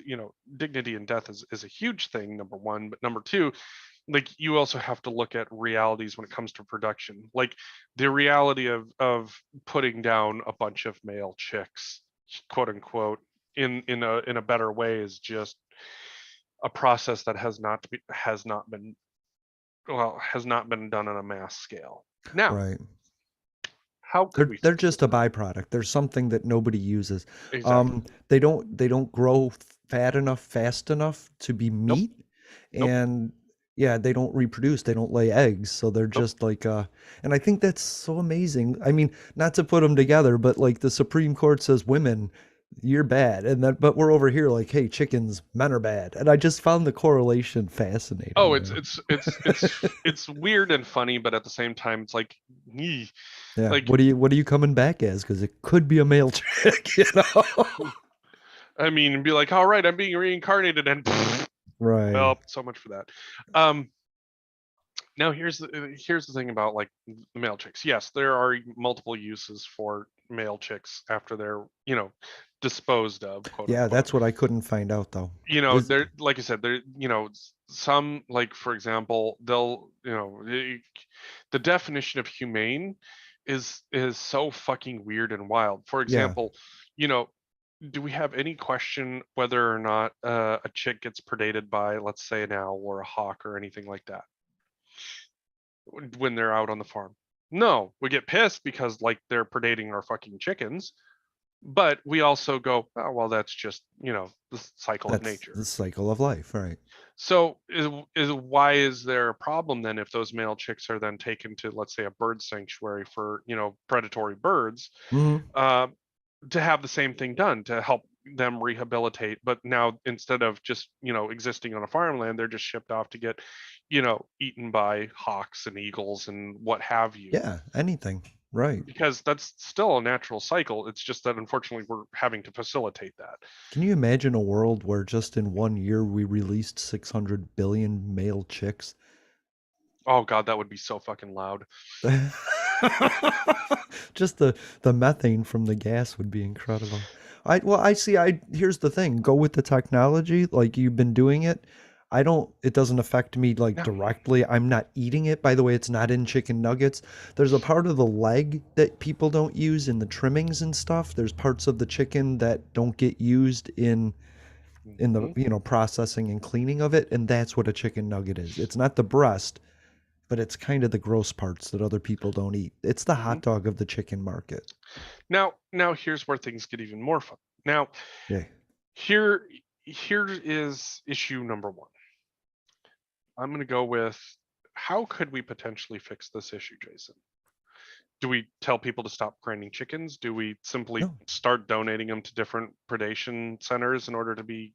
Speaker 2: dignity and death is a huge thing, number one, but number two, like, you also have to look at realities when it comes to production. Like, the reality of putting down a bunch of male chicks, quote unquote, in a better way is just a process that has not been done on a mass scale. Now,
Speaker 1: Right.
Speaker 2: how could
Speaker 1: They're
Speaker 2: we
Speaker 1: they're
Speaker 2: fix it?
Speaker 1: just a byproduct. They're something that nobody uses.
Speaker 2: Exactly.
Speaker 1: They don't grow fat enough fast enough to be
Speaker 2: Nope.
Speaker 1: meat,
Speaker 2: Nope.
Speaker 1: and yeah, they don't reproduce. They don't lay eggs, so they're
Speaker 2: Nope.
Speaker 1: just like and I think that's so amazing. I mean, not to put them together, but like the Supreme Court says women, you're bad, and that but we're over here like, hey, chickens, men are bad. And I just found the correlation fascinating,
Speaker 2: Oh,
Speaker 1: you know.
Speaker 2: it's weird and funny, but at the same time, it's like, "Eeh."
Speaker 1: Yeah.
Speaker 2: Like,
Speaker 1: What are you coming back as? Because it could be a male chick, you know?
Speaker 2: I mean, be like, all right, I'm being reincarnated, and
Speaker 1: Right.
Speaker 2: well, so much for that. Um, Now here's the thing about, like, the male chicks. Yes, there are multiple uses for male chicks after they're, disposed of, quote
Speaker 1: Yeah,
Speaker 2: unquote.
Speaker 1: that's what I couldn't find out though. Is
Speaker 2: There, like I said, there, some, like, for example, they'll, the definition of humane is so fucking weird and wild. For
Speaker 1: yeah.
Speaker 2: example, you know, do we have any question whether or not a chick gets predated by, let's say, an owl or a hawk or anything like that when they're out on the farm? No, we get pissed because, like, they're predating our fucking chickens. But we also go, oh, well, that's just, the cycle of
Speaker 1: That's
Speaker 2: nature.
Speaker 1: the cycle of life, right?
Speaker 2: So why is there a problem then if those male chicks are then taken to, let's say, a bird sanctuary for, predatory birds,
Speaker 1: Hmm.
Speaker 2: uh, to have the same thing done to help them rehabilitate? But now instead of just, existing on a farmland, they're just shipped off to get, eaten by hawks and eagles and what have you.
Speaker 1: Yeah, anything, right?
Speaker 2: Because that's still a natural cycle. It's just that unfortunately we're having to facilitate that.
Speaker 1: Can you imagine a world where just in 1 year we released 600 billion male chicks?
Speaker 2: Oh God, that would be so fucking loud.
Speaker 1: Just the methane from the gas would be incredible. I see. I Here's the thing. Go with the technology like you've been doing it. I don't It doesn't affect me like
Speaker 2: No.
Speaker 1: directly. I'm not eating it. By the way, it's not in chicken nuggets. There's a part of the leg that people don't use in the trimmings and stuff. There's parts of the chicken that don't get used in the,
Speaker 2: Mhm.
Speaker 1: processing and cleaning of it, and that's what a chicken nugget is. It's not the breast, but it's kind of the gross parts that other people don't eat. It's the
Speaker 2: Mhm.
Speaker 1: hot dog of the chicken market.
Speaker 2: Now here's where things get even more fun. Now,
Speaker 1: Yeah.
Speaker 2: here here is issue number one. I'm going to go with, how could we potentially fix this issue, Jason? Do we tell people to stop grinding chickens? Do we simply
Speaker 1: No,
Speaker 2: start donating them to different predation centers in order to be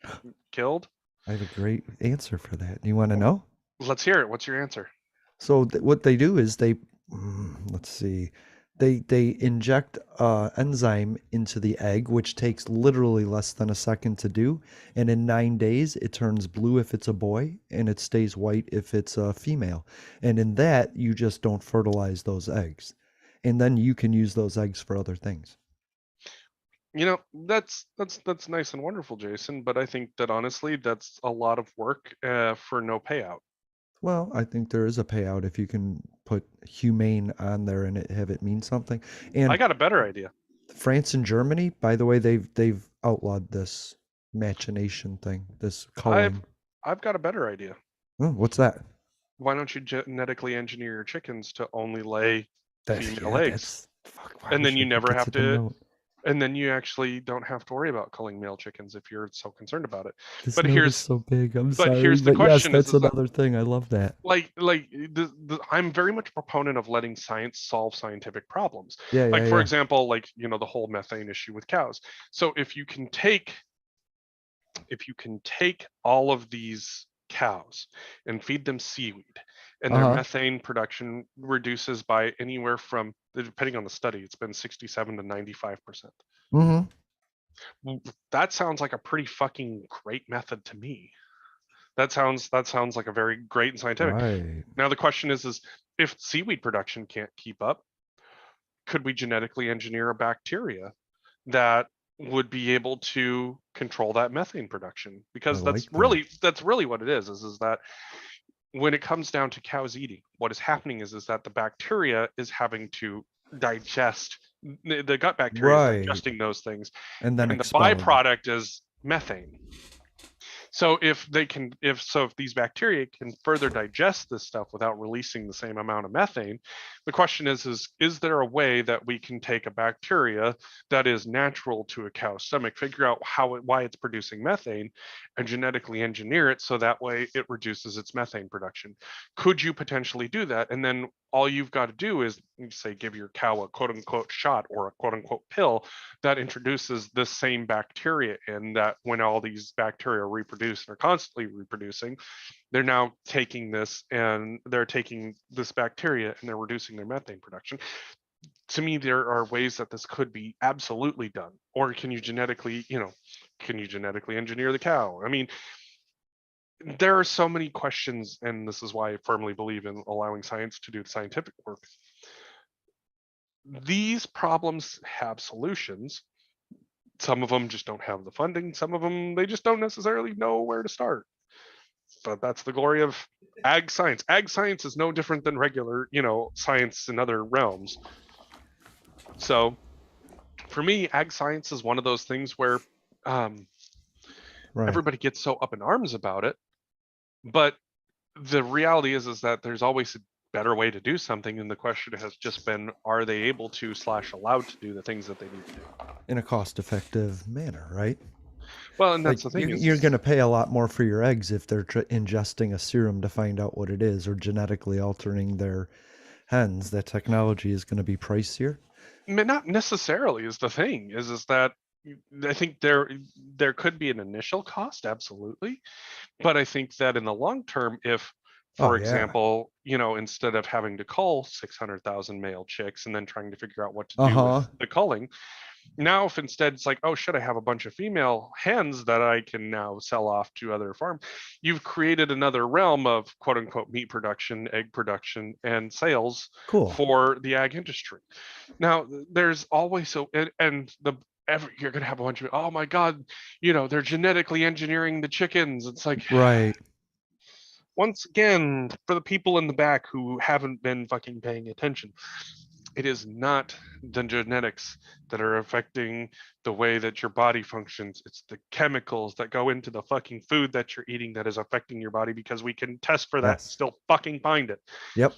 Speaker 2: killed?
Speaker 1: I have a great answer for that. You want to
Speaker 2: W-
Speaker 1: know?
Speaker 2: Let's hear it. What's your answer?
Speaker 1: So what they do is let's see, they inject enzyme into the egg, which takes literally less than a second to do, and in 9 days it turns blue if it's a boy, and it stays white if it's a female. And in that, you just don't fertilize those eggs, and then you can use those eggs for other things.
Speaker 2: That's nice and wonderful, Jason, but I think that honestly that's a lot of work for no payout.
Speaker 1: Well, I think there is a payout if you can put humane on there and have it mean something.
Speaker 2: I
Speaker 1: And
Speaker 2: got a better idea.
Speaker 1: France and Germany, by the way, they've outlawed this machination thing, this
Speaker 2: I've
Speaker 1: culling.
Speaker 2: I've got a better idea.
Speaker 1: Oh, what's that?
Speaker 2: Why don't you genetically engineer your chickens to only lay female
Speaker 1: Yeah,
Speaker 2: eggs?
Speaker 1: that's fuck. I
Speaker 2: And then
Speaker 1: wish
Speaker 2: you
Speaker 1: I could
Speaker 2: never
Speaker 1: get
Speaker 2: have
Speaker 1: to the
Speaker 2: to,
Speaker 1: note.
Speaker 2: and then you actually don't have to worry about culling male chickens if you're so concerned about it.
Speaker 1: This
Speaker 2: But
Speaker 1: note is
Speaker 2: here's
Speaker 1: so big. I'm
Speaker 2: but
Speaker 1: sorry,
Speaker 2: here's the
Speaker 1: but yes,
Speaker 2: question
Speaker 1: that's
Speaker 2: is that,
Speaker 1: another thing. I love that.
Speaker 2: I'm very much a proponent of letting science solve scientific problems.
Speaker 1: Yeah,
Speaker 2: Like
Speaker 1: yeah,
Speaker 2: for
Speaker 1: yeah.
Speaker 2: example, the whole methane issue with cows. So if you can take all of these cows and feed them seaweed, and their
Speaker 1: Uh-huh.
Speaker 2: methane production reduces by anywhere from, depending on the study, it's been 67 to 95%.
Speaker 1: Mm-hmm.
Speaker 2: That sounds like a pretty fucking great method to me. That sounds like a very great and scientific.
Speaker 1: Right.
Speaker 2: Now the question is if seaweed production can't keep up, could we genetically engineer a bacteria that would be able to control that methane production?
Speaker 1: I
Speaker 2: Because that's
Speaker 1: like that.
Speaker 2: really that's really what it is that when it comes down to cows eating, what is happening is that the bacteria is having to digest, the gut bacteria is
Speaker 1: Right.
Speaker 2: digesting those things,
Speaker 1: And then
Speaker 2: and the
Speaker 1: expel them.
Speaker 2: byproduct is methane. So if these bacteria can further digest this stuff without releasing the same amount of methane, the question is there a way that we can take a bacteria that is natural to a cow's stomach, figure out why it's producing methane, and genetically engineer it so that way it reduces its methane production? Could you potentially do that? And then all you've got to do is, say, give your cow a quote unquote shot or a quote unquote pill that introduces the same bacteria in, that when all these bacteria reproduce and are constantly reproducing, they're now taking this and they're taking this bacteria and they're reducing their methane production. To me, there are ways that this could be absolutely done. Or can you genetically engineer the cow? I mean, there are so many questions, and this is why I firmly believe in allowing science to do the scientific work. These problems have solutions. Some of them just don't have the funding. Some of them, they just don't necessarily know where to start. But that's the glory of ag science. Ag science is no different than regular, science in other realms. So for me, ag science is one of those things where um,
Speaker 1: Right.
Speaker 2: everybody gets so up in arms about it. But the reality is that there's always better way to do something, and the question has just been, are they able to / allowed to do the things that they need to do
Speaker 1: in a cost-effective manner, right?
Speaker 2: well? And
Speaker 1: Like
Speaker 2: that's the thing
Speaker 1: you're
Speaker 2: is
Speaker 1: going to pay a lot more for your eggs if they're ingesting a serum to find out what it is, or genetically altering their hens. That technology is going to be pricier.
Speaker 2: not necessarily is the thing is that I think there could be an initial cost, absolutely, but I think that in the long term, if,
Speaker 1: Oh
Speaker 2: for
Speaker 1: yeah.
Speaker 2: example, instead of having to cull 600,000 male chicks and then trying to figure out what to do with
Speaker 1: Uh-huh.
Speaker 2: the culling, now if instead it's like, oh shit, I have a bunch of female hens that I can now sell off to other farms, you've created another realm of quote unquote meat production, egg production, and sales
Speaker 1: Cool.
Speaker 2: for the ag industry. Now there's always and you're gonna have a bunch of, oh my god, they're genetically engineering the chickens. It's like,
Speaker 1: Right.
Speaker 2: once again, for the people in the back who haven't been fucking paying attention, it is not the genetics that are affecting the way that your body functions. It's the chemicals that go into the fucking food that you're eating that is affecting your body, because we can test for that and
Speaker 1: Yes.
Speaker 2: still fucking find it.
Speaker 1: Yep.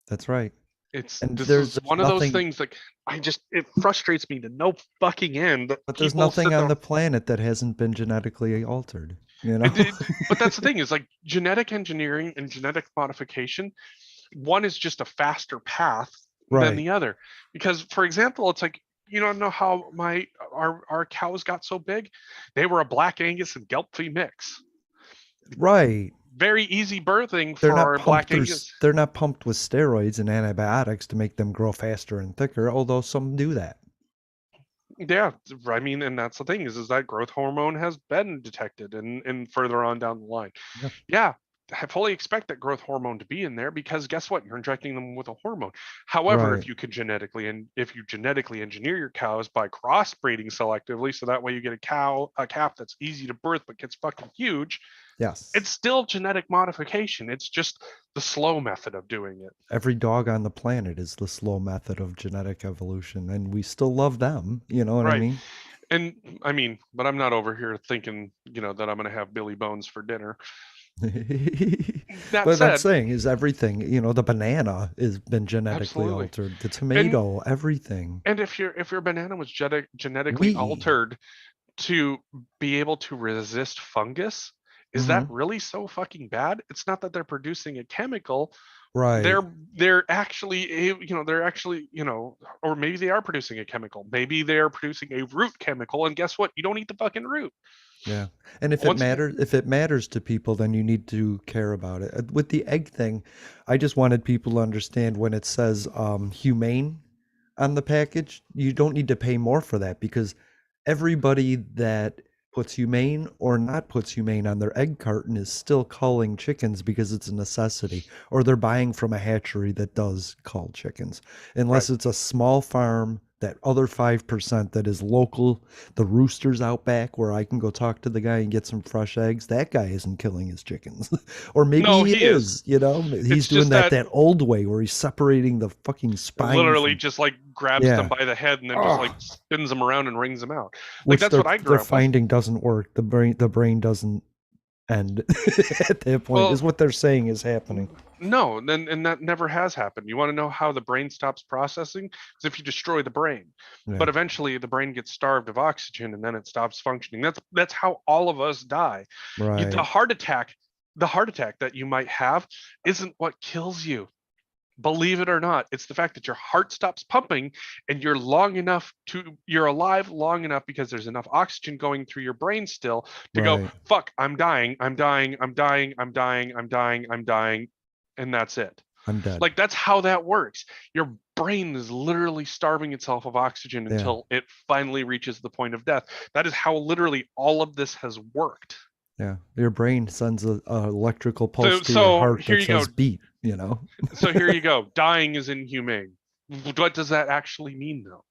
Speaker 1: That's right. And
Speaker 2: This is
Speaker 1: there's
Speaker 2: one of those
Speaker 1: nothing,
Speaker 2: things that it frustrates me to no fucking end that
Speaker 1: but there's
Speaker 2: people
Speaker 1: nothing
Speaker 2: sit
Speaker 1: on
Speaker 2: there.
Speaker 1: the planet that hasn't been genetically altered, you know?
Speaker 2: It, it, but that's the thing, is like genetic engineering and genetic modification, one is just a faster path than
Speaker 1: Right.
Speaker 2: the other. Because, for example, it's like, you don't know how our cows got so big. They were a Black Angus and Gelbvieh mix.
Speaker 1: Right.
Speaker 2: Very easy birthing
Speaker 1: They're
Speaker 2: for
Speaker 1: not
Speaker 2: our
Speaker 1: pumped
Speaker 2: Black
Speaker 1: through
Speaker 2: Angus.
Speaker 1: they're not pumped with steroids and antibiotics to make them grow faster and thicker, although some do that.
Speaker 2: Yeah, I mean, and that's the thing is that growth hormone has been detected and further on down the line.
Speaker 1: Yeah.
Speaker 2: Yeah, I fully expect that growth hormone to be in there, because guess what? You're injecting them with a hormone. However,
Speaker 1: Right.
Speaker 2: if you genetically engineer your cows by crossbreeding selectively, so that way you get a calf that's easy to birth but gets fucking huge,
Speaker 1: Yes.
Speaker 2: it's still genetic modification. It's just the slow method of doing it.
Speaker 1: Every dog on the planet is the slow method of genetic evolution, and we still love them, you know what I
Speaker 2: Right.
Speaker 1: mean?
Speaker 2: And I mean, but I'm not over here thinking, that I'm going to have Billy Bones for dinner. That
Speaker 1: But I'm
Speaker 2: said,
Speaker 1: saying is everything, the banana has been genetically
Speaker 2: absolutely.
Speaker 1: altered, the
Speaker 2: And
Speaker 1: tomato, everything.
Speaker 2: and if your banana was genetically
Speaker 1: We.
Speaker 2: altered to be able to resist fungus, is that
Speaker 1: Hmm.
Speaker 2: really so fucking bad? It's not that they're producing a chemical.
Speaker 1: Right.
Speaker 2: They're actually or maybe they are producing a chemical. Maybe they are producing a root chemical, and guess what? You don't eat the fucking root.
Speaker 1: Yeah. And
Speaker 2: Once again,
Speaker 1: if it matters to people, then you need to care about it. With the egg thing, I just wanted people to understand when it says humane on the package, you don't need to pay more for that, because everybody that puts humane or not puts humane on their egg carton is still culling chickens because it's a necessity, or they're buying from a hatchery that does cull chickens.
Speaker 2: right.
Speaker 1: Unless it's a small farm, that other 5% that is local, the roosters out back where I can go talk to the guy and get some fresh eggs, that guy isn't killing his chickens. Or maybe
Speaker 2: No,
Speaker 1: he
Speaker 2: he is.
Speaker 1: is, he's
Speaker 2: It's
Speaker 1: doing
Speaker 2: just
Speaker 1: that
Speaker 2: that
Speaker 1: that old way where he's separating the fucking spine
Speaker 2: literally
Speaker 1: from.
Speaker 2: just like grabs them
Speaker 1: Yeah.
Speaker 2: by the head and then just like
Speaker 1: Oh,
Speaker 2: spins them around and wrings them out. Like
Speaker 1: which
Speaker 2: that's
Speaker 1: they're
Speaker 2: what I
Speaker 1: they're
Speaker 2: grew up with.
Speaker 1: finding doesn't work. The brain doesn't end at that point, is
Speaker 2: Well,
Speaker 1: what they're saying is happening.
Speaker 2: no, then and that never has happened. You want to know how the brain stops processing? Because if you destroy the brain,
Speaker 1: Yeah.
Speaker 2: but eventually the brain gets starved of oxygen and then it stops functioning. That's how all of us die. The
Speaker 1: Right.
Speaker 2: heart attack that you might have isn't what kills you. Believe it or not, it's the fact that your heart stops pumping and you're alive long enough because there's enough oxygen going through your brain still to go,
Speaker 1: Right.
Speaker 2: fuck, I'm dying, I'm dying, I'm dying, I'm dying, I'm dying, I'm dying, and that's it.
Speaker 1: I'm dead.
Speaker 2: Like that's how that works. Your brain is literally starving itself of oxygen
Speaker 1: Yeah.
Speaker 2: until it finally reaches the point of death. That is how literally all of this has worked.
Speaker 1: Yeah. Your brain sends a electrical pulse
Speaker 2: So
Speaker 1: to your
Speaker 2: so
Speaker 1: heart
Speaker 2: here
Speaker 1: that
Speaker 2: you go.
Speaker 1: says beat.
Speaker 2: So here you go. Dying is inhumane. What does that actually mean though?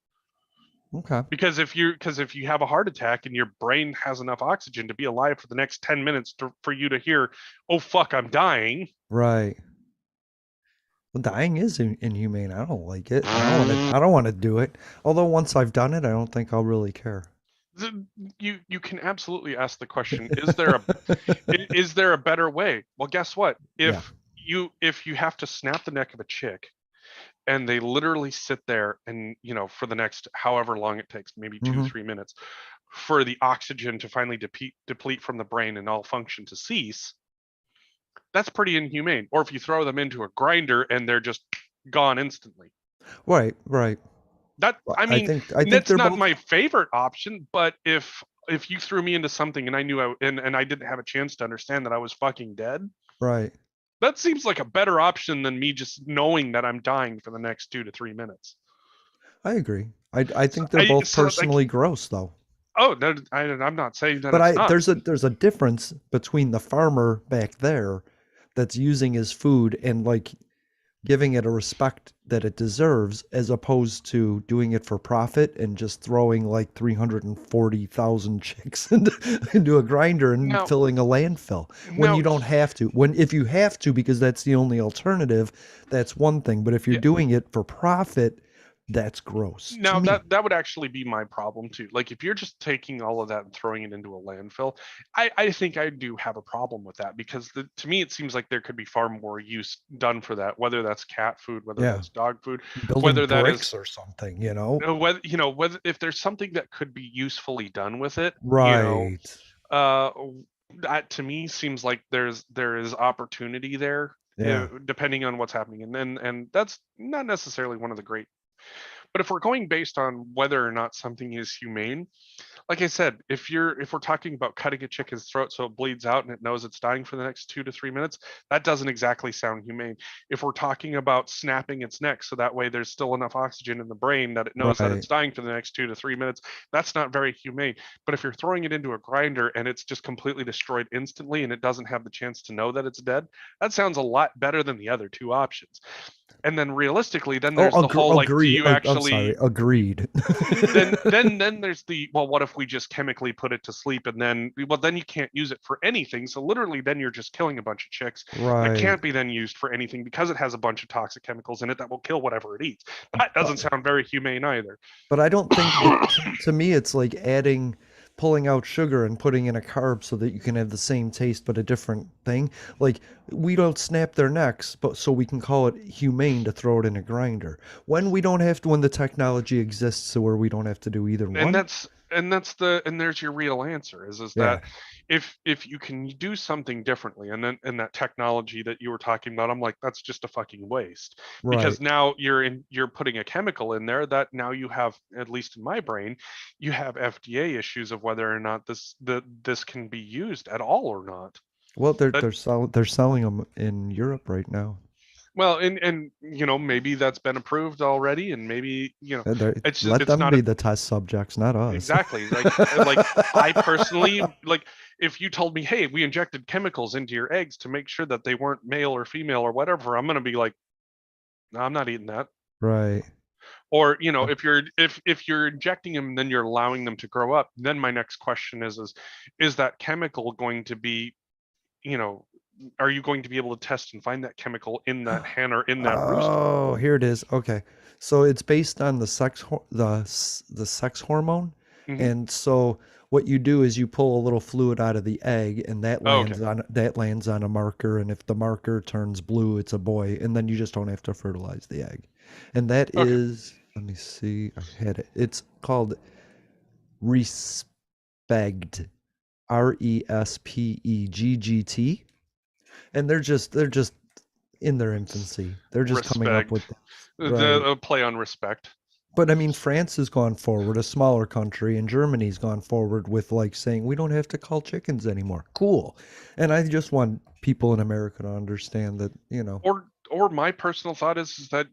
Speaker 1: Okay.
Speaker 2: Because if you have a heart attack and your brain has enough oxygen to be alive for the next 10 minutes for you to hear, oh fuck, I'm dying.
Speaker 1: Right. Well, dying is inhumane. I don't like it. I don't want to do it. Although once I've done it, I don't think I'll really care.
Speaker 2: You can absolutely ask the question, is there a better way? Well, guess what?
Speaker 1: Yeah.
Speaker 2: if you have to snap the neck of a chick and they literally sit there and for the next however long it takes, maybe two,
Speaker 1: Hmm.
Speaker 2: 3 minutes, for the oxygen to finally deplete from the brain and all function to cease, that's pretty inhumane. Or if you throw them into a grinder and they're just gone instantly.
Speaker 1: Right, right.
Speaker 2: That
Speaker 1: Well,
Speaker 2: I mean,
Speaker 1: I think
Speaker 2: that's
Speaker 1: they're
Speaker 2: not
Speaker 1: both
Speaker 2: my favorite option, but if you threw me into something and I knew and I didn't have a chance to understand that I was fucking dead,
Speaker 1: right.
Speaker 2: that seems like a better option than me just knowing that I'm dying for the next 2 to 3 minutes.
Speaker 1: I agree. I
Speaker 2: So
Speaker 1: think they're both
Speaker 2: so like,
Speaker 1: personally gross though.
Speaker 2: oh no, I'm not saying that
Speaker 1: But
Speaker 2: it's not.
Speaker 1: there's a difference between the farmer back there that's using his food and like giving it a respect that it deserves as opposed to doing it for profit and just throwing like 340,000 chicks into a grinder and
Speaker 2: Now,
Speaker 1: filling a landfill when
Speaker 2: now,
Speaker 1: you don't have to. When if you have to because that's the only alternative, that's one thing. But if you're
Speaker 2: yeah,
Speaker 1: doing it for profit, that's gross to
Speaker 2: now
Speaker 1: me.
Speaker 2: that would actually be my problem too. Like if you're just taking all of that and throwing it into a landfill, I think I do have a problem with that because to me it seems like there could be far more use done for that, whether that's cat food, whether
Speaker 1: Yeah.
Speaker 2: that's dog food,
Speaker 1: Building
Speaker 2: whether that is
Speaker 1: bricks or something, you know?
Speaker 2: whether if there's something that could be usefully done with it,
Speaker 1: Right.
Speaker 2: uh that to me seems like there is opportunity there,
Speaker 1: Yeah.
Speaker 2: depending on what's happening, and that's not necessarily one of the great. But if we're going based on whether or not something is humane, like I said, if we're talking about cutting a chicken's throat so it bleeds out and it knows it's dying for the next 2 to 3 minutes, that doesn't exactly sound humane. If we're talking about snapping its neck so that way there's still enough oxygen in the brain that it knows that
Speaker 1: Right.
Speaker 2: it's dying for the next 2 to 3 minutes, that's not very humane. But if you're throwing it into a grinder and it's just completely destroyed instantly and it doesn't have the chance to know that it's dead, that sounds a lot better than the other two options. And then realistically, then
Speaker 1: Oh,
Speaker 2: there's the whole like, do you
Speaker 1: I'm sorry.
Speaker 2: actually
Speaker 1: Agreed.
Speaker 2: then there's the, well, what if we just chemically put it to sleep and then, well, then you can't use it for anything, so literally then you're just killing a bunch of chicks that
Speaker 1: Right.
Speaker 2: can't be then used for anything because it has a bunch of toxic chemicals in it that will kill whatever it eats. That doesn't
Speaker 1: But
Speaker 2: sound very humane either.
Speaker 1: but I don't think it to me it's like pulling out sugar and putting in a carb so that you can have the same taste but a different thing. Like we don't snap their necks, but so we can call it humane to throw it in a grinder. When we don't have to when the technology exists so where we don't have to do either
Speaker 2: and
Speaker 1: one.
Speaker 2: that's and that's the and there's your real answer is
Speaker 1: Yeah.
Speaker 2: that if you can do something differently, and then and that technology that you were talking about, I'm like, that's just a fucking waste,
Speaker 1: Right.
Speaker 2: because now you're putting a chemical in there that now you have, at least in my brain, you have FDA issues of whether or not this can be used at all or not.
Speaker 1: Well,
Speaker 2: That,
Speaker 1: they're selling them in Europe right now.
Speaker 2: well, and maybe that's been approved already, and maybe
Speaker 1: Let
Speaker 2: it's
Speaker 1: them
Speaker 2: not
Speaker 1: be the test subjects, not us.
Speaker 2: exactly. Like I personally, like, if you told me, hey, we injected chemicals into your eggs to make sure that they weren't male or female or whatever, I'm gonna be like, no, I'm not eating that.
Speaker 1: Right.
Speaker 2: Or if you're injecting them, then you're allowing them to grow up. Then my next question is that chemical going to be, you know, are you going to be able to test and find that chemical in that hen or in that rooster?
Speaker 1: Oh, here it is. Okay. So it's based on the sex hormone.
Speaker 2: Hmm.
Speaker 1: And so what you do is you pull a little fluid out of the egg and
Speaker 2: Oh, okay.
Speaker 1: that lands on a marker and if the marker turns blue, it's a boy and then you just don't have to fertilize the egg. And that
Speaker 2: Okay.
Speaker 1: is, let me see. I had it. It's called Respect. RESPEGGT. And they're just in their infancy. They're just coming up
Speaker 2: Respect.
Speaker 1: with things. Right.
Speaker 2: The play on respect.
Speaker 1: But I mean, France has gone forward, a smaller country, and Germany's gone forward with like saying we don't have to call chickens anymore. Cool. And I just want people in America to understand that, you know,
Speaker 2: Or my personal thought is that,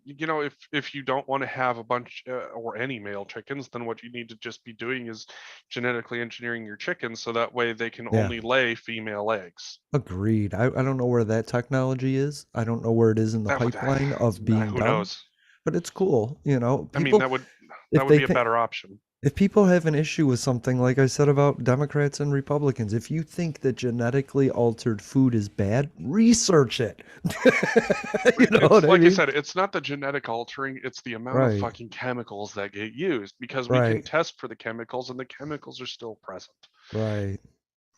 Speaker 2: if you don't want to have a bunch, or any male chickens, then what you need to just be doing is genetically engineering your chickens so that way they can
Speaker 1: yeah,
Speaker 2: only lay female eggs.
Speaker 1: agreed. I don't know where that technology is. I don't know where it is in the
Speaker 2: That would
Speaker 1: pipeline of being
Speaker 2: who
Speaker 1: done,
Speaker 2: knows?
Speaker 1: but it's cool. You know,
Speaker 2: I mean,
Speaker 1: people,
Speaker 2: that
Speaker 1: if
Speaker 2: would
Speaker 1: they
Speaker 2: be a
Speaker 1: think,
Speaker 2: better option.
Speaker 1: if people have an issue with something, like I said about Democrats and Republicans, if you think that genetically altered food is bad, research it. You know
Speaker 2: It's
Speaker 1: what I
Speaker 2: like I
Speaker 1: mean?
Speaker 2: said, it's not the genetic altering, it's the amount of
Speaker 1: Right,
Speaker 2: fucking chemicals that get used, because we can
Speaker 1: right,
Speaker 2: test for the chemicals and the chemicals are still present.
Speaker 1: right.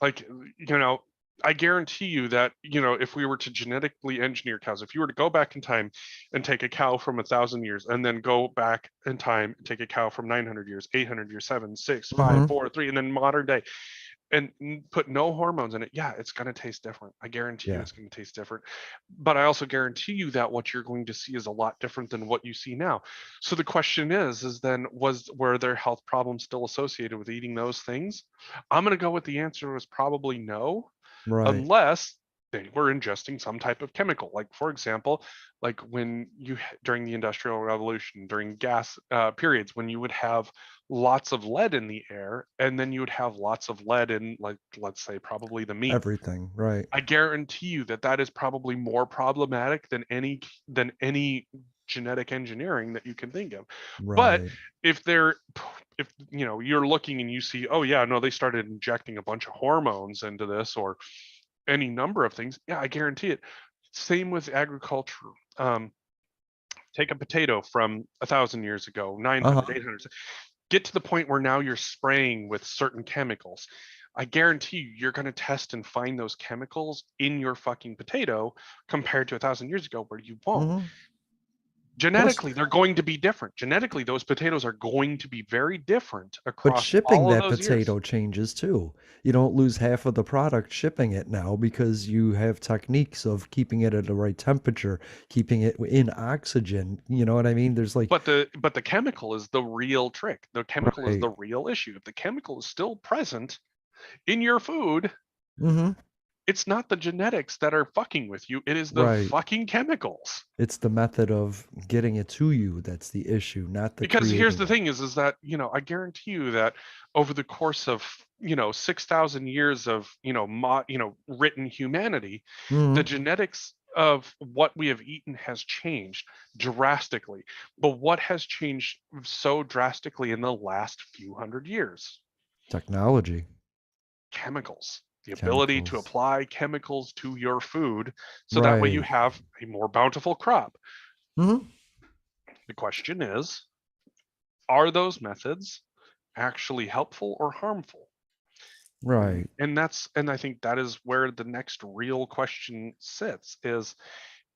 Speaker 2: Like, you know, I guarantee you that, if we were to genetically engineer cows, if you were to go back in time and take a cow from 1,000 years and then go back in time and take a cow from 900 years, 800 years, 7, 6, 5,
Speaker 1: Mm-hmm.
Speaker 2: 4, 3, and then modern day, and put no hormones in it, yeah, it's going to taste different. I guarantee you
Speaker 1: Yeah.
Speaker 2: it's going to taste different. But I also guarantee you that what you're going to see is a lot different than what you see now. So the question is then, were there health problems still associated with eating those things? I'm going to go with the answer was probably no,
Speaker 1: Right.
Speaker 2: unless they were ingesting some type of chemical. Like, for example, like when during the Industrial Revolution, during gas periods, when you would have lots of lead in the air, and then you would have lots of lead in, like, let's say, probably the meat.
Speaker 1: Everything. Right.
Speaker 2: I guarantee you that that is probably more problematic than any genetic engineering that you can think of. But
Speaker 1: Right.
Speaker 2: if they're if you're looking and you see, oh yeah, no, they started injecting a bunch of hormones into this or any number of things, yeah, I guarantee it. Same with agriculture. Take a potato from 1,000 years ago, 900,
Speaker 1: Uh-huh.
Speaker 2: 800, get to the point where now you're spraying with certain chemicals. I guarantee you're going to test and find those chemicals in your fucking potato compared to 1,000 years ago where you won't.
Speaker 1: Mm-hmm. Plus,
Speaker 2: Genetically, they're going to be different. Genetically, those potatoes are going to be very different
Speaker 1: but
Speaker 2: across
Speaker 1: shipping
Speaker 2: all of
Speaker 1: that
Speaker 2: those years.
Speaker 1: potato changes too. You don't lose half of the product shipping it now because you have techniques of keeping it at the right temperature, keeping it in oxygen. You know what I mean? There's like,
Speaker 2: But the chemical is the real trick. The chemical is
Speaker 1: right.
Speaker 2: the real issue. If the chemical is still present in your food,
Speaker 1: Mm-hmm.
Speaker 2: it's not the genetics that are fucking with you. It is the
Speaker 1: Right.
Speaker 2: fucking chemicals.
Speaker 1: It's the method of getting it to you that's the issue, not the
Speaker 2: Because here's
Speaker 1: creating
Speaker 2: the
Speaker 1: it.
Speaker 2: thing is that, I guarantee you that over the course of, 6,000 years of, written humanity, the
Speaker 1: Mm-hmm.
Speaker 2: genetics of what we have eaten has changed drastically. But what has changed so drastically in the last few hundred years?
Speaker 1: Technology,
Speaker 2: Chemicals, the ability to
Speaker 1: chemicals.
Speaker 2: apply chemicals to your food so that way you
Speaker 1: Right.
Speaker 2: have a more bountiful crop.
Speaker 1: Mm-hmm.
Speaker 2: The question is, are those methods actually helpful or harmful?
Speaker 1: Right.
Speaker 2: And I think that is where the next real question sits is,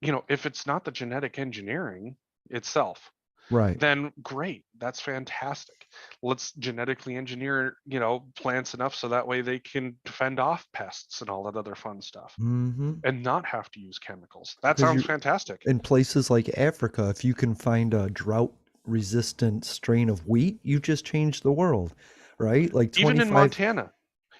Speaker 2: if it's not the genetic engineering itself,
Speaker 1: Right.
Speaker 2: then great, that's fantastic. Let's genetically engineer, plants enough so that way they can fend off pests and all that other fun stuff
Speaker 1: Mm-hmm.
Speaker 2: and not have to use chemicals. That
Speaker 1: Because
Speaker 2: sounds
Speaker 1: you
Speaker 2: fantastic.
Speaker 1: in places like Africa, if you can find a drought resistant strain of wheat, you just change the world, right? Like
Speaker 2: Even in
Speaker 1: 25,
Speaker 2: Montana,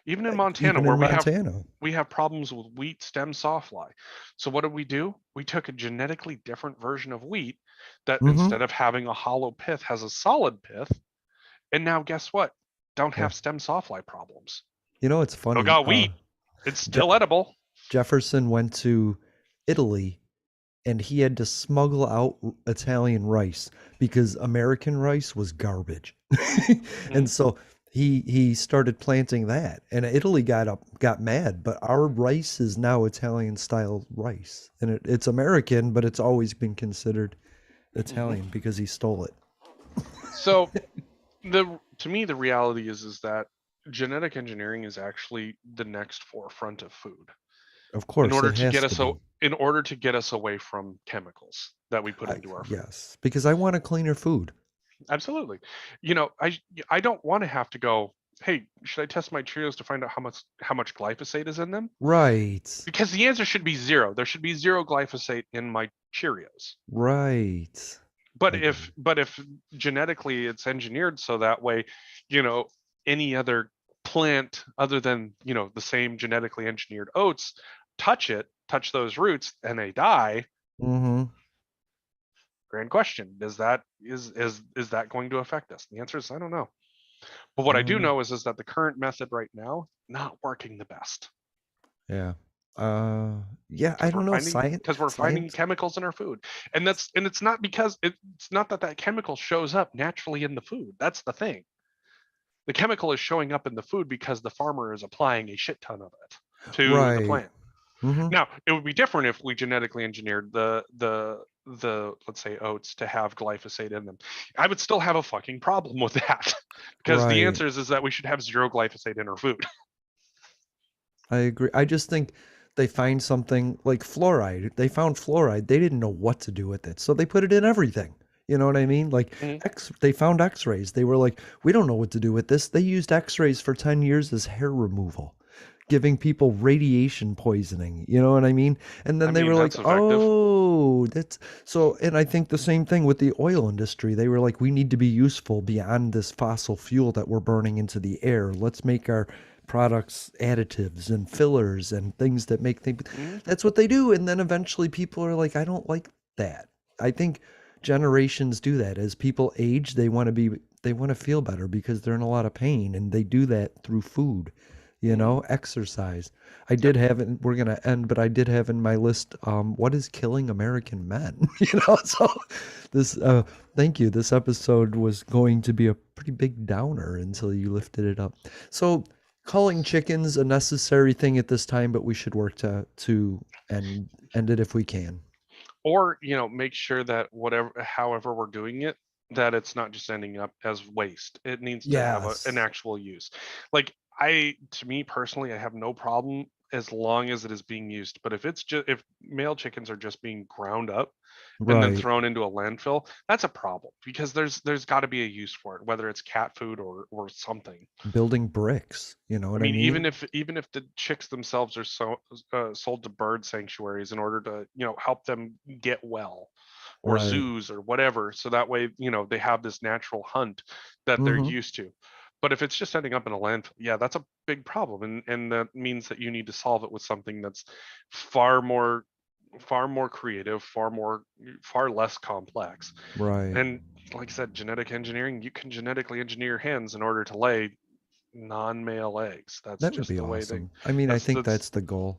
Speaker 2: even in Montana
Speaker 1: even
Speaker 2: where
Speaker 1: in
Speaker 2: we have
Speaker 1: Montana.
Speaker 2: we have problems with wheat stem sawfly. So what did we do? We took a genetically different version of wheat that
Speaker 1: Mm-hmm.
Speaker 2: instead of having a hollow pith has a solid pith. And now guess what? Don't
Speaker 1: Yeah.
Speaker 2: have stem sawfly problems.
Speaker 1: You know, it's
Speaker 2: Still
Speaker 1: funny.
Speaker 2: got wheat. It's
Speaker 1: Je-
Speaker 2: still edible.
Speaker 1: Jefferson went to Italy and he had to smuggle out Italian rice because American rice was garbage.
Speaker 2: Mhm.
Speaker 1: And so he started planting that. And Italy got mad, but our rice is now Italian style rice. And it's American, but it's always been considered
Speaker 2: Mhm.
Speaker 1: Italian because he stole it.
Speaker 2: So the to me the reality is that genetic engineering is actually the next forefront of food
Speaker 1: Of
Speaker 2: in
Speaker 1: course,
Speaker 2: order
Speaker 1: it
Speaker 2: to get
Speaker 1: has
Speaker 2: us
Speaker 1: to
Speaker 2: so
Speaker 1: be.
Speaker 2: in order to get us away from chemicals that we put into our food.
Speaker 1: Yes, because I want a cleaner food.
Speaker 2: Absolutely. I don't want to have to go, hey, should I test my Cheerios to find out how much glyphosate is in them?
Speaker 1: Right.
Speaker 2: Because the answer should be zero. There should be zero glyphosate in my Cheerios.
Speaker 1: Right.
Speaker 2: But
Speaker 1: I
Speaker 2: if
Speaker 1: agree.
Speaker 2: but if genetically it's engineered so that way, you know, any other plant other than, the same genetically engineered oats touch those roots and they die,
Speaker 1: Mm-hmm.
Speaker 2: grand question. Is that going to affect us? The answer is I don't know. But
Speaker 1: I
Speaker 2: what I
Speaker 1: don't
Speaker 2: do
Speaker 1: know.
Speaker 2: know is that the current method right now not working the best
Speaker 1: Yeah. Yeah, I
Speaker 2: because we're
Speaker 1: don't know.
Speaker 2: finding
Speaker 1: Science,
Speaker 2: because we're finding
Speaker 1: science.
Speaker 2: chemicals in our food, and it's not because it's not that chemical shows up naturally in the food. That's the thing. The chemical is showing up in the food because the farmer is applying a shit ton of it to the
Speaker 1: Right.
Speaker 2: plant.
Speaker 1: Mm-hmm.
Speaker 2: Now, it would be different if we genetically engineered the let's say oats to have glyphosate in them. I would still have a fucking problem with that because the
Speaker 1: Right.
Speaker 2: answer is that we should have zero glyphosate in our food.
Speaker 1: I agree. I just think they find something like fluoride. They found fluoride. They didn't know what to do with it, so they put it in everything. You know what I mean? Like
Speaker 2: Mhm.
Speaker 1: They found X-rays. They were like, we don't know what to do with this. They used X-rays for 10 years as hair removal, giving people radiation poisoning. You know what I mean? And
Speaker 2: I
Speaker 1: then they
Speaker 2: mean,
Speaker 1: were like,
Speaker 2: that's effective.
Speaker 1: oh, that's so. And I think the same thing with the oil industry. They were like, we need to be useful beyond this fossil fuel that we're burning into the air. Let's make our products additives and fillers and things that make things.
Speaker 2: Mhm.
Speaker 1: That's what they do. And then eventually people are like, I don't like that. I think generations do that. As people age, they want to feel better because they're in a lot of pain, and they do that through food,
Speaker 2: Mhm.
Speaker 1: exercise. I did
Speaker 2: Yep.
Speaker 1: have it, we're gonna end, but I did have in my list, what is killing American men? So this thank you. This episode was going to be a pretty big downer until you lifted it up. So calling chickens a necessary thing at this time, but we should work to end it if we can.
Speaker 2: Or, make sure that however we're doing it, that it's not just ending up as waste. It needs to have an
Speaker 1: Yes.
Speaker 2: actual use. Like, to me personally, I have no problem as long as it is being used. But if male chickens are just being ground up and then
Speaker 1: Right.
Speaker 2: thrown into a landfill, that's a problem, because there's got to be a use for it, whether it's cat food or something.
Speaker 1: Building bricks, you know
Speaker 2: I
Speaker 1: what I
Speaker 2: mean,
Speaker 1: mean?
Speaker 2: even if the chicks themselves are sold to bird sanctuaries in order to help them get well, or
Speaker 1: Right.
Speaker 2: zoos or whatever, so that way they have this natural hunt that they're
Speaker 1: Mm-hmm.
Speaker 2: used to. But if it's just ending up in a landfill, yeah, that's a big problem, and that means that you need to solve it with something that's far more far more creative, far less complex.
Speaker 1: Right.
Speaker 2: And like I said, genetic engineering, you can genetically engineer hens in order to lay non-male eggs. That's
Speaker 1: That would
Speaker 2: just
Speaker 1: be
Speaker 2: the way they.
Speaker 1: awesome. I mean, I
Speaker 2: That's
Speaker 1: think
Speaker 2: that's
Speaker 1: that's the goal.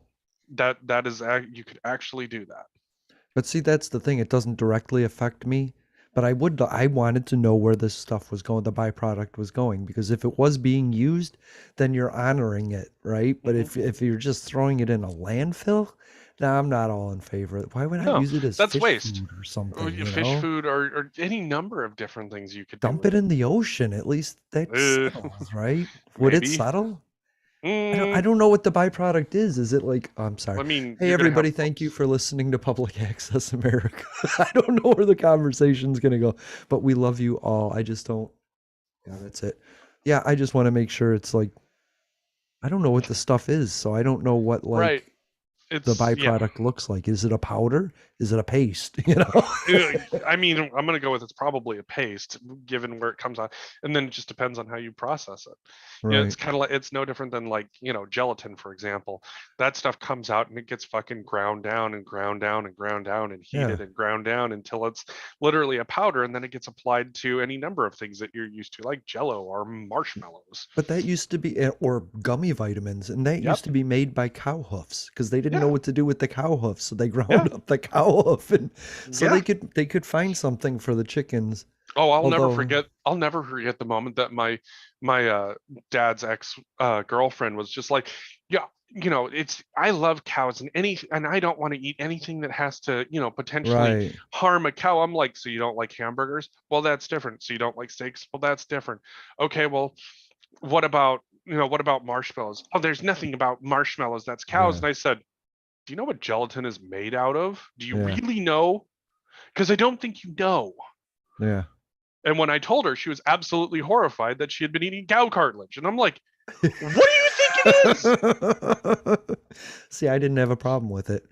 Speaker 2: that is you could actually do that.
Speaker 1: But see, that's the thing. It doesn't directly affect me, but I wanted to know where this stuff was going, the byproduct was going, because if it was being used, then you're honoring it, right? But
Speaker 2: Hmm.
Speaker 1: if you're just throwing it in a landfill, now I'm not all in favor. Why would I
Speaker 2: No,
Speaker 1: use it as
Speaker 2: that's
Speaker 1: fish
Speaker 2: waste.
Speaker 1: food or something,
Speaker 2: Fish food, or any number of different things you could do
Speaker 1: Dump
Speaker 2: with
Speaker 1: it
Speaker 2: it.
Speaker 1: in the ocean. At least that
Speaker 2: Uh,
Speaker 1: settles, right? Would it
Speaker 2: maybe.
Speaker 1: settle? I
Speaker 2: Mm,
Speaker 1: don't know what the byproduct is. Is it like, oh, I'm sorry.
Speaker 2: I mean,
Speaker 1: Hey
Speaker 2: you're gonna have.
Speaker 1: everybody, thank you for listening to Public Access America. I don't know where the conversation's gonna go, but we love you all. I just don't, yeah, that's it. Yeah, I just want to make sure it's like, I don't know what the stuff is, so I don't know what
Speaker 2: Right.
Speaker 1: like the
Speaker 2: Yeah.
Speaker 1: byproduct looks like. Is it a powder? Is it a paste?
Speaker 2: Uh, I mean, I'm gonna go with it's probably a paste, given where it comes out, and then it just depends on how you process it. It's
Speaker 1: Right.
Speaker 2: kind of like, it's no different than, like, gelatin, for example. That stuff comes out and it gets fucking ground down and ground down and ground down and
Speaker 1: Yeah.
Speaker 2: heated and ground down until it's literally a powder, and then it gets applied to any number of things that you're used to, like Jello or marshmallows.
Speaker 1: But that used to be, or gummy vitamins, and that used
Speaker 2: Yep.
Speaker 1: to be made by cow hoofs because they didn't know
Speaker 2: Yeah.
Speaker 1: what to do with the cow hoofs, so they
Speaker 2: Yeah.
Speaker 1: ground up the cow hoof, and so
Speaker 2: Yeah.
Speaker 1: they could find something for the chickens.
Speaker 2: Oh, I'll never
Speaker 1: Although,
Speaker 2: forget. I'll never forget the moment that my dad's ex girlfriend was just like, yeah, it's I love cows, and I don't want to eat anything that has to, potentially
Speaker 1: right,
Speaker 2: harm a cow. I'm like, so you don't like hamburgers? Well, that's different. So you don't like steaks? Well, that's different. Okay, well, what about marshmallows? Oh, there's nothing about marshmallows that's cows.
Speaker 1: yeah,
Speaker 2: And I said, do you know what gelatin is made out of? Do you
Speaker 1: yeah,
Speaker 2: really know? Because I don't think you know.
Speaker 1: yeah.
Speaker 2: And when I told her, she was absolutely horrified that she had been eating cow cartilage. And I'm like, what do you think it is?
Speaker 1: See, I didn't have a problem with it.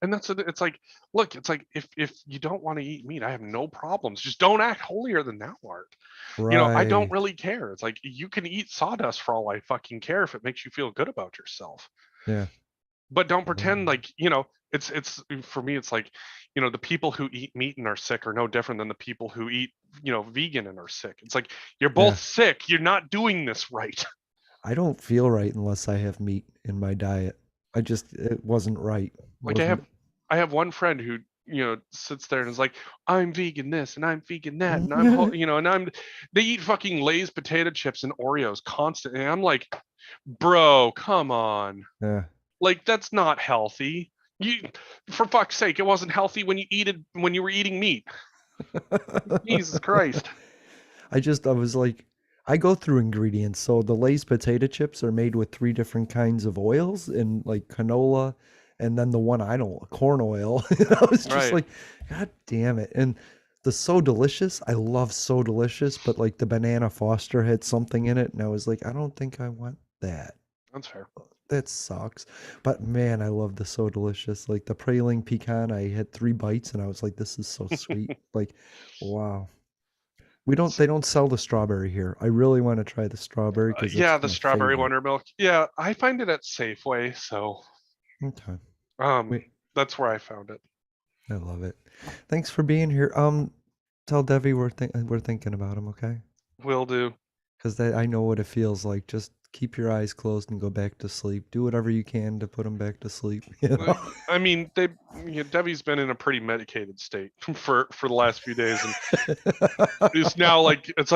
Speaker 2: And it's like, look, it's like, if you don't want to eat meat, I have no problems. Just don't act holier than thou art. I don't
Speaker 1: Right.
Speaker 2: really care. It's like, you can eat sawdust for all I fucking care if it makes you feel good about yourself.
Speaker 1: Yeah.
Speaker 2: But don't pretend
Speaker 1: Um,
Speaker 2: like, it's for me, it's like, the people who eat meat and are sick are no different than the people who eat, vegan and are sick. It's like, you're both
Speaker 1: yeah.
Speaker 2: sick. You're not doing this right.
Speaker 1: I don't feel right unless I have meat in my diet. It wasn't right.
Speaker 2: Like, I
Speaker 1: Wasn't.
Speaker 2: have I have one friend who, sits there and is like, I'm vegan this and I'm vegan that and they eat fucking Lay's potato chips and Oreos constantly. And I'm like, bro, come on.
Speaker 1: Yeah.
Speaker 2: Like, that's not healthy. You, for fuck's sake, it wasn't healthy when you were eating meat. Jesus Christ.
Speaker 1: I was like, I go through ingredients. So the Lay's potato chips are made with 3 different kinds of oils and like canola and then the one I don't corn oil. And I was just
Speaker 2: Right.
Speaker 1: like, God damn it. And the So Delicious, I love So Delicious, but like the Banana Foster had something in it and I was like, I don't think I want that.
Speaker 2: That's fair.
Speaker 1: That sucks. But man, I love the So Delicious. Like the praline pecan, I had 3 bites and I was like, this is so sweet. Like, wow. They don't sell the strawberry here. I really want to try the strawberry because it's
Speaker 2: Yeah, the
Speaker 1: my
Speaker 2: strawberry
Speaker 1: favorite.
Speaker 2: Wonder Yeah, I find it at Safeway, so
Speaker 1: Okay.
Speaker 2: um,
Speaker 1: Wait,
Speaker 2: that's where I found it.
Speaker 1: I love it. Thanks for being here. Tell Debbie we're thinking about him, okay?
Speaker 2: Will do.
Speaker 1: Because I know what it feels like. Just keep your eyes closed and go back to sleep. Do whatever you can to put him back to sleep. You know?
Speaker 2: I mean, Debbie's been in a pretty medicated state for the last few days, and it's now like it's